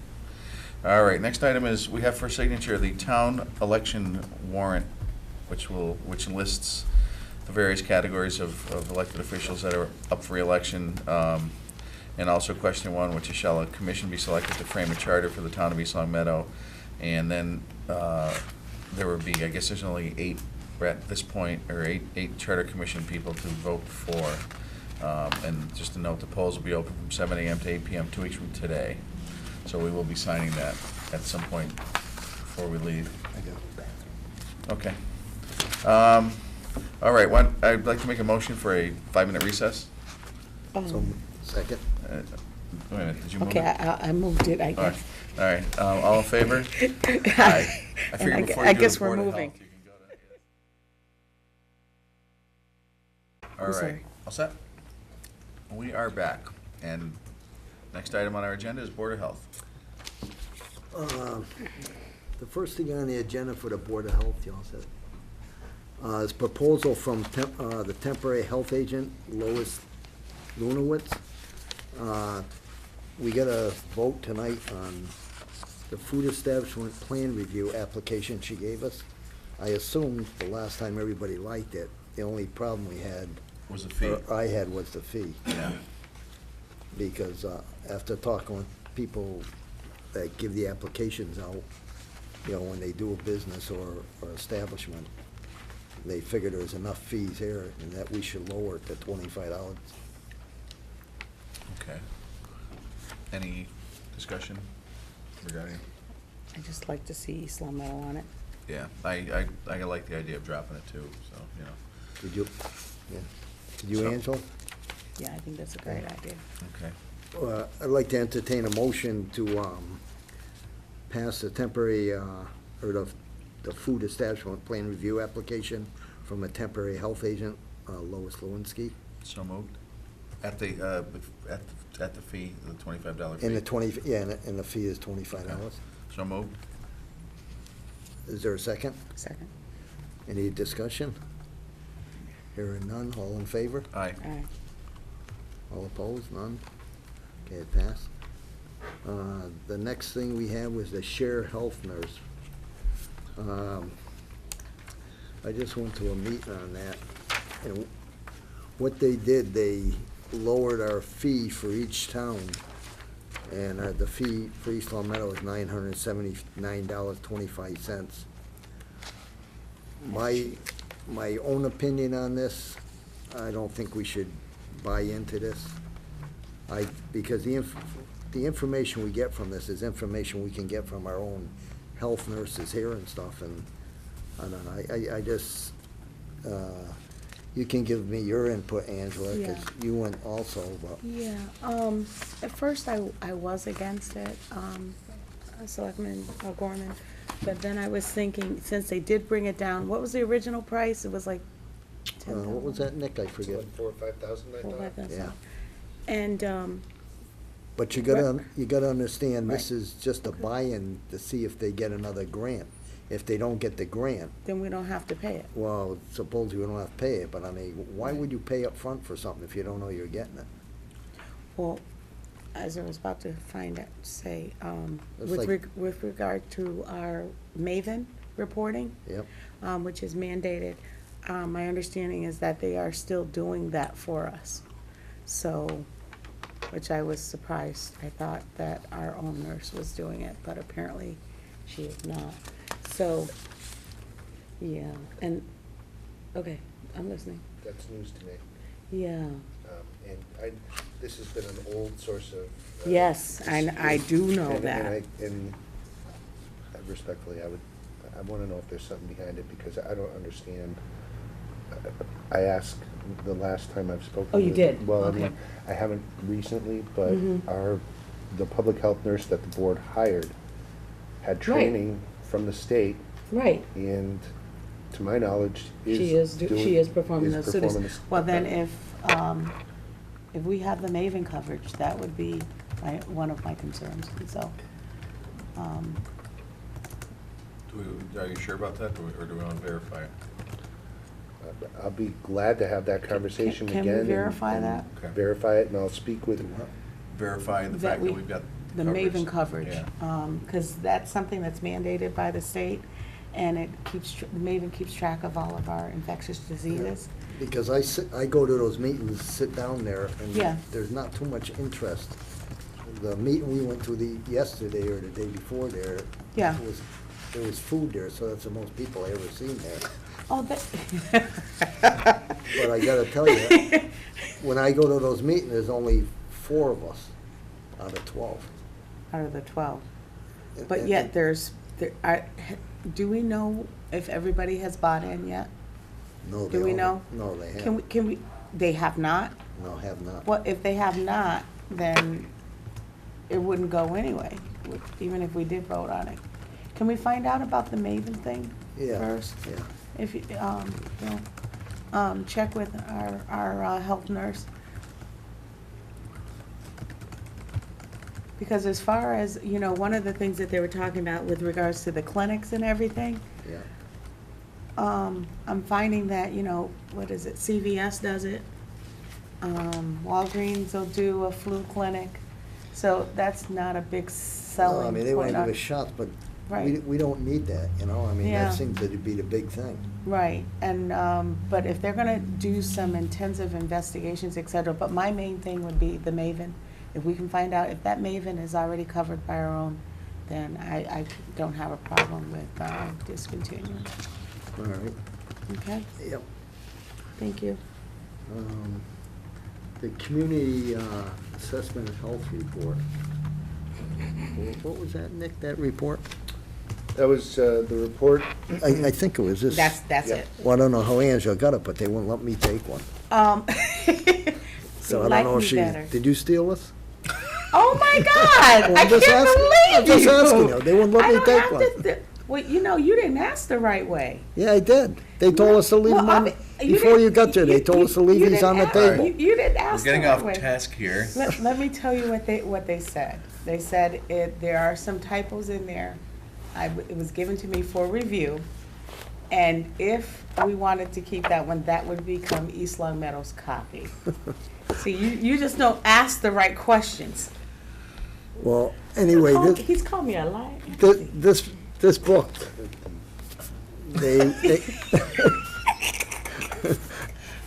All right, next item is, we have for signature the town election warrant, which lists the various categories of elected officials that are up for election. And also question one, which is, shall a commission be selected to frame a charter for the town of East Long Meadow? And then there would be, I guess there's only 8 at this point, or eight charter commission people to vote for. And just to note, the polls will be open from 7 a.m. to 8 p.m. 2 weeks from today. So we will be signing that at some point before we leave. I got it. Okay. All right, I'd like to make a motion for a 5-minute recess. So, second. Wait a minute, did you move Okay, it? I moved it, I All right, guess. all right, all in favor? Aye. I figured And before I you do guess the we're Board of moving. Health, you can go to- All I'm right, sorry. all set? We are back, and next item on our agenda is Board of Health. The first thing on the agenda for the Board of Health, y'all said, is proposal from the temporary health agent, Lois Lunowitz. We got a vote tonight on the food establishment plan review application she gave us. I assumed the last time everybody liked it, the only problem we had, Was the fee? or I had, was the fee. Yeah. Because after talking with people that give the applications out, when they do a business or establishment, they figure there's enough fees here and that we should lower it to $25. Okay. Any discussion regarding? I just like to see East Long Meadow on it. Yeah, I like the idea of dropping it too, so, you know. Did you, yeah, did you, So- Angela? Yeah, I think that's a great idea. Okay. I'd like to entertain a motion to pass the temporary, or the food establishment plan review application from a temporary health agent, Lois Lewinsky. So moved. At the fee, the $25 fee. And the 20, yeah, and the fee is $25. So moved. Is there a second? Second. Any discussion? Hearing none, all in favor? Aye. All right. All opposed, none? Okay, it passed. The next thing we have was the share health nurse. I just went to a meeting on that, and what they did, they lowered our fee for each town, and the fee for East Long Meadow is $979.25. My own opinion on this, I don't think we should buy into this. Because the information we get from this is information we can get from our own health nurses here and stuff, and I don't know, I just, you can give me your input, Angela, because you went also, but. Yeah, at first I was against it, Selectman Gorman, but then I was thinking, since they did bring it down, what was the original price? It was like What was that, Nick? I forget. Like 4,000 or 5,000, I thought. Yeah. And, But you gotta understand, this is just a buy-in to see if they get another grant. If they don't get the grant, then we don't have to pay it. well, suppose you don't have to pay it, but I mean, why would you pay up front for something if you don't know you're getting it? Well, as I was about to say, It's with like- with regard to our Maven reporting, Yep. which is mandated, my understanding is that they are still doing that for us. So, which I was surprised. I thought that our own nurse was doing it, but apparently she is not. So, yeah, and, okay, I'm listening. That's news to me. Yeah. And this has been an old source of. Yes, I do know and- that. And respectfully, I want to know if there's something behind it, because I don't understand. I asked the last time I've spoken. Oh, you with- did? Well, I Okay. mean, I haven't recently, but Mhm. the public health nurse that the board hired had training from the state, Right. and to my knowledge, is She is performing is those performing duties. this- Well, then if we have the Maven coverage, that would be one of my concerns, and so, Are you sure about that, or do we want to verify it? I'll be glad to have that conversation Can we again. and- verify and that? Okay. Verify it, and I'll speak with. Verify the That fact that we- we've got the coverage. Maven coverage. Yeah. Because that's something that's mandated by the state, and it keeps, Maven keeps track of all of our infectious diseases. Because I go to those meetings, sit down there, Yeah. and there's not too much interest. The meeting we went to yesterday or the day before there. Yeah. There was food there, so that's the most people I ever seen there. Oh, But I gotta tell you, when I go to those meetings, there's only 4 of us out of 12. out of the 12. But yet do we know if everybody has bought in yet? No, Do they we all- know? No, they Can we, they have not? No, have not. Well, if they have not, then it wouldn't go anyway, even if we did vote on it. Can we find out about the Maven thing Yeah, first? yeah. If you, check with our health nurse. Because as far as, one of the things that they were talking about with regards to the clinics and everything, Yeah. I'm finding that, what is it, CVS does it. Walgreens will do a flu clinic, so that's not a big selling No, I point. mean, they want to give us shots, but Right. we don't need that, I mean, Yeah. that seems to be the big thing. Right, and, but if they're gonna do some intensive investigations, et cetera, but my main thing would be the Maven. If we can find out if that Maven is already covered by our own, then I don't have a problem with discontinuing. All right. Okay, Yep. thank you. The community assessment and health report. What was that, Nick, that report? that was the report. I think it was this. That's Yeah. it. Well, I don't know how Angela got it, but they wouldn't let me take one. So I Like don't know if me she, better. did you steal this? Oh, my God! Well, I I'm just can't asking- believe I'm just you. asking you. They wouldn't let I me don't take have one. to- Well, you know, you didn't ask the right way. Yeah, I did. They told us to leave Well, them I on, mean, before you got there, they told us to leave you these on the didn't ask- table. You didn't We're ask the getting right off way. task here. Let me tell you what they said. They said there are some typos in there. It was given to me for review. And if we wanted to keep that one, that would become East Long Meadow's copy. See, you just don't ask the right questions. Well, anyway, He's called me a liar. this book, they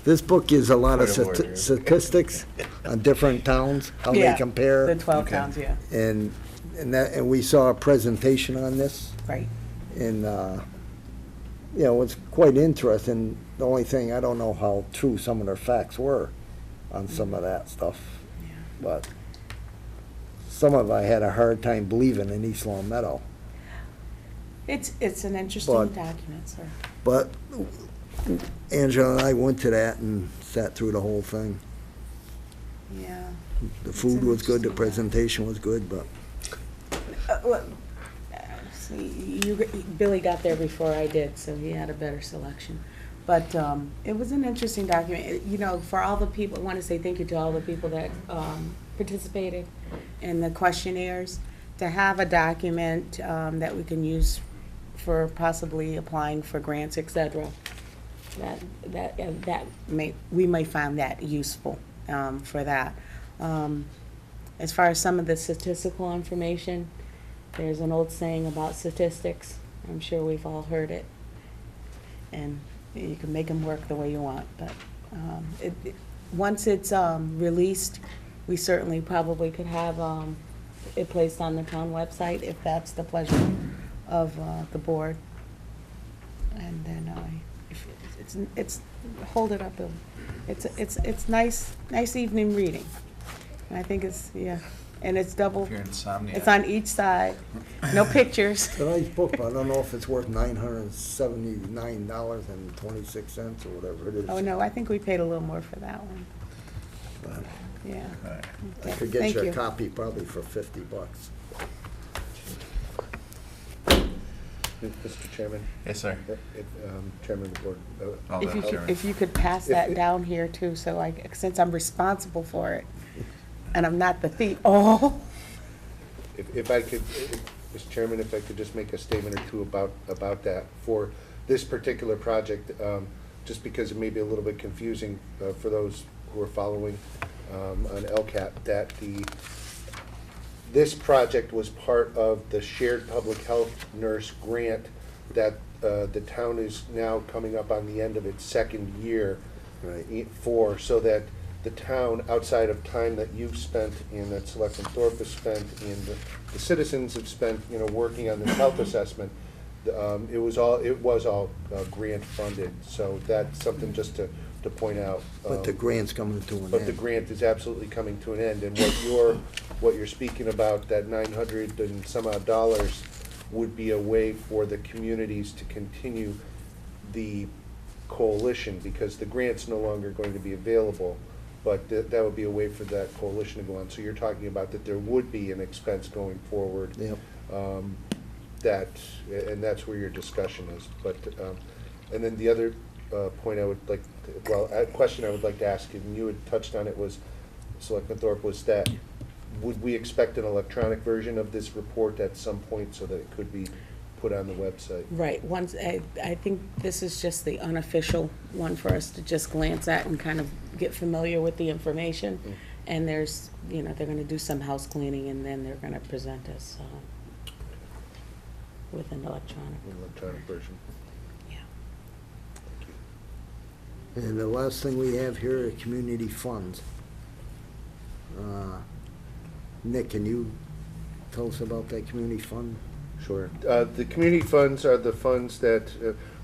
this book gives a lot of Point of order. statistics on different towns, how they Yeah, compare. The 12 Okay. towns, yeah, And we saw a presentation on this, right. and, it's quite interesting. The only thing, I don't know how true some of their facts were on some of that stuff. But some of I had a hard time believing in East Long Meadow. It's an interesting But- document, sir. But Angela and I went to that and sat through the whole thing. Yeah. The It's food an was good, the interesting presentation was good, but See, Billy got there before I did, so he had a better selection. But it was an interesting document. For all the people, I want to say thank you to all the people that participated in the questionnaires. To have a document that we can use for possibly applying for grants, et cetera, we may find that useful for that. As far as some of the statistical information, there's an old saying about statistics. I'm sure we've all heard it. And you can make them work the way you want, but once it's released, we certainly probably could have it placed on the town website if that's the pleasure of the board. And then if it's hold it up, Bill. It's nice evening reading. And I think and it's double. If you're insomniac. It's on each side. No pictures. it's a nice book, but I don't know if it's worth $979.26 or whatever it is. Oh, no, I think we paid a little more for that one. But Yeah. All right. I Okay, could get thank you a you. copy probably for $50. Mr. Chairman, Yes, sir. Chairman of the board. Oh, If you that's all could, right. if you could pass that down here too, so since I'm responsible for it, and I'm not the thief, If I could, Mr. Chairman, if I could just make a statement or two about that. For this particular project, just because it may be a little bit confusing for those who are following on LCAT, that this project was part of the shared public health nurse grant that the town is now coming up on the end of its second year for, so that the town, outside of time that you've spent and that Selectman Thorpe has spent and the citizens have spent, working on this health assessment, it was all grant funded. So that's something just to point out. But the grant's coming to an end. But the grant is absolutely coming to an end, and what you're speaking about, that $900 and some odd dollars, would be a way for the communities to continue the coalition, because the grant's no longer going to be available, but that would be a way for that coalition to go on. So you're talking about that there would be an expense going forward. Yep. And that's where your discussion is. But, and then the other point I would like, a question I would like to ask, and you had touched on it, was, Selectman Thorpe, was that, would we expect an electronic version of this report at some point so that it could be put on the website? right, I think this is just the unofficial one for us to just glance at and kind of get familiar with the information. And there's, they're gonna do some house cleaning and then they're gonna present us with an electronic. An electronic version. And the last thing we have here are community funds. Nick, can you tell us about that community fund? Sure. The community funds are the funds that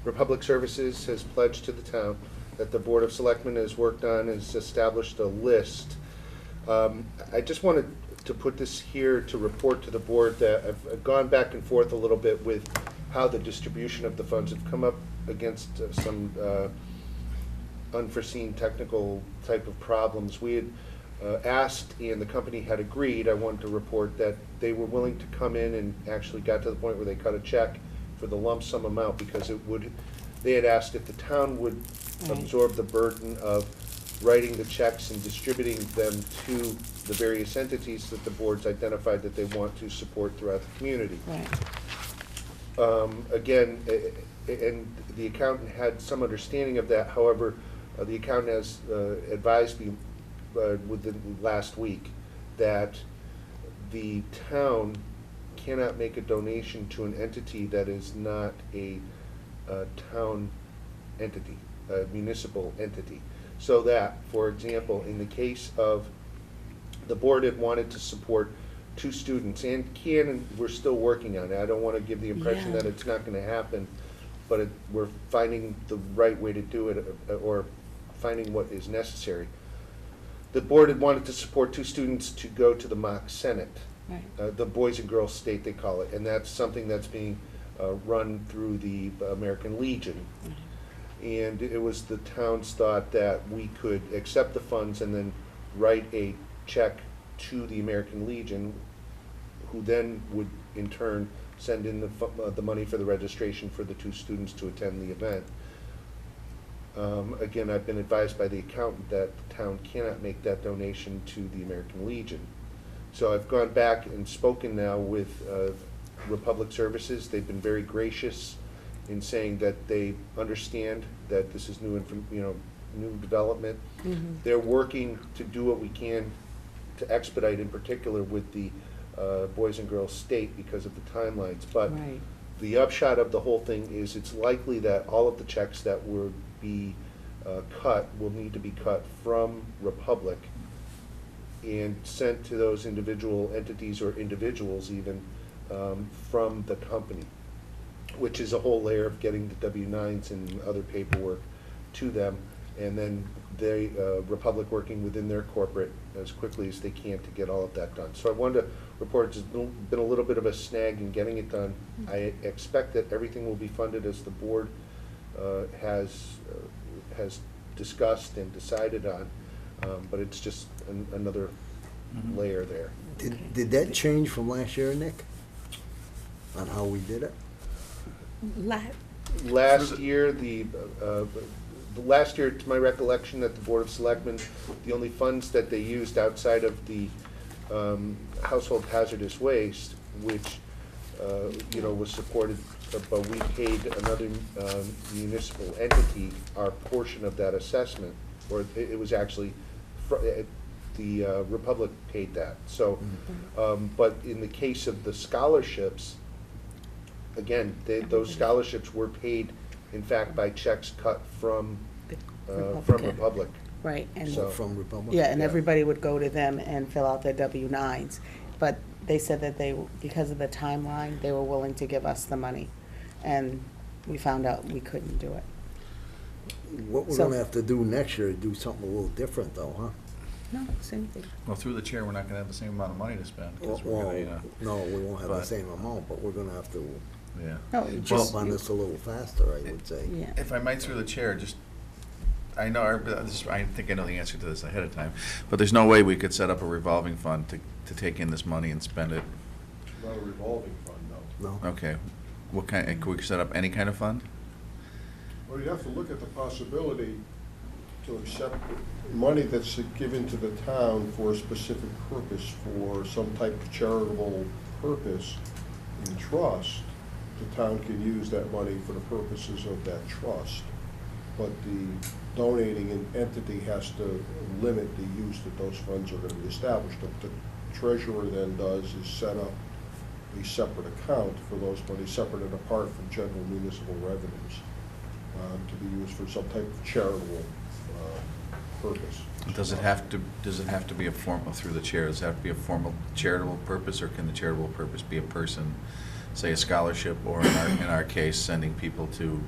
Republic Services has pledged to the town, that the Board of Selectmen has worked on, has established a list. I just wanted to put this here to report to the board that I've gone back and forth a little bit with how the distribution of the funds have come up against some unforeseen technical type of problems. We had asked, and the company had agreed, I wanted to report that they were willing to come in and actually got to the point where they cut a check for the lump sum amount because they had asked if the town would absorb the burden of writing the checks and distributing them to the various entities that the board's identified that they want to support throughout the community. Right. Again, and the accountant had some understanding of that. However, the accountant has advised me within last week that the town cannot make a donation to an entity that is not a town entity, a municipal entity. So that, for example, in the case of the board had wanted to support 2 students, and we're still working on it. I don't want to give the impression that it's not going to happen, but we're finding the right way to do it, or finding what is necessary. The board had wanted to support 2 students to go to the mock Senate, Right. the Boys and Girls State they call it, and that's something that's being run through the American Legion. And it was the town's thought that we could accept the funds and then write a check to the American Legion, who then would in turn send in the money for the registration for the 2 students to attend the event. Again, I've been advised by the accountant that the town cannot make that donation to the American Legion. So I've gone back and spoken now with Republic Services. They've been very gracious in saying that they understand that this is new development. Mm-hmm. They're working to do what we can to expedite, in particular with the Boys and Girls State because of the timelines. But Right. the upshot of the whole thing is it's likely that all of the checks that would be cut will need to be cut from Republic and sent to those individual entities or individuals even from the company, which is a whole layer of getting the W-9s and other paperwork to them, and then they, Republic working within their corporate as quickly as they can to get all of that done. So I wanted to report there's been a little bit of a snag in getting it done. I expect that everything will be funded as the board has discussed and decided on, but it's just another layer there. Did that change from last year, Nick? On how we did it? Last year, last year, to my recollection, that the Board of Selectmen, the only funds that they used outside of the household hazardous waste, which was supported, but we paid another municipal entity our portion of that assessment, or it was actually the Republic paid that. So, but in the case of the scholarships, again, those scholarships were paid, in fact, by checks cut from Republic. Right, and So- From Republic? yeah, and Yeah. everybody would go to them and fill out their W-9s. But they said that because of the timeline, they were willing to give us the money. And we found out we couldn't do it. What we're So- gonna have to do next year is do something a little different though, huh? No, same thing. Well, through the chair, we're not gonna have the same amount of money to spend, because we're Well, gonna, no, we won't have the but- same amount, but we're gonna have to yeah. No, just, jump on this a little faster, I would say. yeah. If I might, through the chair, just, I know, I think I know the answer to this ahead of time, but there's no way we could set up a revolving fund to take in this money and spend it. It's not a revolving fund, no. No? Okay. What kind, could we set up any kind of fund? Well, you have to look at the possibility to accept money that's given to the town for a specific purpose, for some type of charitable purpose in trust. The town can use that money for the purposes of that trust. But the donating entity has to limit the use that those funds are going to be established. What the treasurer then does is set up a separate account for those monies, separate and apart from general municipal revenues, to be used for some type of charitable purpose. Does it have to be a formal, through the chair, does it have to be a formal charitable purpose, or can the charitable purpose be a person, say a scholarship, or in our case, sending people to,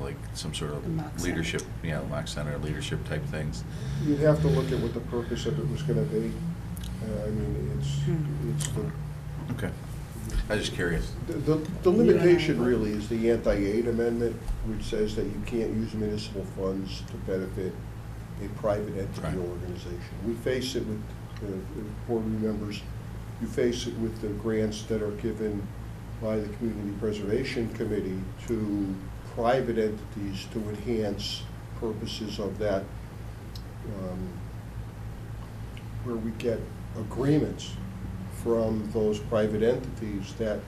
like some sort The mock of center. leadership, mock center, leadership type things? You'd have to look at what the purpose of it was going to be. I mean, it's the, Okay. I was just curious. The limitation really is the anti-aid amendment, which says that you can't use municipal funds to benefit a private entity Right. or organization. We face it with, board members, you face it with the grants that are given by the Community Preservation Committee to private entities to enhance purposes of that, where we get agreements from those private entities that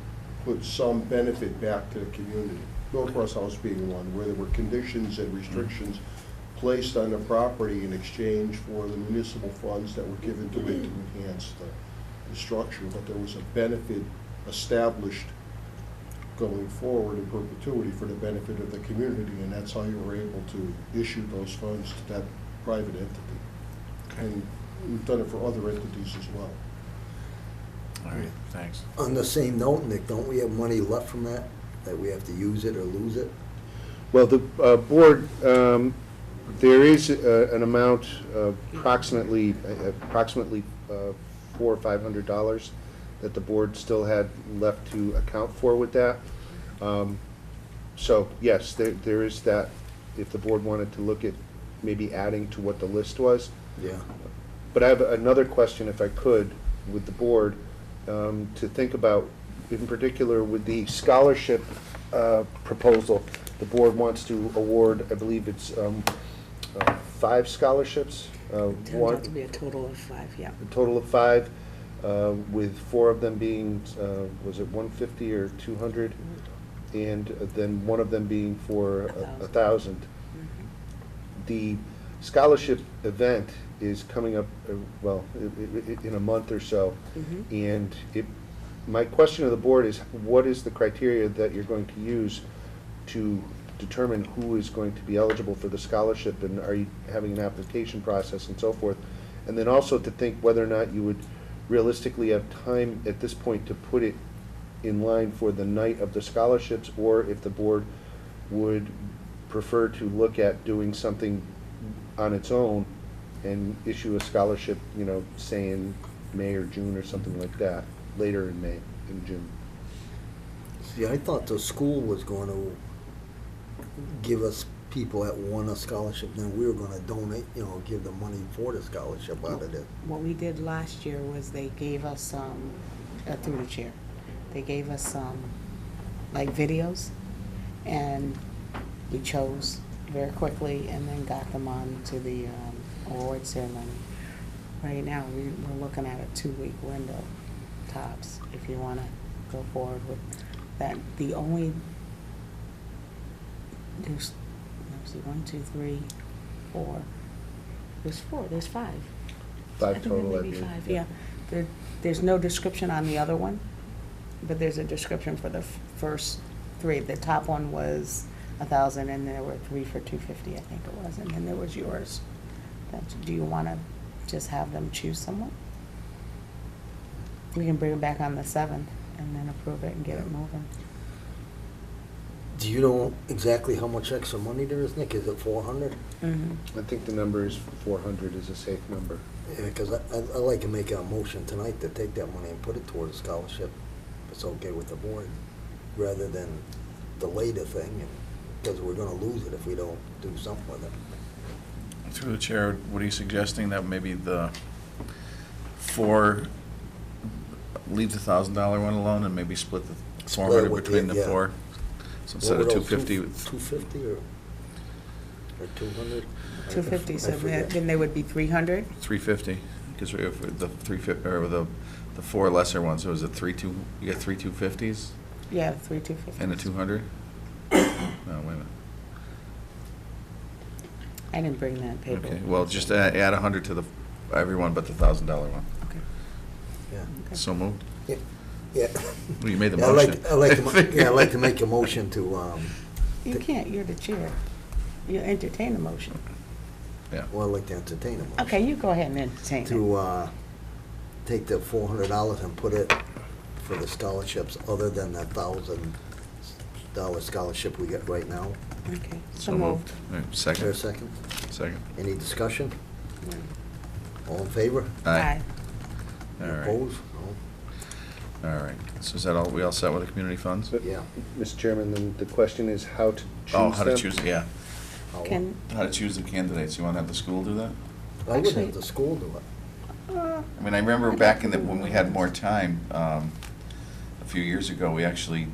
put some benefit back to the community. Norcross House being one, where there were conditions and restrictions placed on the property in exchange for the municipal funds that were given to it to enhance the structure, but there was a benefit established going forward in perpetuity for the benefit of the community, and that's how you were able to issue those funds to that private entity. And we've done it for other entities as well. All right, thanks. On the same note, Nick, don't we have money left from that we have to use it or lose it? Well, the board, there is an amount, approximately $400 or $500 that the board still had left to account for with that. So yes, there is that, if the board wanted to look at maybe adding to what the list was. Yeah. But I have another question, if I could, with the board, to think about, in particular with the scholarship proposal. The board wants to award, I believe it's 5 scholarships. Turns out to be a total of 5, yeah. A total of 5, with 4 of them being, was it 150 or 200? And then one of them being for 1,000. The scholarship event is coming up, well, in a month or so. And my question to the board is, what is the criteria that you're going to use to determine who is going to be eligible for the scholarship, and are you having an application process and so forth? And then also to think whether or not you would realistically have time at this point to put it in line for the night of the scholarships, or if the board would prefer to look at doing something on its own and issue a scholarship, you know, say in May or June or something like that, later in May, in June. See, I thought the school was going to give us people that won a scholarship, then we were going to donate, give the money for the scholarship out of it. What we did last year was they gave us through the chair, they gave us like videos, and we chose very quickly and then got them on to the award ceremony. Right now, we're looking at a 2-week window, tops, if you want to go forward with that. The only, there's 1, 2, 3, 4. There's 4. There's 5. 5 I think total, there I may be believe. 5. Yeah. There's no description on the other one, but there's a description for the first 3. The top one was 1,000, and there were 3 for 250, I think it was, and then there was yours. Do you want to just have them choose someone? We can bring it back on the 7th and then approve it and get it moving. Do you know exactly how much extra money there is, Nick? Is it 400? I think the number is 400 is a safe number. Yeah, because I'd like to make a motion tonight to take that money and put it towards a scholarship, if it's okay with the board, rather than delay the thing, because we're going to lose it if we don't do something with it. Through the chair, what are you suggesting, that maybe the 4, leave the $1,000 one alone and maybe split the Split 400 with between the- the yeah. 4? So instead What of were those, 250, 250 or 200? 250, so I forget. then they would be 300? 350, because if the 350, or the 4 lesser ones, so is it 3 2, you got 3 250s Yeah, 3 250. and a 200? No, wait a minute. I didn't bring that paper. Okay, well, just add 100 to everyone but the $1,000 one. Okay. Yeah. So moved. Yeah. Well, you made the Yeah, motion. I'd like to make a motion to, You can't, you're the chair. You entertain the motion. Yeah. well, I'd like to entertain a motion. Okay, you go ahead and entertain it. To take the $400 and put it for the scholarships other than the $1,000 scholarship we get right now. Okay, So so moved. moved. All right, Is there a second. second? Second. Any discussion? All in favor? Aye. All right. Opposed? No. All right, so is that all, we all set with the community funds? Yeah. Mr. Chairman, then the question is how to choose them? Oh, how to choose, yeah. Can, How to choose the candidates. You want to have the school do that? I would Actually- have the school do it. I mean, I remember back in the, when we had more time, a few years ago, we actually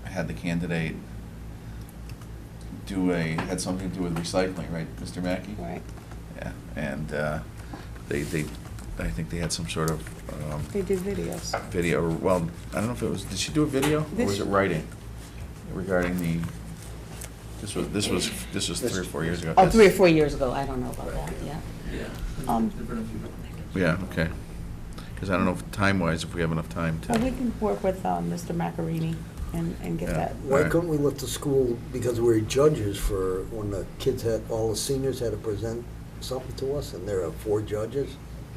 had the candidate had something to do with recycling, right, Mr. Mackey? right, Yeah, and I think they had some sort of they do videos. video, well, I don't know if it was, did she do a video, or was it writing regarding the, this was 3 or 4 years ago. Oh, 3 or 4 years ago, I don't know about that, yeah. Yeah, okay. Because I don't know if time-wise, if we have enough time Well, we to, can work with Mr. Macarini and get Yeah. that. Why Right. couldn't we let the school, because we're judges for, when the kids had, all the seniors had to present something to us, and there are 4 judges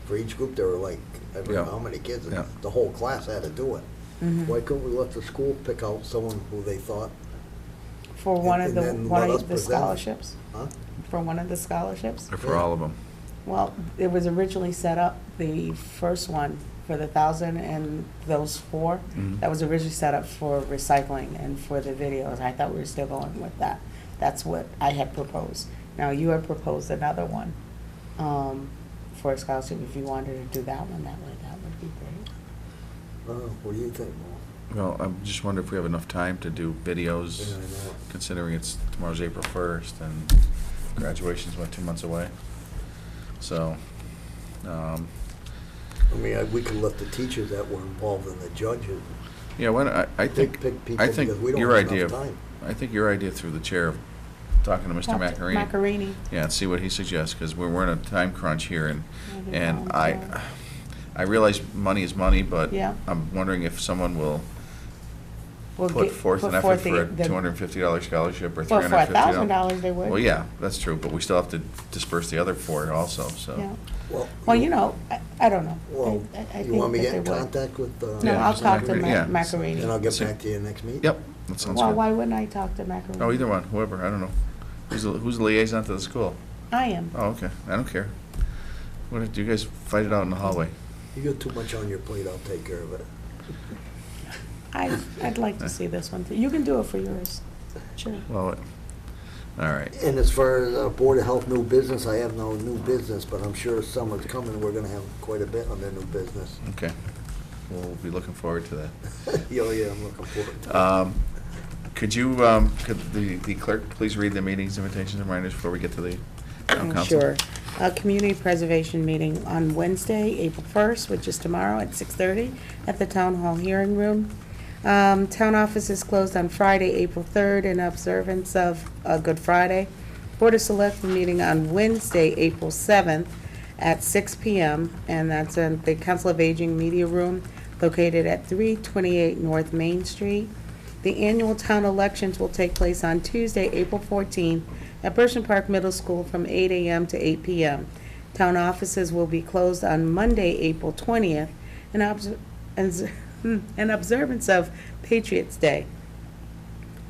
for each group, there were like, I don't know Yeah. how many kids, and Yeah. the whole class had to do it. Mhm. Why couldn't we let the school pick out someone who they thought, For one of and the, then one let us of the present it? scholarships, huh? for one of the scholarships? or for all of them? Well, it was originally set up, the first one for the 1,000 and those 4, Mhm. that was originally set up for recycling and for the videos. I thought we were still going with that. That's what I had proposed. Now, you had proposed another one for a scholarship. If you wanted to do that one that way, that would be great. What do you think, Mo? Well, I'm just wondering if we have enough time to do videos, Yeah, I know. considering tomorrow's April 1st, and graduation's, 2 months away? So, I mean, we could let the teachers that were involved in the judges yeah, I think, pick people, I think because we don't your have idea, enough time. I think your idea through the chair of talking to Mr. Talk to Macarini. Macarini. Yeah, and see what he suggests, because we're in a time crunch here, and Yeah, I realize money is money, but Yeah. I'm wondering if someone will We'll put get- forth an put effort forth for a the- $250 scholarship or Well, for $350. $1,000 they would. Well, yeah, that's true, but we still have to disperse the other 4 also, so. Yeah. Well, You know, I don't know. Well, I you think want me to that get in they would. contact with, No, Yeah, I'll so talk to Macarini, yeah. Macarini. and I'll get So- back to you next meeting? Yep, that sounds Well, good. why wouldn't I talk to Macarini? Oh, either one, whoever, I don't know. Who's the liaison to the school? I am. Oh, okay, I don't care. What, do you guys fight it out in the hallway? You got too much on your plate, I'll take care of it. I'd like to see this one. You can do it for yours. Sure. Well, all right. And as far as Board of Health new business, I have no new business, but I'm sure summer's coming, we're gonna have quite a bit on their new business. Okay. We'll be looking forward to that. Oh, yeah, I'm looking forward to it. Could you, could the clerk please read the meetings, invitations, and reminders before we get to the town council? Sure. A community preservation meeting on Wednesday, April 1st, which is tomorrow at 6:30 at the Town Hall Hearing Room. Town office is closed on Friday, April 3rd in observance of Good Friday. Board of Selectmen meeting on Wednesday, April 7th at 6 p.m. and that's in the Council of Aging Media Room located at 328 North Main Street. The annual town elections will take place on Tuesday, April 14th at Burson Park Middle School from 8 a.m. to 8 p.m. Town offices will be closed on Monday, April 20th in observance of Patriots' Day.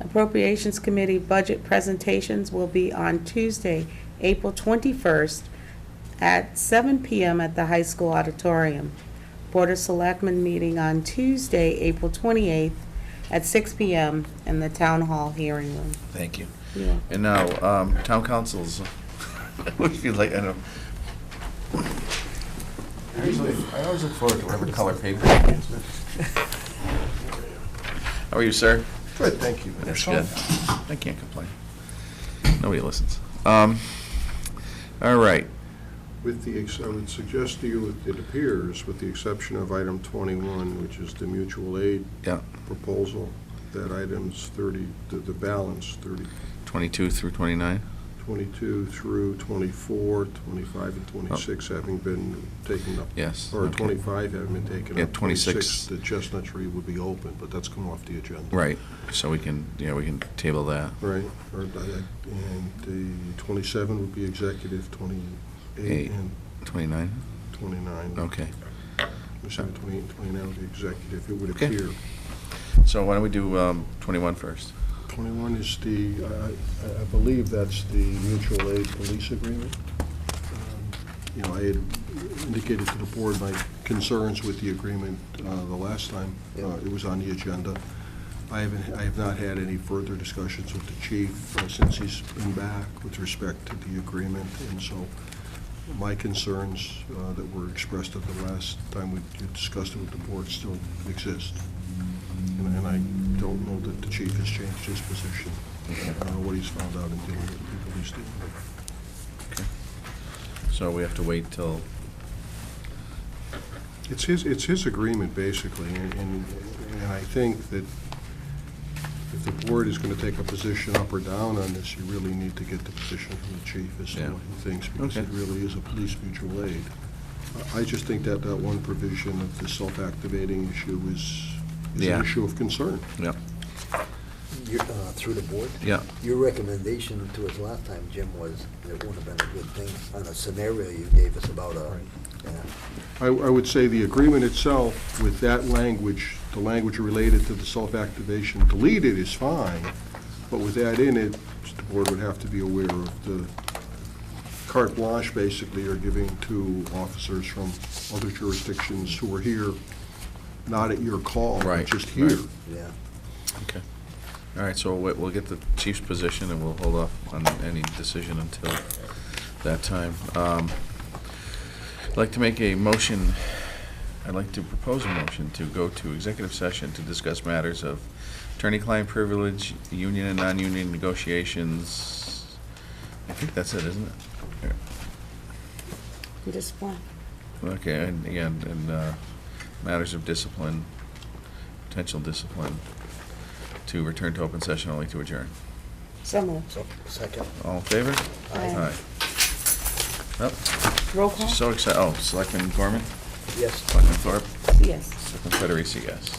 Appropriations Committee budget presentations will be on Tuesday, April 21st at 7 p.m. at the high school auditorium. Board of Selectmen meeting on Tuesday, April 28th at 6 p.m. in the Town Hall Hearing Room. Thank you. Yeah. And now, town councils, what do you like, I know. I always look forward to whatever color paper. How are you, sir? Good, thank you. That's good. I can't complain. Nobody listens. All right. With the, I would suggest to you, it appears, with the exception of item 21, which is the mutual aid Yeah, proposal, that items 30, the balance, 22 through 29. 22 through 24, 25, and 26 having been taken up. Yes, Or okay. 25 having been taken up. Yeah, 26. The Chestnut Tree would be open, but that's come off the agenda. Right, so we can table that. Right, and the 27 would be executive, 28 and 29? 29. Okay. 27, 28, and 29 would be executive, it would Okay. appear. So why don't we do 21 first? 21 is the, I believe that's the mutual aid police agreement. You know, I had indicated to the board my concerns with the agreement the last time it was on the agenda. I have not had any further discussions with the chief since he's been back with respect to the agreement, and so my concerns that were expressed at the last time we discussed it with the board still exist. And I don't know that the chief has changed his position. I don't know what he's found out in dealing with the people he's dealing with. Okay. So we have to wait till, It's his agreement, basically, and I think that if the board is going to take a position up or down on this, you really need to get the position from the chief as to Yeah. what he thinks, because Okay. it really is a police mutual aid. I just think that that one provision of the self-activating issue is Yeah. an issue of concern. yeah, Through the board? yeah. Your recommendation to us last time, Jim, was it wouldn't have been a good thing on a scenario you gave us about yeah. I would say the agreement itself, with that language, the language related to the self-activation deleted is fine, but with that in it, the board would have to be aware of the carte blanche, basically, are giving to officers from other jurisdictions who are here, not at your call, but Right, just here. right. Yeah. Okay. All right, so we'll get the chief's position, and we'll hold off on any decision until that time. I'd like to make a motion, I'd like to propose a motion to go to executive session to discuss matters of attorney-client privilege, union and non-union negotiations. I think that's it, isn't it? Here. Discipline. Okay, and again, and matters of discipline, potential discipline, to return to open session, only to adjourn. So moved. So, second. All in favor? Aye. Oh, Roll call? so excited. Oh, Selectman Gorman? Yes. Selectman Thorpe? Yes. Selectman Federici, yes.